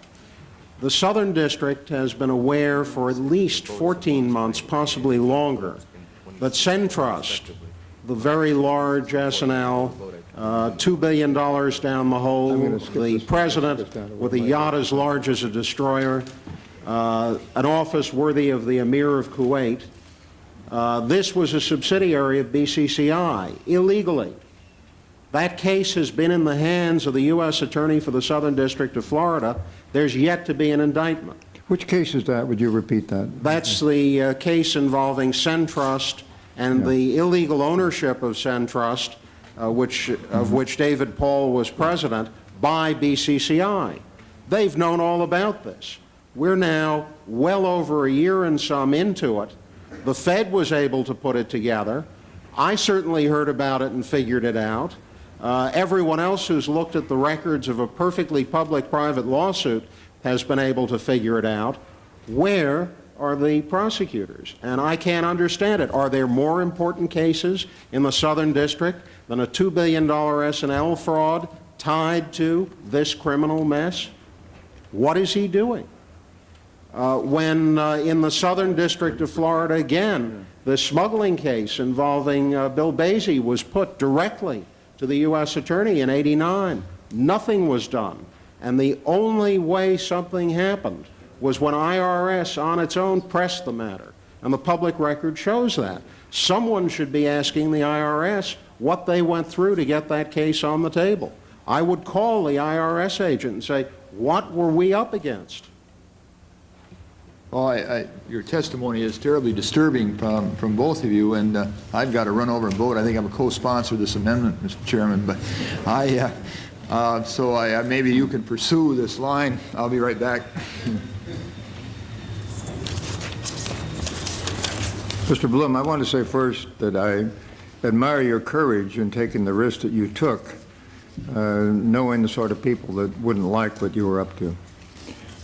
The Southern District has been aware for at least 14 months, possibly longer, that Centrust, the very large S&L, $2 billion down the hole, the president with a yacht as large as a destroyer, an office worthy of the Emir of Kuwait. This was a subsidiary of BCCI, illegally. That case has been in the hands of the U.S. Attorney for the Southern District of Florida. There's yet to be an indictment. Which case is that? Would you repeat that? That's the case involving Centrust and the illegal ownership of Centrust, of which David Paul was president, by BCCI. They've known all about this. We're now well over a year and some into it. The Fed was able to put it together. I certainly heard about it and figured it out. Everyone else who's looked at the records of a perfectly public-private lawsuit has been able to figure it out. Where are the prosecutors? And I can't understand it. Are there more important cases in the Southern District than a $2 billion S&L fraud tied to this criminal mess? What is he doing? When in the Southern District of Florida, again, the smuggling case involving Bill Basie was put directly to the U.S. Attorney in '89. Nothing was done. And the only way something happened was when IRS on its own pressed the matter. And the public record shows that. Someone should be asking the IRS what they went through to get that case on the table. I would call the IRS agent and say, what were we up against? Well, your testimony is terribly disturbing from both of you, and I've got to run over and vote. I think I'm a co-sponsor of this amendment, Mr. Chairman, but maybe you can pursue this line. I'll be right back. Mr. Bloom, I want to say first that I admire your courage in taking the risk that you took, knowing the sort of people that wouldn't like what you were up to.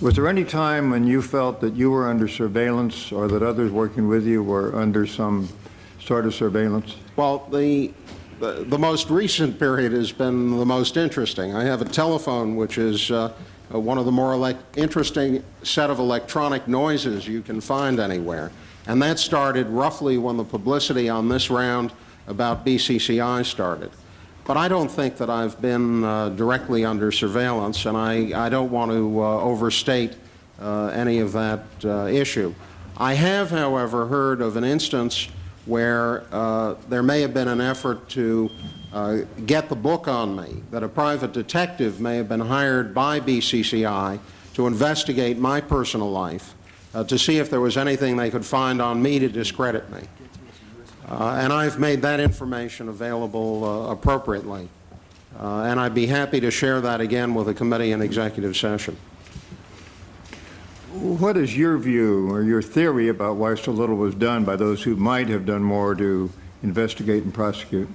Was there any time when you felt that you were under surveillance or that others working with you were under some sort of surveillance? Well, the most recent period has been the most interesting. I have a telephone which is one of the more interesting set of electronic noises you can find anywhere. And that started roughly when the publicity on this round about BCCI started. But I don't think that I've been directly under surveillance, and I don't want to overstate any of that issue. I have, however, heard of an instance where there may have been an effort to get the book on me, that a private detective may have been hired by BCCI to investigate my personal life, to see if there was anything they could find on me to discredit me. And I've made that information available appropriately. And I'd be happy to share that again with the committee in executive session. What is your view or your theory about why so little was done by those who might have done more to investigate and prosecute?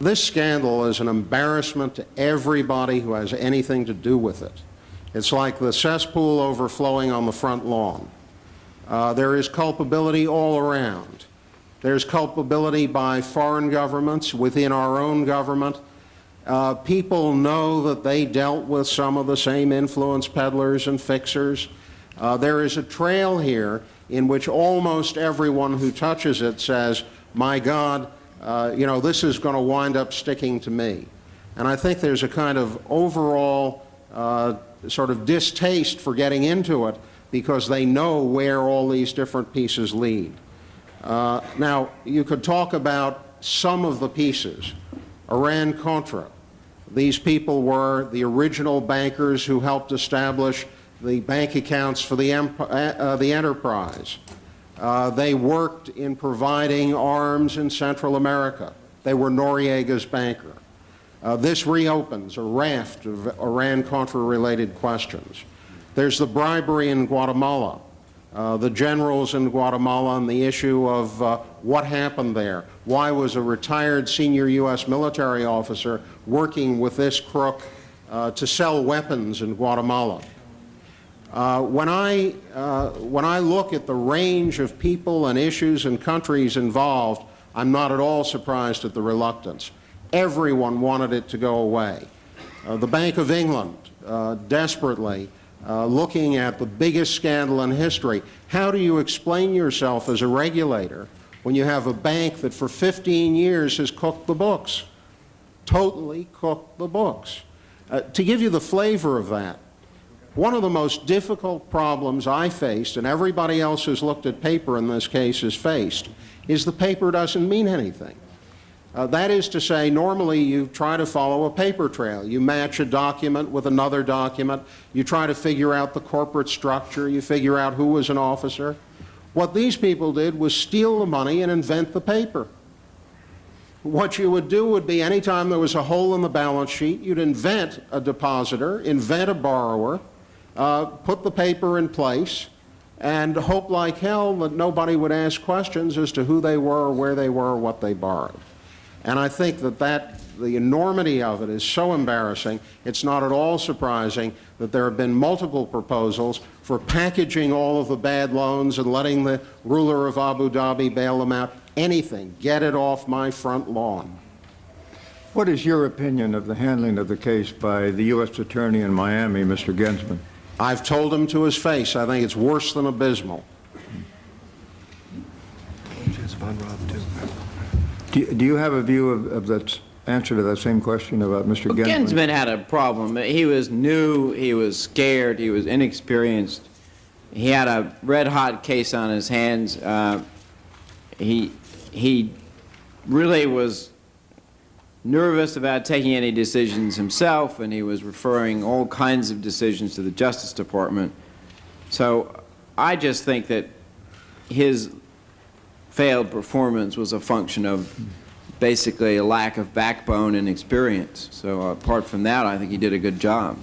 This scandal is an embarrassment to everybody who has anything to do with it. It's like the cesspool overflowing on the front lawn. There is culpability all around. There's culpability by foreign governments, within our own government. People know that they dealt with some of the same influence peddlers and fixers. There is a trail here in which almost everyone who touches it says, my God, this is going to wind up sticking to me. And I think there's a kind of overall sort of distaste for getting into it because they know where all these different pieces lead. Now, you could talk about some of the pieces. Iran-Contra. These people were the original bankers who helped establish the bank accounts for the enterprise. They worked in providing arms in Central America. They were Noriega's banker. This reopens a raft of Iran-Contra-related questions. There's the bribery in Guatemala. The generals in Guatemala and the issue of what happened there. Why was a retired senior U.S. military officer working with this crook to sell weapons in Guatemala? When I look at the range of people and issues and countries involved, I'm not at all surprised at the reluctance. Everyone wanted it to go away. The Bank of England desperately looking at the biggest scandal in history. How do you explain yourself as a regulator when you have a bank that for 15 years has cooked the books, totally cooked the books. To give you the flavor of that, one of the most difficult problems I faced, and everybody else who's looked at paper in this case has faced, is the paper doesn't mean anything. That is to say, normally you try to follow a paper trail. You match a document with another document. You try to figure out the corporate structure. You figure out who was an officer. What these people did was steal the money and invent the paper. What you would do would be anytime there was a hole in the balance sheet, you'd invent a depositor, invent a borrower, put the paper in place, and hope like hell that nobody would ask questions as to who they were, or where they were, or what they borrowed. And I think that the enormity of it is so embarrassing, it's not at all surprising that there have been multiple proposals for packaging all of the bad loans and letting the ruler of Abu Dhabi bail them out. Anything. Get it off my front lawn. What is your opinion of the handling of the case by the U.S. Attorney in Miami, Mr. Gensman? I've told him to his face, I think it's worse than abysmal. Do you have a view of that answer to that same question about Mr. Gensman? Gensman had a problem. He was new, he was scared, he was inexperienced. He had a red-hot case on his hands. He really was nervous about taking any decisions himself, and he was referring all kinds of decisions to the Justice Department. So I just think that his failed performance was a function of basically a lack of backbone and experience. So apart from that, I think he did a good job.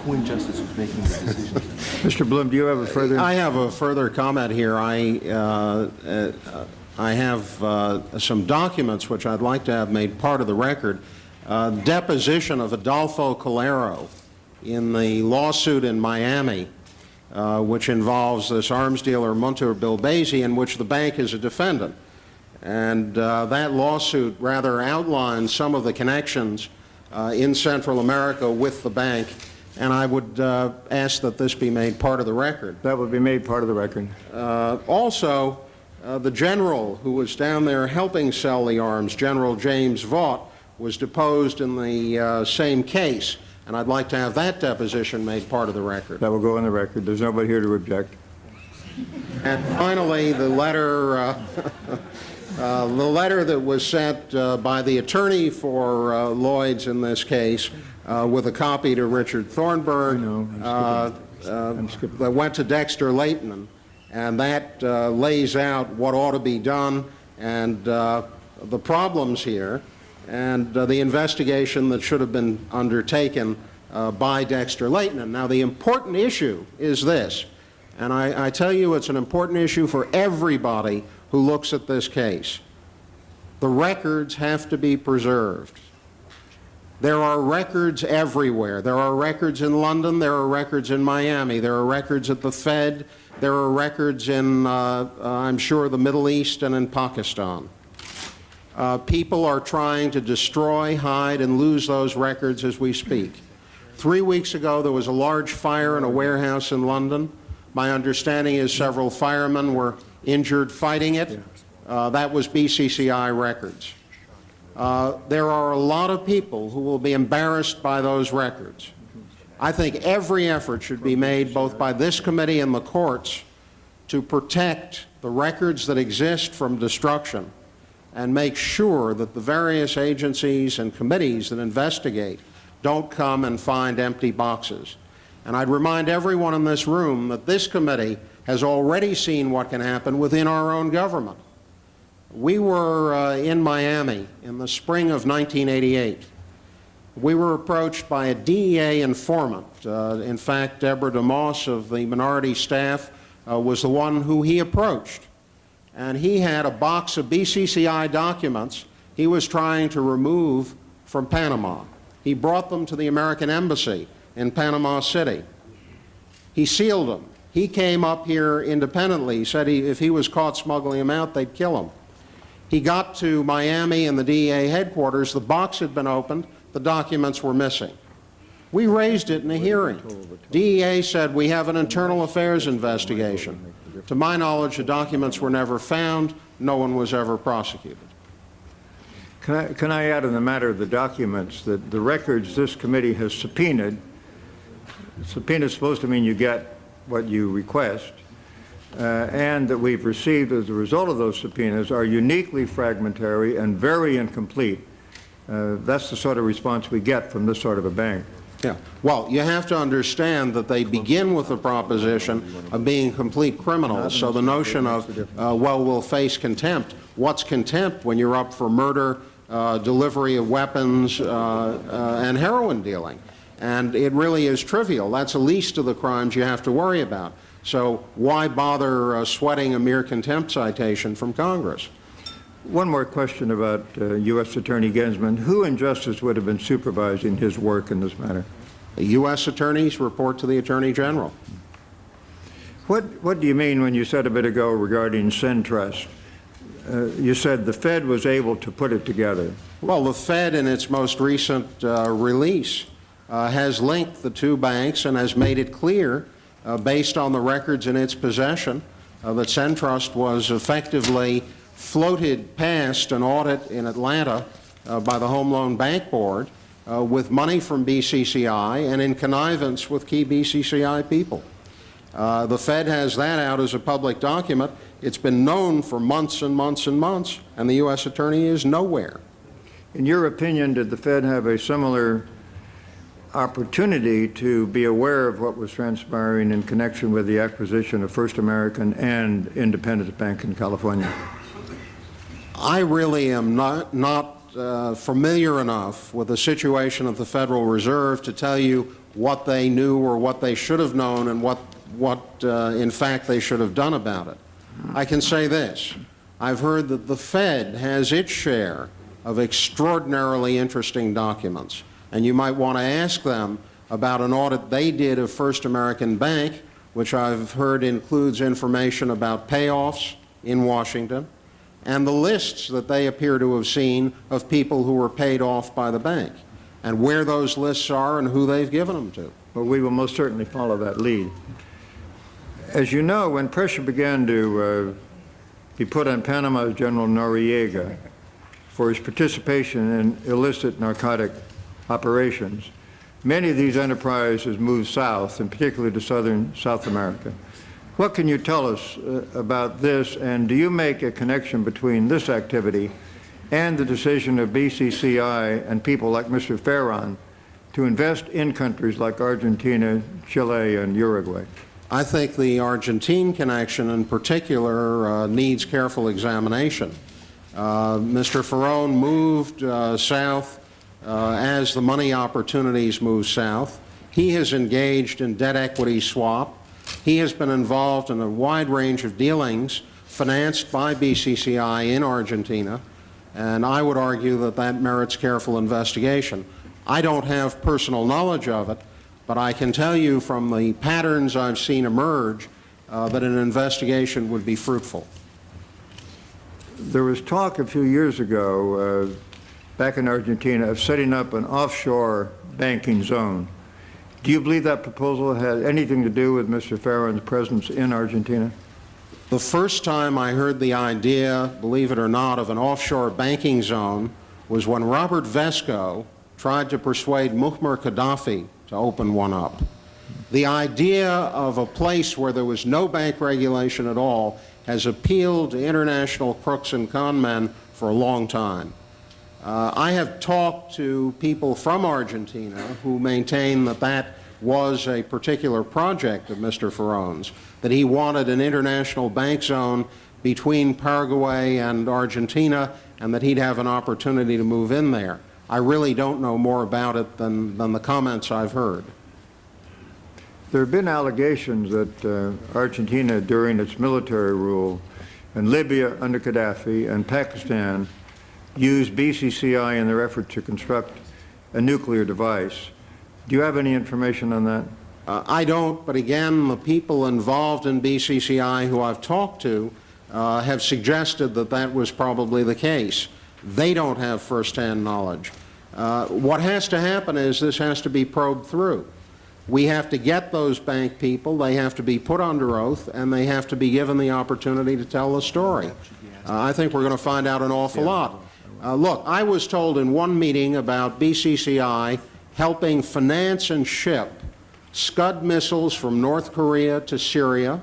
When Justice was making the decision. Mr. Bloom, do you have a further? I have a further comment here. I have some documents which I'd like to have made part of the record. Deposition of Adolfo Calero in the lawsuit in Miami, which involves this arms dealer Munter Bilbezi, in which the bank is a defendant. And that lawsuit rather outlines some of the connections in Central America with the bank. And I would ask that this be made part of the record. That would be made part of the record. Also, the general who was down there helping sell the arms, General James Vaught, was deposed in the same case. And I'd like to have that deposition made part of the record. That will go on the record. There's nobody here to object. And finally, the letter, the letter that was sent by the attorney for Lloyd's in this case, with a copy to Richard Thornburg, that went to Dexter Layton, and that lays out what ought to be done and the problems here, and the investigation that should have been undertaken by Dexter Layton. Now, the important issue is this, and I tell you it's an important issue for everybody who looks at this case. The records have to be preserved. There are records everywhere. There are records in London. There are records in Miami. There are records at the Fed. There are records in, I'm sure, the Middle East and in Pakistan. People are trying to destroy, hide, and lose those records as we speak. 3 weeks ago, there was a large fire in a warehouse in London. My understanding is several firemen were injured fighting it. That was BCCI records. There are a lot of people who will be embarrassed by those records. I think every effort should be made, both by this committee and the courts, to protect the records that exist from destruction and make sure that the various agencies and committees that investigate don't come and find empty boxes. And I'd remind everyone in this room that this committee has already seen what can happen within our own government. We were in Miami in the spring of 1988. We were approached by a DEA informant. In fact, Deborah DeMoss of the minority staff was the one who he approached. And he had a box of BCCI documents he was trying to remove from Panama. He brought them to the American Embassy in Panama City. He sealed them. He came up here independently. He said if he was caught smuggling them out, they'd kill him. He got to Miami and the DEA headquarters. The box had been opened. The documents were missing. We raised it in a hearing. DEA said, we have an internal affairs investigation. To my knowledge, the documents were never found. No one was ever prosecuted. Can I add in the matter of the documents that the records this committee has subpoenaed, subpoena is supposed to mean you get what you request, and that we've received as a result of those subpoenas are uniquely fragmentary and very incomplete. That's the sort of response we get from this sort of a bank. Yeah. Well, you have to understand that they begin with the proposition of being complete criminals. So the notion of, well, we'll face contempt. What's contempt when you're up for murder, delivery of weapons, and heroin dealing? And it really is trivial. That's the least of the crimes you have to worry about. So why bother sweating a mere contempt citation from Congress? One more question about U.S. Attorney Gensman. Who in Justice would have been supervising his work in this matter? The U.S. attorneys report to the Attorney General. What do you mean when you said a bit ago regarding Centrust? You said the Fed was able to put it together. Well, the Fed in its most recent release has linked the two banks and has made it clear, based on the records in its possession, that Centrust was effectively floated past an audit in Atlanta by the Home Loan Bank Board with money from BCCI and in connivance with key BCCI people. The Fed has that out as a public document. It's been known for months and months and months, and the U.S. Attorney is nowhere. In your opinion, did the Fed have a similar opportunity to be aware of what was transpiring in connection with the acquisition of First American and Independence Bank in California? I really am not familiar enough with the situation of the Federal Reserve to tell you what they knew or what they should have known and what in fact they should have done about it. I can say this. I've heard that the Fed has its share of extraordinarily interesting documents, and you might want to ask them about an audit they did of First American Bank, which I've heard includes information about payoffs in Washington, and the lists that they appear to have seen of people who were paid off by the bank, and where those lists are and who they've given them to. Well, we will most certainly follow that lead. As you know, when pressure began to be put on Panama's General Noriega for his participation in illicit narcotic operations, many of these enterprises moved south, and particularly to southern South America. What can you tell us about this, and do you make a connection between this activity and the decision of BCCI and people like Mr. Ferron to invest in countries like Argentina, Chile, and Uruguay? I think the Argentine connection in particular needs careful examination. Mr. Ferron moved south as the money opportunities move south. He has engaged in debt equity swap. He has been involved in a wide range of dealings financed by BCCI in Argentina, and I would argue that that merits careful investigation. I don't have personal knowledge of it, but I can tell you from the patterns I've seen emerge that an investigation would be fruitful. There was talk a few years ago back in Argentina of setting up an offshore banking zone. Do you believe that proposal had anything to do with Mr. Ferron's presence in Argentina? The first time I heard the idea, believe it or not, of an offshore banking zone was when Robert Vesco tried to persuade Muammar Gaddafi to open one up. The idea of a place where there was no bank regulation at all has appealed to international crooks and con men for a long time. I have talked to people from Argentina who maintain that that was a particular project of Mr. Ferron's, that he wanted an international bank zone between Paraguay and Argentina, and that he'd have an opportunity to move in there. I really don't know more about it than the comments I've heard. There have been allegations that Argentina, during its military rule, and Libya under Gaddafi, and Pakistan used BCCI in their effort to construct a nuclear device. Do you have any information on that? I don't, but again, the people involved in BCCI who I've talked to have suggested that that was probably the case. They don't have firsthand knowledge. What has to happen is this has to be probed through. We have to get those bank people, they have to be put under oath, and they have to be given the opportunity to tell the story. I think we're going to find out an awful lot. Look, I was told in one meeting about BCCI helping finance and ship Scud missiles from North Korea to Syria,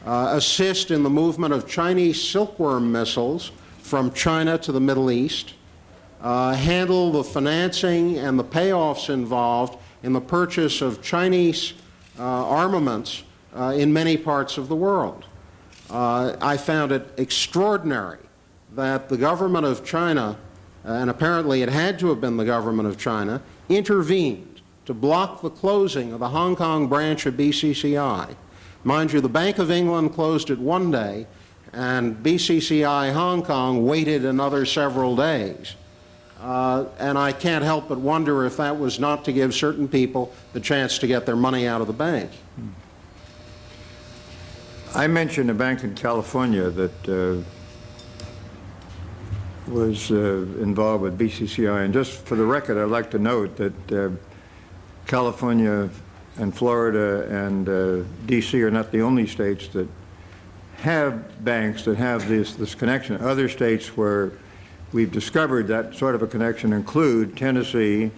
assist in the movement of Chinese silkworm missiles from China to the Middle East, handle the financing and the payoffs involved in the purchase of Chinese armaments in many parts of the world. I found it extraordinary that the government of China, and apparently it had to have been the government of China, intervened to block the closing of the Hong Kong branch of BCCI. Mind you, the Bank of England closed it one day, and BCCI Hong Kong waited another several days. And I can't help but wonder if that was not to give certain people the chance to get their money out of the bank. I mentioned a bank in California that was involved with BCCI, and just for the record, I'd like to note that California and Florida and D.C. are not the only states that have banks that have this connection. Other states where we've discovered that sort of a connection include Tennessee,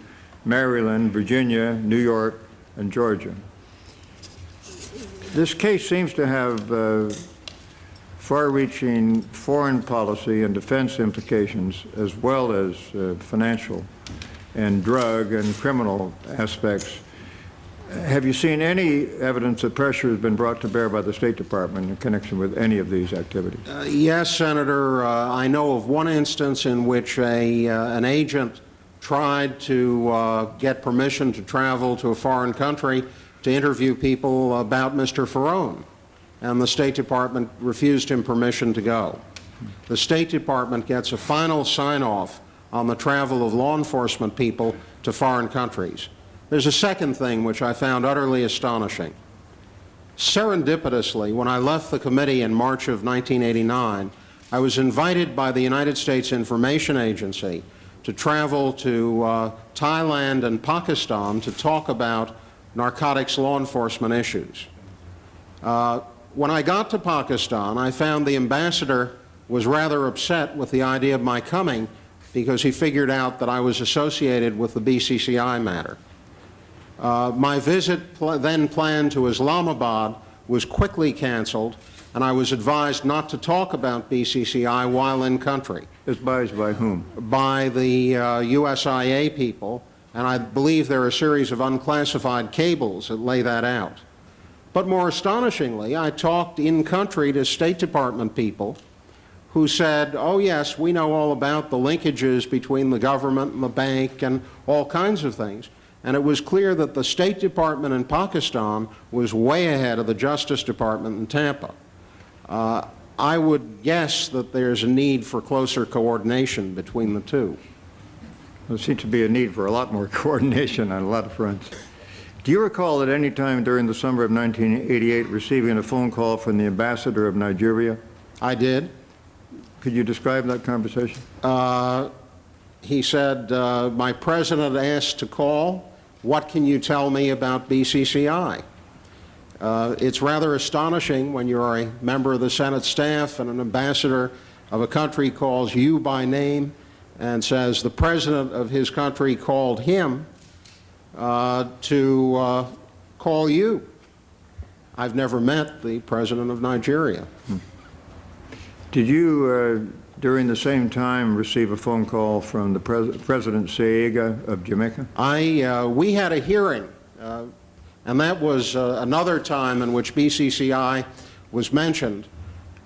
Maryland, Virginia, New York, and Georgia. This case seems to have far-reaching foreign policy and defense implications, as well as financial and drug and criminal aspects. Have you seen any evidence that pressure has been brought to bear by the State Department in connection with any of these activities? Yes, Senator. I know of one instance in which an agent tried to get permission to travel to a foreign country to interview people about Mr. Ferrone, and the State Department refused him permission to go. The State Department gets a final sign-off on the travel of law enforcement people to foreign countries. There's a second thing which I found utterly astonishing. Serendipitously, when I left the committee in March of 1989, I was invited by the United States Information Agency to travel to Thailand and Pakistan to talk about narcotics law enforcement issues. When I got to Pakistan, I found the ambassador was rather upset with the idea of my coming because he figured out that I was associated with the BCCI matter. My visit then planned to Islamabad was quickly canceled, and I was advised not to talk about BCCI while in country. Advised by whom? By the USIA people, and I believe there are a series of unclassified cables that lay that out. But more astonishingly, I talked in country to State Department people who said, oh yes, we know all about the linkages between the government and the bank and all kinds of things. And it was clear that the State Department in Pakistan was way ahead of the Justice Department in Tampa. I would guess that there's a need for closer coordination between the two. There seems to be a need for a lot more coordination on a lot of fronts. Do you recall at any time during the summer of 1988 receiving a phone call from the ambassador of Nigeria? I did. Could you describe that conversation? He said, my president asked to call. What can you tell me about BCCI? It's rather astonishing when you're a member of the Senate staff and an ambassador of a country calls you by name and says the president of his country called him to call you. I've never met the president of Nigeria. Did you, during the same time, receive a phone call from the President Seizure of Jamaica? We had a hearing, and that was another time in which BCCI was mentioned,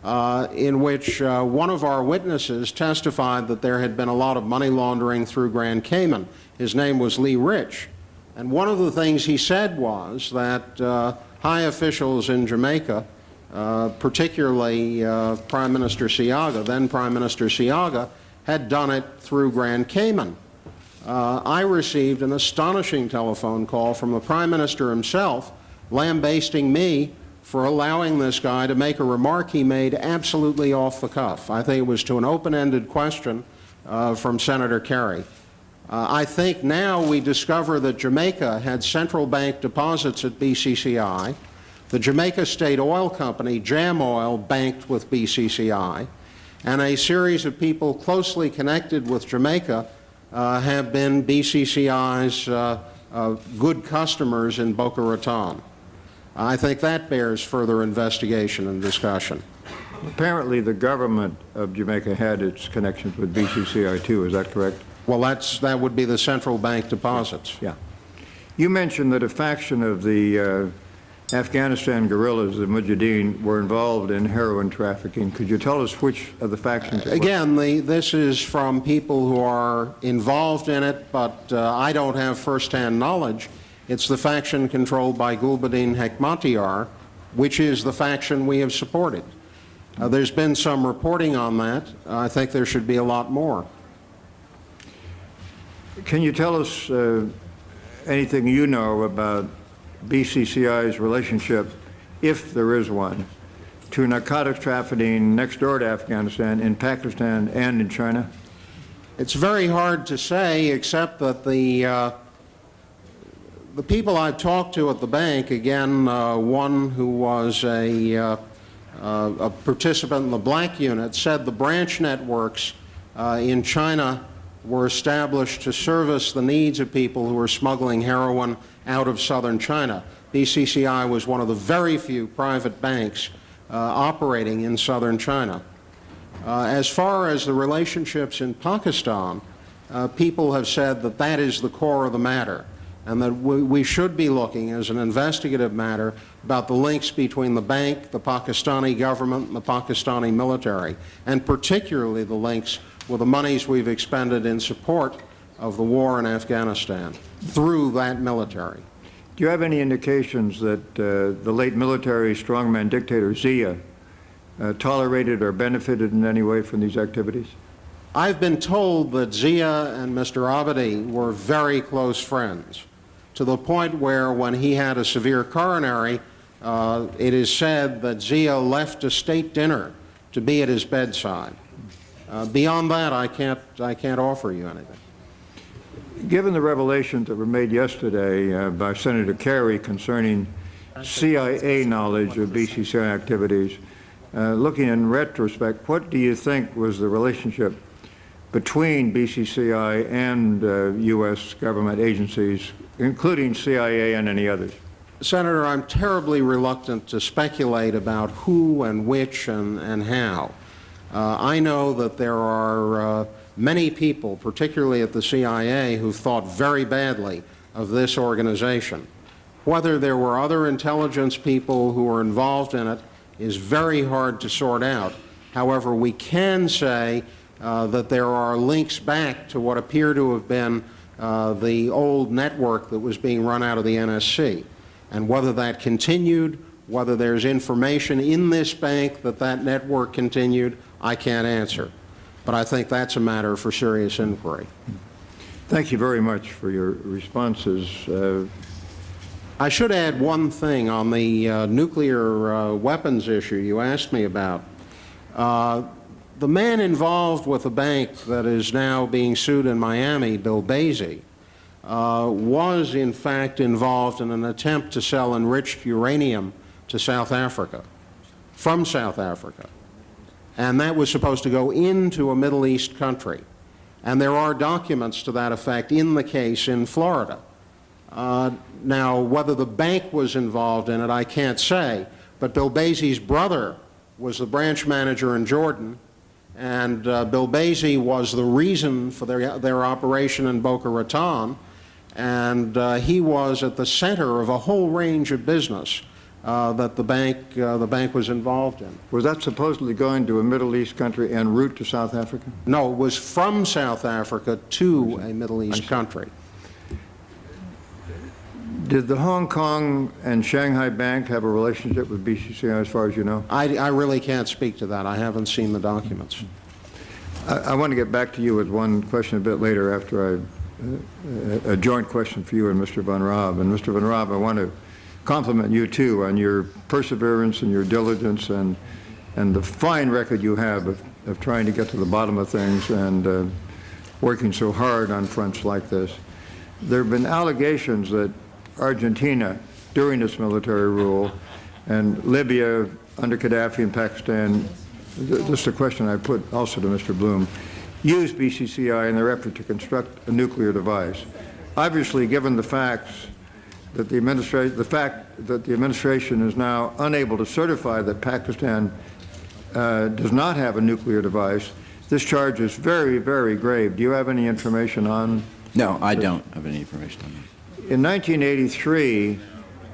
in which one of our witnesses testified that there had been a lot of money laundering through Grand Cayman. His name was Lee Rich. And one of the things he said was that high officials in Jamaica, particularly Prime Minister Seaga, then Prime Minister Seaga, had done it through Grand Cayman. I received an astonishing telephone call from the Prime Minister himself, lambasting me for allowing this guy to make a remark he made absolutely off the cuff. I think it was to an open-ended question from Senator Kerry. I think now we discover that Jamaica had central bank deposits at BCCI. The Jamaica State Oil Company, Jam Oil, banked with BCCI, and a series of people closely connected with Jamaica have been BCCI's good customers in Boca Raton. I think that bears further investigation and discussion. Apparently, the government of Jamaica had its connections with BCCI too. Is that correct? Well, that would be the central bank deposits. Yeah. You mentioned that a faction of the Afghanistan guerrillas, the Mujahideen, were involved in heroin trafficking. Could you tell us which of the factions? Again, this is from people who are involved in it, but I don't have firsthand knowledge. It's the faction controlled by Gulbuddin Hekmatyar, which is the faction we have supported. There's been some reporting on that. I think there should be a lot more. Can you tell us anything you know about BCCI's relationship, if there is one, to narcotics trafficking next door to Afghanistan, in Pakistan and in China? It's very hard to say, except that the people I've talked to at the bank, again, one who was a participant in the black unit, said the branch networks in China were established to service the needs of people who were smuggling heroin out of southern China. BCCI was one of the very few private banks operating in southern China. As far as the relationships in Pakistan, people have said that that is the core of the matter, and that we should be looking as an investigative matter about the links between the bank, the Pakistani government, and the Pakistani military, and particularly the links with the monies we've expended in support of the war in Afghanistan through that military. Do you have any indications that the late military strongman dictator Zia tolerated or benefited in any way from these activities? I've been told that Zia and Mr. Abadi were very close friends, to the point where when he had a severe coronary, it is said that Zia left a state dinner to be at his bedside. Beyond that, I can't offer you anything. Given the revelations that were made yesterday by Senator Kerry concerning CIA knowledge of BCCI activities, looking in retrospect, what do you think was the relationship between BCCI and U.S. government agencies, including CIA and any others? Senator, I'm terribly reluctant to speculate about who and which and how. I know that there are many people, particularly at the CIA, who thought very badly of this organization. Whether there were other intelligence people who were involved in it is very hard to sort out. However, we can say that there are links back to what appear to have been the old network that was being run out of the NSC. And whether that continued, whether there's information in this bank that that network continued, I can't answer. But I think that's a matter for serious inquiry. Thank you very much for your responses. I should add one thing on the nuclear weapons issue you asked me about. The man involved with the bank that is now being sued in Miami, Bill Basie, was in fact involved in an attempt to sell enriched uranium to South Africa, from South Africa. And that was supposed to go into a Middle East country. And there are documents to that effect in the case in Florida. Now, whether the bank was involved in it, I can't say, but Bill Basie's brother was the branch manager in Jordan, and Bill Basie was the reason for their operation in Boca Raton, and he was at the center of a whole range of business that the bank was involved in. Was that supposedly going to a Middle East country en route to South Africa? No, it was from South Africa to a Middle East country. Did the Hong Kong and Shanghai Bank have a relationship with BCCI as far as you know? I really can't speak to that. I haven't seen the documents. I want to get back to you with one question a bit later after a joint question for you and Mr. Van Raab. And Mr. Van Raab, I want to compliment you too on your perseverance and your diligence and the fine record you have of trying to get to the bottom of things and working so hard on fronts like this. There have been allegations that Argentina, during its military rule, and Libya under Gaddafi and Pakistan, this is a question I put also to Mr. Bloom, used BCCI in their effort to construct a nuclear device. Obviously, given the facts that the administration is now unable to certify that Pakistan does not have a nuclear device, this charge is very, very grave. Do you have any information on? No, I don't have any information on that. In 1983,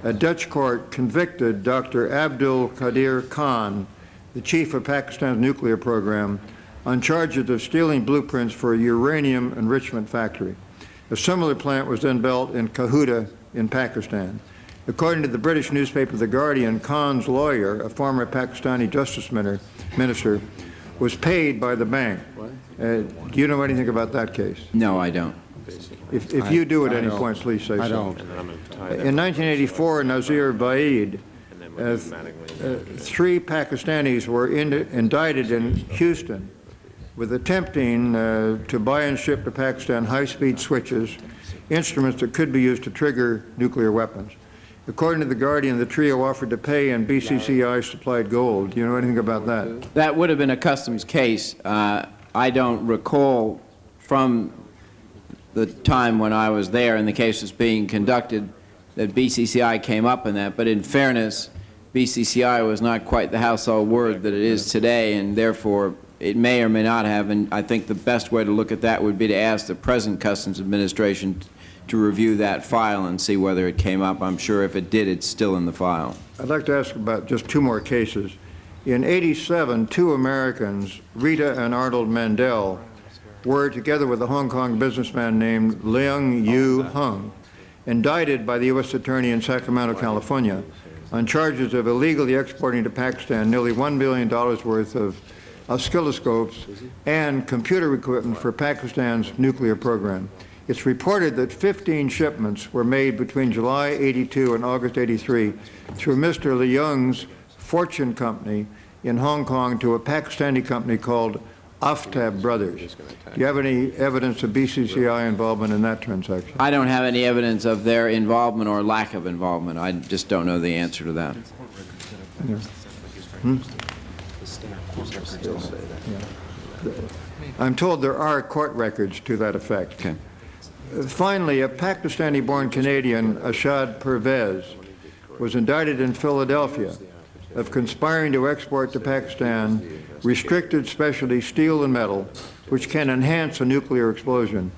a Dutch court convicted Dr. Abdul Qadir Khan, the chief of Pakistan's nuclear program, on charges of stealing blueprints for a uranium enrichment factory. A similar plant was then built in Kahuta in Pakistan. According to the British newspaper The Guardian, Khan's lawyer, a former Pakistani justice minister, was paid by the bank. Do you know anything about that case? No, I don't. If you do at any point, please say so. I don't. In 1984, Nazir Baid, 3 Pakistanis were indicted in Houston with attempting to buy and ship to Pakistan high-speed switches, instruments that could be used to trigger nuclear weapons. According to The Guardian, the trio offered to pay and BCCI supplied gold. Do you know anything about that? That would have been a customs case. I don't recall from the time when I was there and the case was being conducted that BCCI came up in that, but in fairness, BCCI was not quite the household word that it is today, and therefore it may or may not have, and I think the best way to look at that would be to ask the present Customs Administration to review that file and see whether it came up. I'm sure if it did, it's still in the file. I'd like to ask about just 2 more cases. In '87, 2 Americans, Rita and Arnold Mandel, were, together with a Hong Kong businessman named Leung Yu Hung, indicted by the U.S. Attorney in Sacramento, California, on charges of illegally exporting to Pakistan nearly $1 billion worth of oscilloscopes and computer equipment for Pakistan's nuclear program. It's reported that 15 shipments were made between July '82 and August '83 through Mr. Leung's fortune company in Hong Kong to a Pakistani company called Aftab Brothers. Do you have any evidence of BCCI involvement in that transaction? I don't have any evidence of their involvement or lack of involvement. I just don't know the answer to that. Yeah. I'm told there are court records to that effect. Okay. Finally, a Pakistani-born Canadian, Ashad Pervez, was indicted in Philadelphia of conspiring to export to Pakistan restricted specialty steel and metal, which can enhance a nuclear explosion.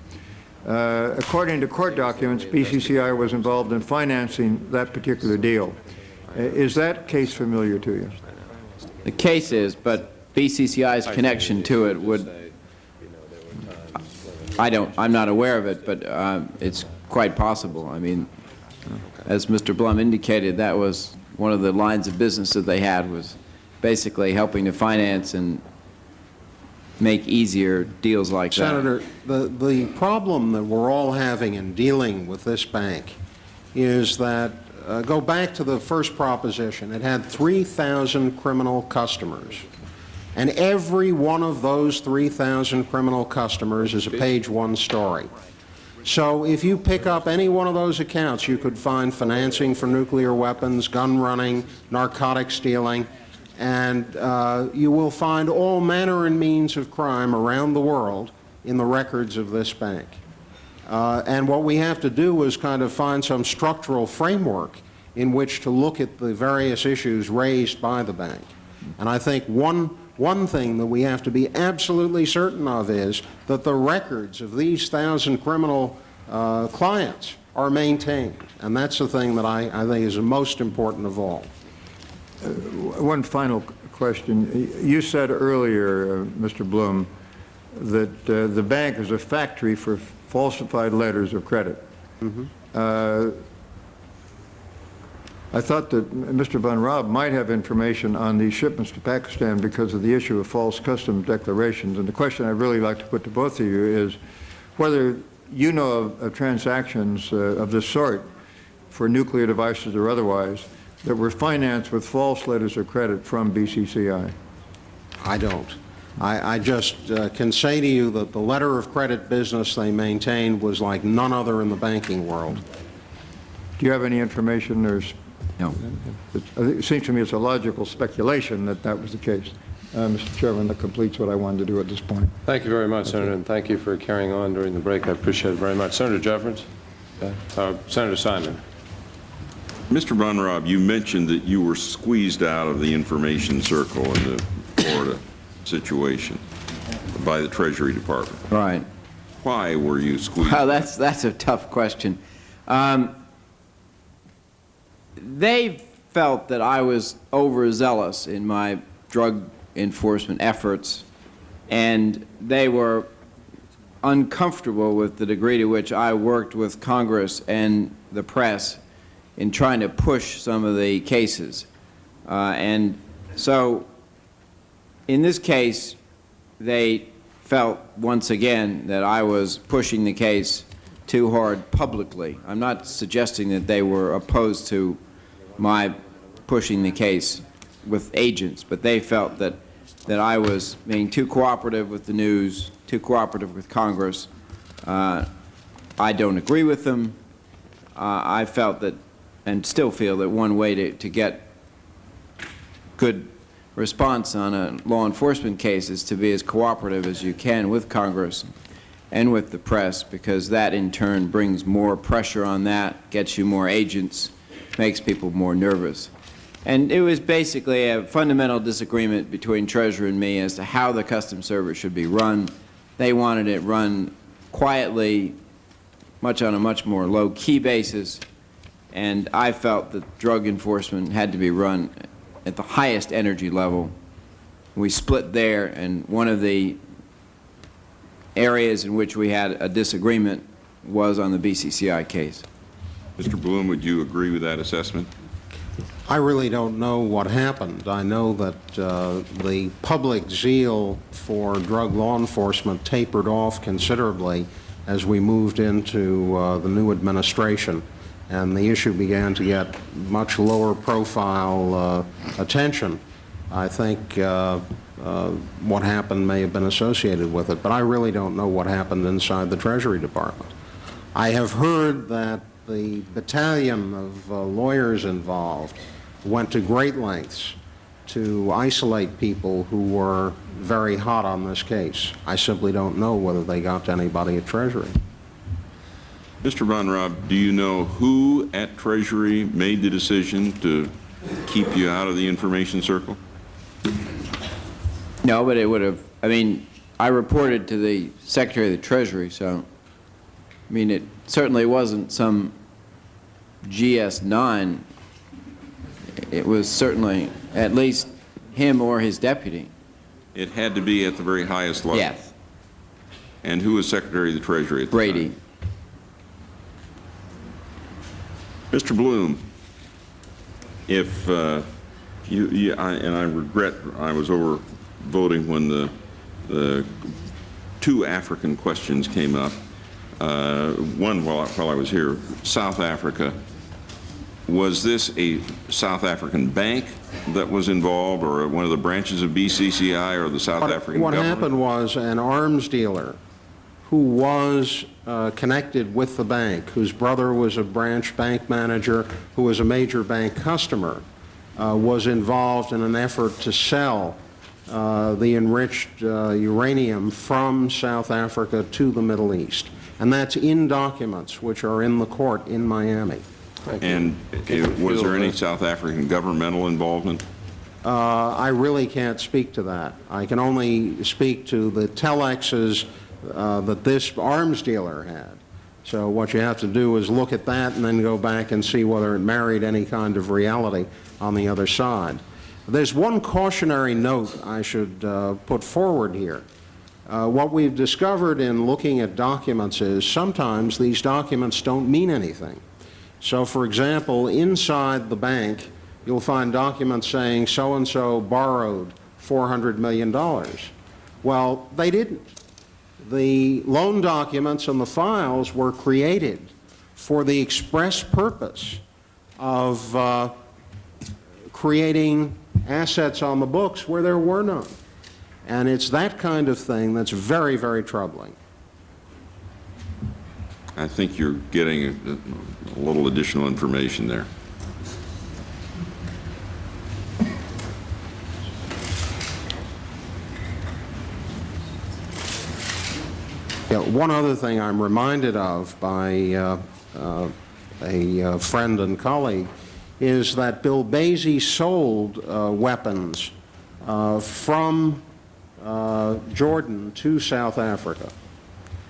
According to court documents, BCCI was involved in financing that particular deal. Is that case familiar to you? The case is, but BCCI's connection to it would, I'm not aware of it, but it's quite possible. I mean, as Mr. Blum indicated, that was one of the lines of business that they had, was basically helping to finance and make easier deals like Senator, the problem that we're all having in dealing with this bank is that, go back to the first proposition, it had 3,000 criminal customers. And every one of those 3,000 criminal customers is a page 1 story. So if you pick up any one of those accounts, you could find financing for nuclear weapons, gun running, narcotic stealing, and you will find all manner and means of crime around the world in the records of this bank. And what we have to do is kind of find some structural framework in which to look at the various issues raised by the bank. And I think one thing that we have to be absolutely certain of is that the records of these 1,000 criminal clients are maintained. And that's the thing that I think is the most important of all. One final question. You said earlier, Mr. Bloom, that the bank is a factory for falsified letters of credit. Mm-hmm. I thought that Mr. Van Raab might have information on these shipments to Pakistan because of the issue of false customs declarations. And the question I'd really like to put to both of you is whether you know of transactions of this sort for nuclear devices or otherwise that were financed with false letters of credit from BCCI. I don't. I just can say to you that the letter of credit business they maintained was like none other in the banking world. Do you have any information? No. It seems to me it's a logical speculation that that was the case. Mr. Chairman, that completes what I wanted to do at this point. Thank you very much, Senator, and thank you for carrying on during the break. I appreciate it very much. Senator Jeffords? Senator Simon. Mr. Von Raab, you mentioned that you were squeezed out of the information circle in the Florida situation by the Treasury Department. Right. Why were you squeezed? Well, that's a tough question. They felt that I was overzealous in my drug enforcement efforts, and they were uncomfortable with the degree to which I worked with Congress and the press in trying to push some of the cases. And so in this case, they felt once again that I was pushing the case too hard publicly. I'm not suggesting that they were opposed to my pushing the case with agents, but they felt that I was being too cooperative with the news, too cooperative with Congress. I don't agree with them. I felt that, and still feel that one way to get good response on a law enforcement case is to be as cooperative as you can with Congress and with the press, because that in turn brings more pressure on that, gets you more agents, makes people more nervous. And it was basically a fundamental disagreement between Treasurer and me as to how the Customs Service should be run. They wanted it run quietly, on a much more low-key basis, and I felt that drug enforcement had to be run at the highest energy level. We split there, and one of the areas in which we had a disagreement was on the BCCI case. Mr. Bloom, would you agree with that assessment? I really don't know what happened. I know that the public zeal for drug law enforcement tapered off considerably as we moved into the new administration, and the issue began to get much lower profile attention. I think what happened may have been associated with it, but I really don't know what happened inside the Treasury Department. I have heard that the battalion of lawyers involved went to great lengths to isolate people who were very hot on this case. I simply don't know whether they got to anybody at Treasury. Mr. Von Raab, do you know who at Treasury made the decision to keep you out of the information circle? No, but it would have, I mean, I reported to the Secretary of the Treasury, so, I mean, it certainly wasn't some GS9. It was certainly at least him or his deputy. It had to be at the very highest level? Yes. And who was Secretary of the Treasury at the Brady. time? Mr. Bloom, if and I regret I was over voting when the two African questions came up. One while I was here, South Africa. Was this a South African bank that was involved, or one of the branches of BCCI, or the South African government? What happened was an arms dealer who was connected with the bank, whose brother was a branch bank manager, who was a major bank customer, was involved in an effort to sell the enriched uranium from South Africa to the Middle East. And that's in documents which are in the court in Miami. And was there any South African governmental involvement? I really can't speak to that. I can only speak to the telexes that this arms dealer had. So what you have to do is look at that and then go back and see whether it married any kind of reality on the other side. There's one cautionary note I should put forward here. What we've discovered in looking at documents is sometimes these documents don't mean anything. So, for example, inside the bank, you'll find documents saying so-and-so borrowed $400 million. Well, they didn't. The loan documents and the files were created for the express purpose of creating assets on the books where there were none. And it's that kind of thing that's very, very troubling. I think you're getting a little additional information there. Yeah, one other thing I'm reminded of by a friend and colleague is that Bill Basie sold weapons from Jordan to South Africa.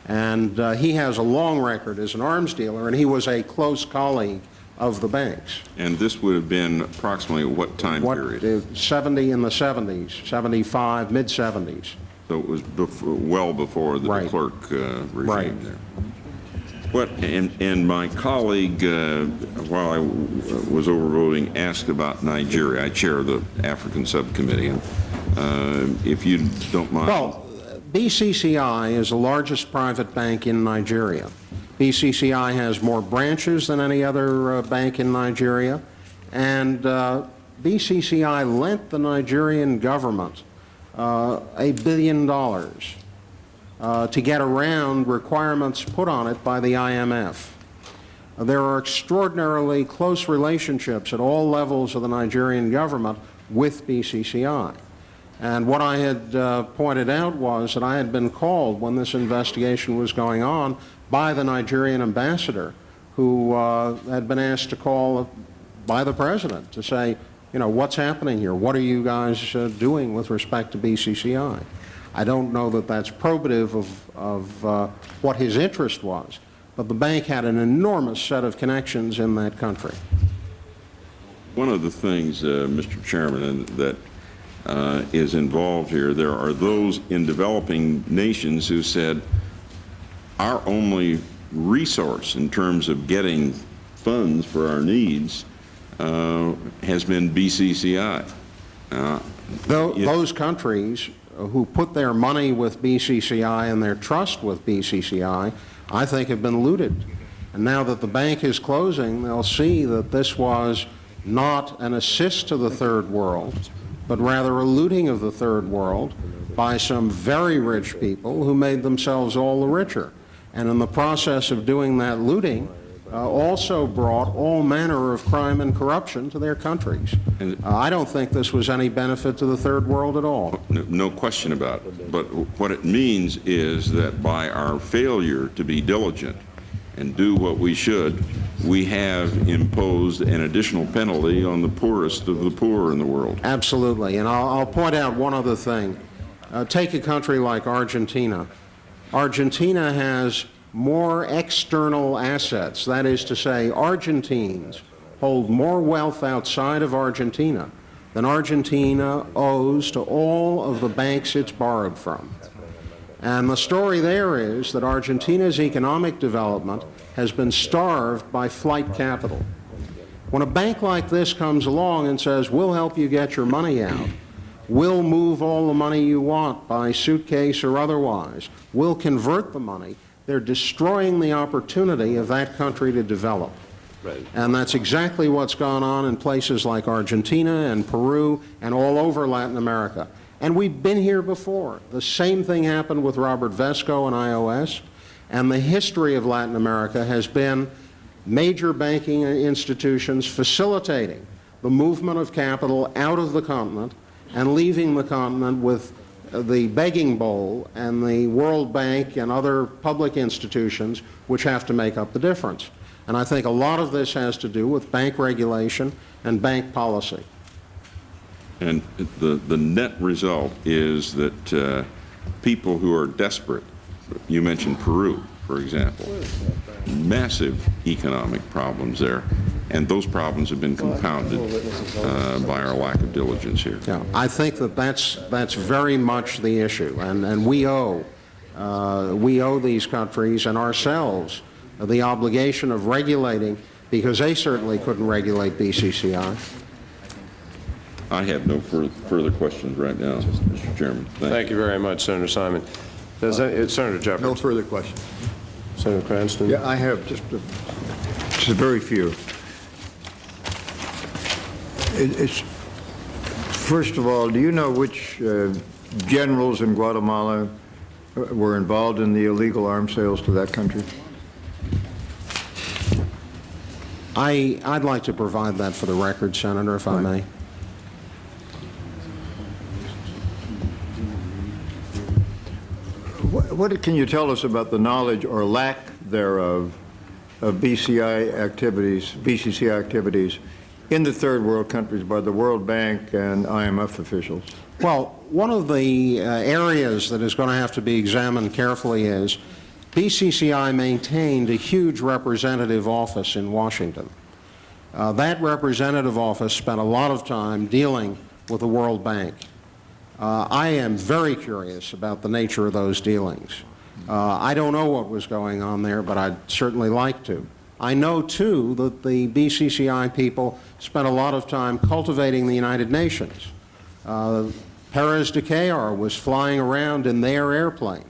And he has a long record as an arms dealer, and he was a close colleague of the banks. And this would have been approximately what time period? 70 in the 70s, 75, mid-70s. So it was well before the de Klerk regime there. What, and my colleague, while I was overvoting, asked about Nigeria. I chair the African subcommittee. If you don't mind. Well, BCCI is the largest private bank in Nigeria. BCCI has more branches than any other bank in Nigeria, and BCCI lent the Nigerian government $1 billion to get around requirements put on it by the IMF. There are extraordinarily close relationships at all levels of the Nigerian government with BCCI. And what I had pointed out was that I had been called when this investigation was going on by the Nigerian ambassador, who had been asked to call by the president to say, you know, what's happening here? What are you guys doing with respect to BCCI? I don't know that that's probative of what his interest was, but the bank had an enormous set of connections in that country. One of the things, Mr. Chairman, that is involved here, there are those in developing nations who said our only resource in terms of getting funds for our needs has been BCCI. Those countries who put their money with BCCI and their trust with BCCI, I think, have been looted. And now that the bank is closing, they'll see that this was not an assist to the third world, but rather a looting of the third world by some very rich people who made themselves all the richer. And in the process of doing that looting, also brought all manner of crime and corruption to their countries. I don't think this was any benefit to the third world at all. No question about it. But what it means is that by our failure to be diligent and do what we should, we have imposed an additional penalty on the poorest of the poor in the world. Absolutely. And I'll point out one other thing. Take a country like Argentina. Argentina has more external assets. That is to say, Argentines hold more wealth outside of Argentina than Argentina owes to all of the banks it's borrowed from. And the story there is that Argentina's economic development has been starved by flight capital. When a bank like this comes along and says, we'll help you get your money out, we'll move all the money you want by suitcase or otherwise, we'll convert the money, they're destroying the opportunity of that country to develop. Right. And that's exactly what's gone on in places like Argentina and Peru and all over Latin America. And we've been here before. The same thing happened with Robert Vesco and IOS. And the history of Latin America has been major banking institutions facilitating the movement of capital out of the continent and leaving the continent with the begging bowl and the World Bank and other public institutions which have to make up the difference. And I think a lot of this has to do with bank regulation and bank policy. And the net result is that people who are desperate, you mentioned Peru, for example, massive economic problems there, and those problems have been compounded by our lack of diligence here. Yeah, I think that that's very much the issue, and we owe these countries and ourselves the obligation of regulating, because they certainly couldn't regulate BCCI. I have no further questions right now, Mr. Chairman. Thank you very much, Senator Simon. Senator Jeffords. No further questions. Senator Cranston. Yeah, I have just a very few. It's first of all, do you know which generals in Guatemala were involved in the illegal arms sales to that country? I'd like to provide that for the record, Senator, if I may. What can you tell us about the knowledge or lack thereof of BCCI activities in the third world countries by the World Bank and IMF officials? Well, one of the areas that is going to have to be examined carefully is BCCI maintained a huge representative office in Washington. That representative office spent a lot of time dealing with the World Bank. I am very curious about the nature of those dealings. I don't know what was going on there, but I'd certainly like to. I know, too, that the BCCI people spent a lot of time cultivating the United Nations. Perez de Cuellar was flying around in their airplane.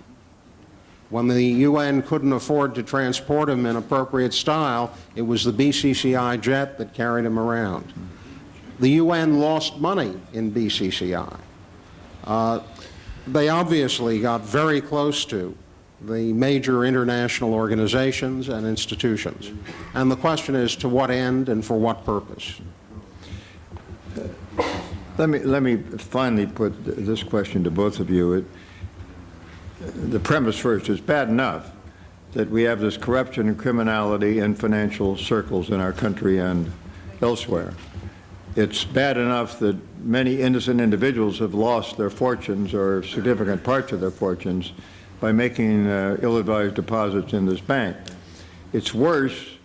When the UN couldn't afford to transport him in appropriate style, it was the BCCI jet that carried him around. The UN lost money in BCCI. They obviously got very close to the major international organizations and institutions. And the question is, to what end and for what purpose? Let me finally put this question to both of you. The premise first is bad enough that we have this corruption and criminality in financial circles in our country and elsewhere. It's bad enough that many innocent individuals have lost their fortunes or significant parts of their fortunes by making ill-advised deposits in this bank. It's worse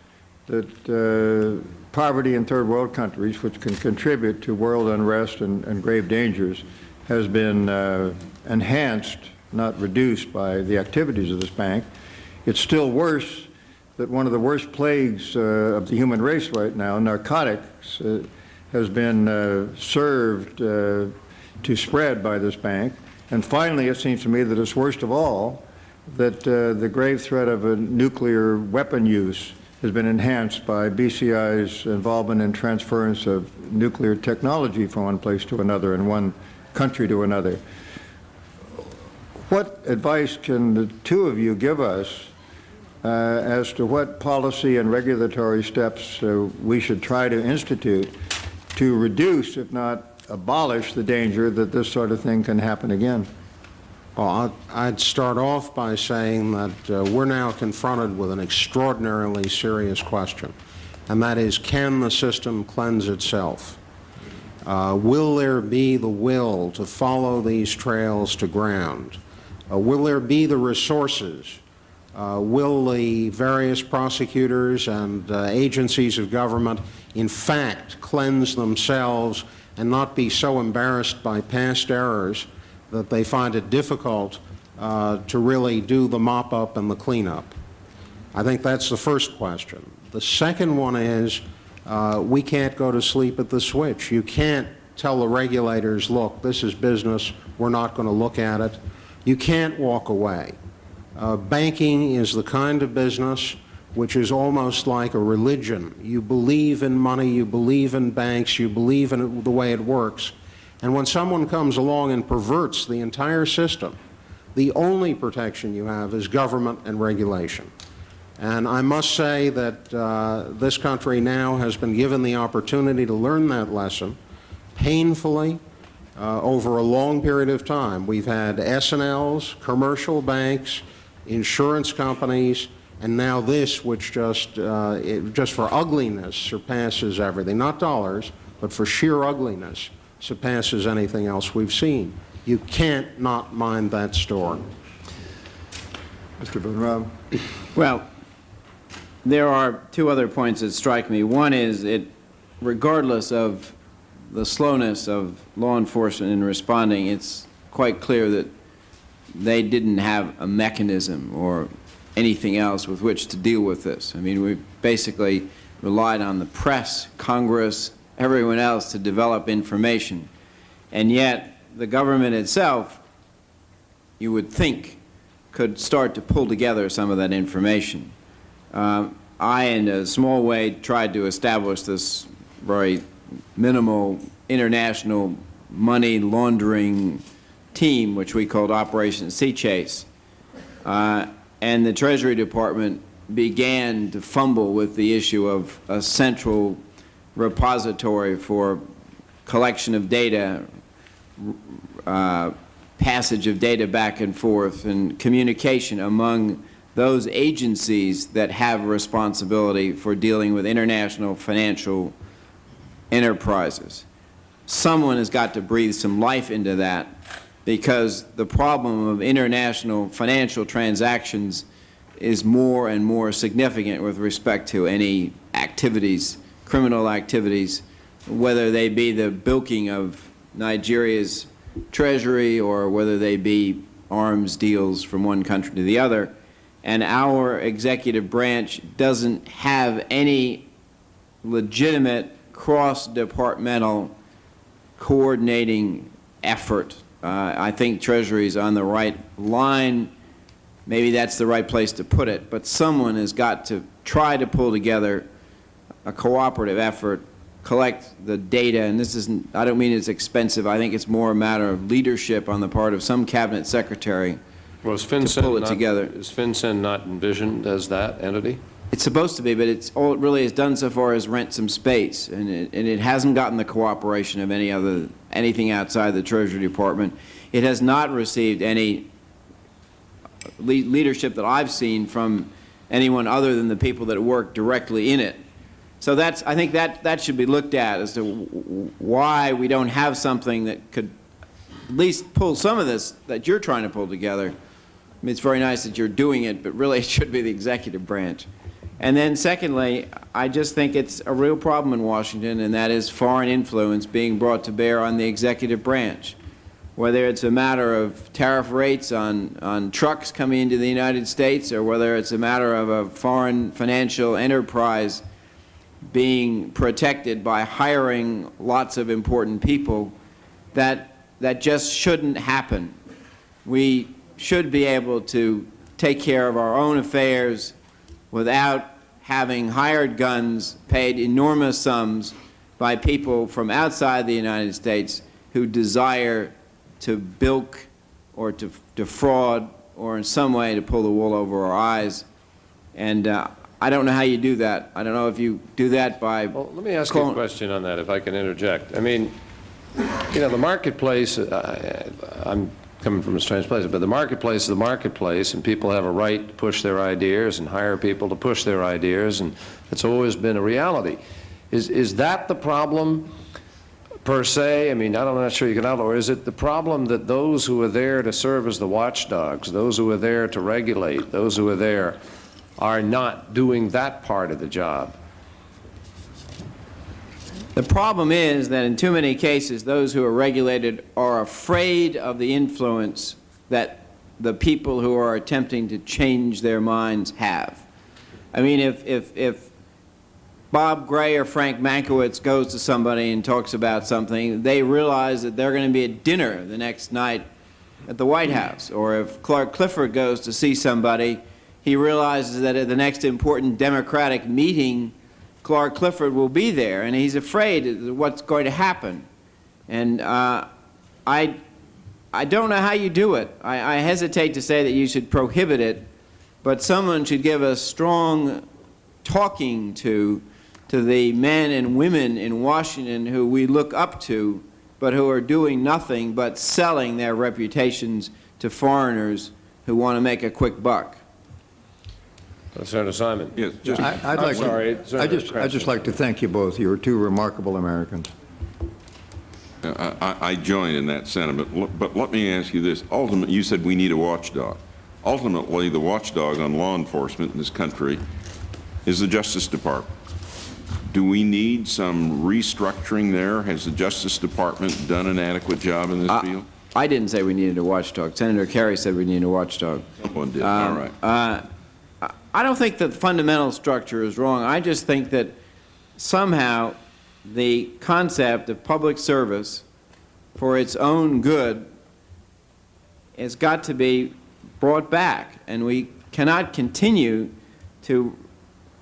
that poverty in third world countries, which can contribute to world unrest and grave dangers, has been enhanced, not reduced, by the activities of this bank. It's still worse that one of the worst plagues of the human race right now, narcotics, has been served to spread by this bank. And finally, it seems to me that it's worst of all that the grave threat of a nuclear weapon use has been enhanced by BCI's involvement in transference of nuclear technology from one place to another and one country to another. What advice can the two of you give us as to what policy and regulatory steps we should try to institute to reduce, if not abolish, the danger that this sort of thing can happen again? Well, I'd start off by saying that we're now confronted with an extraordinarily serious question, and that is, can the system cleanse itself? Will there be the will to follow these trails to ground? Will there be the resources? Will the various prosecutors and agencies of government in fact cleanse themselves and not be so embarrassed by past errors that they find it difficult to really do the mop-up and the cleanup? I think that's the first question. The second one is we can't go to sleep at the switch. You can't tell the regulators, look, this is business, we're not going to look at it. You can't walk away. Banking is the kind of business which is almost like a religion. You believe in money, you believe in banks, you believe in the way it works. And when someone comes along and perverts the entire system, the only protection you have is government and regulation. And I must say that this country now has been given the opportunity to learn that lesson painfully over a long period of time. We've had S&Ls, commercial banks, insurance companies, and now this, which just for ugliness surpasses everything. Not dollars, but for sheer ugliness surpasses anything else we've seen. You can't not mind that store. Mr. Van Raab. Well, there are two other points that strike me. One is that regardless of the slowness of law enforcement in responding, it's quite clear that they didn't have a mechanism or anything else with which to deal with this. I mean, we basically relied on the press, Congress, everyone else to develop information. And yet, the government itself, you would think, could start to pull together some of that information. I, in a small way, tried to establish this very minimal international money laundering team, which we called Operation Sea Chase. And the Treasury Department began to fumble with the issue of a central repository for collection of data, passage of data back and forth, and communication among those agencies that have responsibility for dealing with international financial enterprises. Someone has got to breathe some life into that, because the problem of international financial transactions is more and more significant with respect to any activities, criminal activities, whether they be the bilking of Nigeria's treasury or whether they be arms deals from one country to the other. And our executive branch doesn't have any legitimate cross-departmental coordinating effort. I think Treasury is on the right line. Maybe that's the right place to put it, but someone has got to try to pull together a cooperative effort, collect the data, and this isn't, I don't mean it's expensive, I think it's more a matter of leadership on the part of some cabinet secretary to pull it together. Is FinCEN not envisioned as that entity? It's supposed to be, but it's all it really has done so far is rent some space, and it hasn't gotten the cooperation of anything outside the Treasury Department. It has not received any leadership that I've seen from anyone other than the people that work directly in it. So I think that should be looked at as to why we don't have something that could at least pull some of this that you're trying to pull together. I mean, it's very nice that you're doing it, but really it should be the executive branch. And then secondly, I just think it's a real problem in Washington, and that is foreign influence being brought to bear on the executive branch. Whether it's a matter of tariff rates on trucks coming into the United States, or whether it's a matter of a foreign financial enterprise being protected by hiring lots of important people, that just shouldn't happen. We should be able to take care of our own affairs without having hired guns paid enormous sums by people from outside the United States who desire to bilk or to defraud or in some way to pull the wool over our eyes. And I don't know how you do that. I don't know if you do that by... Well, let me ask you a question on that, if I can interject. I mean, you know, the marketplace, I'm coming from a strange place, but the marketplace is the marketplace, and people have a right to push their ideas and hire people to push their ideas, and it's always been a reality. Is that the problem per se? I mean, I'm not sure you can outlaw, or is it the problem that those who are there to serve as the watchdogs, those who are there to regulate, those who are there are not doing that part of the job? The problem is that in too many cases, those who are regulated are afraid of the influence that the people who are attempting to change their minds have. I mean, if Bob Gray or Frank Mankiewicz goes to somebody and talks about something, they realize that they're going to be at dinner the next night at the White House. Or if Clark Clifford goes to see somebody, he realizes that at the next important Democratic meeting, Clark Clifford will be there, and he's afraid of what's going to happen. And I don't know how you do it. I hesitate to say that you should prohibit it, but someone should give a strong talking to the men and women in Washington who we look up to, but who are doing nothing but selling their reputations to foreigners who want to make a quick buck. Senator Simon. Yes, I'd just like to thank you both. You're two remarkable Americans. I join in that sentiment, but let me ask you this. Ultimately, you said we need a watchdog. Ultimately, the watchdog on law enforcement in this country is the Justice Department. Do we need some restructuring there? Has the Justice Department done an adequate job in this field? I didn't say we needed a watchdog. Senator Kerry said we needed a watchdog. Someone did. All right. I don't think that the fundamental structure is wrong. I just think that somehow the concept of public service for its own good has got to be brought back, and we cannot continue to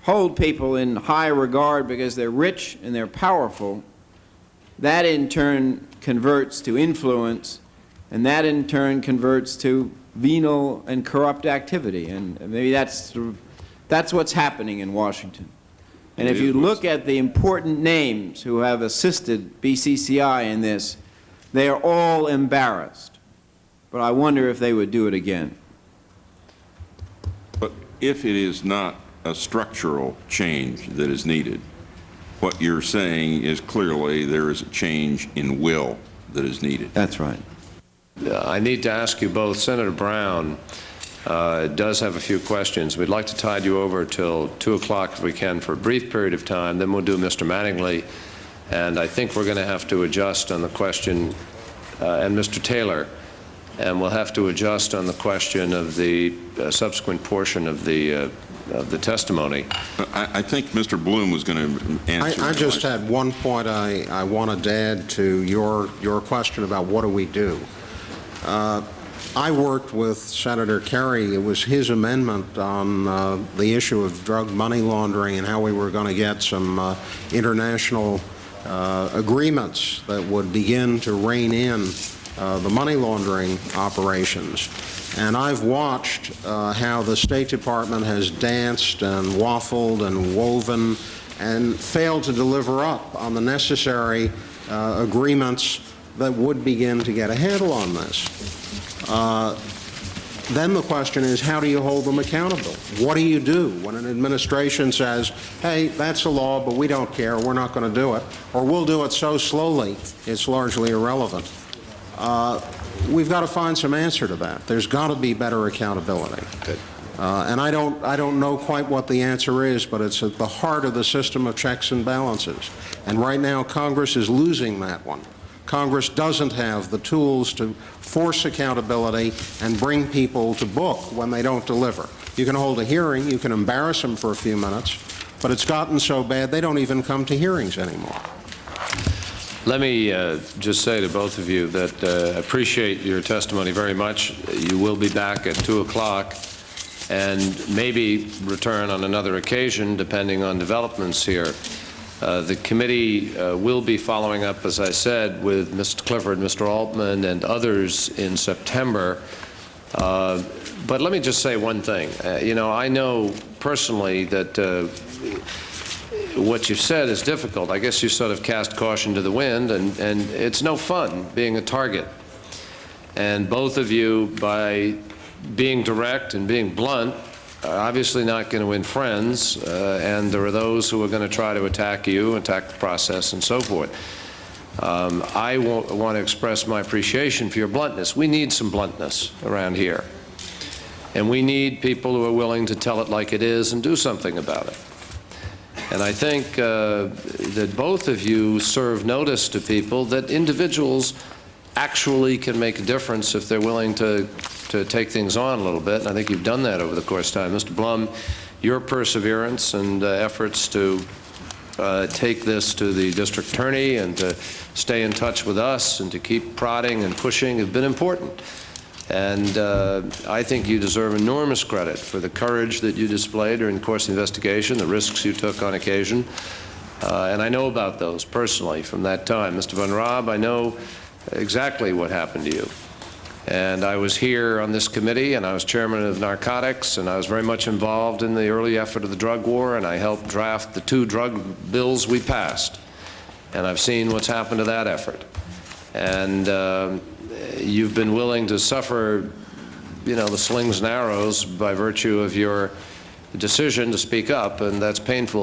hold people in high regard because they're rich and they're powerful. That in turn converts to influence, And that in turn converts to venal and corrupt activity. And maybe that's what's happening in Washington. And if you look at the important names who have assisted BCCI in this, they are all embarrassed. But I wonder if they would do it again. But if it is not a structural change that is needed, what you're saying is clearly there is a change in will that is needed. That's right. I need to ask you both. Senator Brown does have a few questions. We'd like to tide you over till 2 o'clock if we can for a brief period of time. Then we'll do Mr. Mattingly. And I think we're going to have to adjust on the question, and Mr. Taylor, and we'll have to adjust on the question of the subsequent portion of the testimony. I think Mr. Bloom was going to answer. I just had one point I wanted to add to your question about what do we do. I worked with Senator Kerry. It was his amendment on the issue of drug money laundering and how we were going to get some international agreements that would begin to rein in the money laundering operations. And I've watched how the State Department has danced and waffled and woven and failed to deliver up on the necessary agreements that would begin to get a handle on this. Then the question is, how do you hold them accountable? What do you do when an administration says, hey, that's a law, but we don't care, we're not going to do it, or we'll do it so slowly it's largely irrelevant? We've got to find some answer to that. There's got to be better accountability. And I don't know quite what the answer is, but it's at the heart of the system of checks and balances. And right now, Congress is losing that one. Congress doesn't have the tools to force accountability and bring people to book when they don't deliver. You can hold a hearing, you can embarrass them for a few minutes, but it's gotten so bad they don't even come to hearings anymore. Let me just say to both of you that I appreciate your testimony very much. You will be back at 2 o'clock and maybe return on another occasion depending on developments here. The committee will be following up, as I said, with Mr. Clifford, Mr. Altman, and others in September. But let me just say one thing. You know, I know personally that what you've said is difficult. I guess you sort of cast caution to the wind, and it's no fun being a target. And both of you, by being direct and being blunt, are obviously not going to win friends, and there are those who are going to try to attack you, attack the process, and so forth. I want to express my appreciation for your bluntness. We need some bluntness around here. And we need people who are willing to tell it like it is and do something about it. And I think that both of you serve notice to people that individuals actually can make a difference if they're willing to take things on a little bit. And I think you've done that over the course of time. Mr. Blum, your perseverance and efforts to take this to the district attorney and to stay in touch with us and to keep prodding and pushing have been important. And I think you deserve enormous credit for the courage that you displayed during the course of the investigation, the risks you took on occasion. And I know about those personally from that time. Mr. Van Raab, I know exactly what happened to you. And I was here on this committee, and I was chairman of narcotics, and I was very much involved in the early effort of the drug war, and I helped draft the 2 drug bills we passed. And I've seen what's happened to that effort. And you've been willing to suffer, you know, the slings and arrows by virtue of your decision to speak up, and that's painful.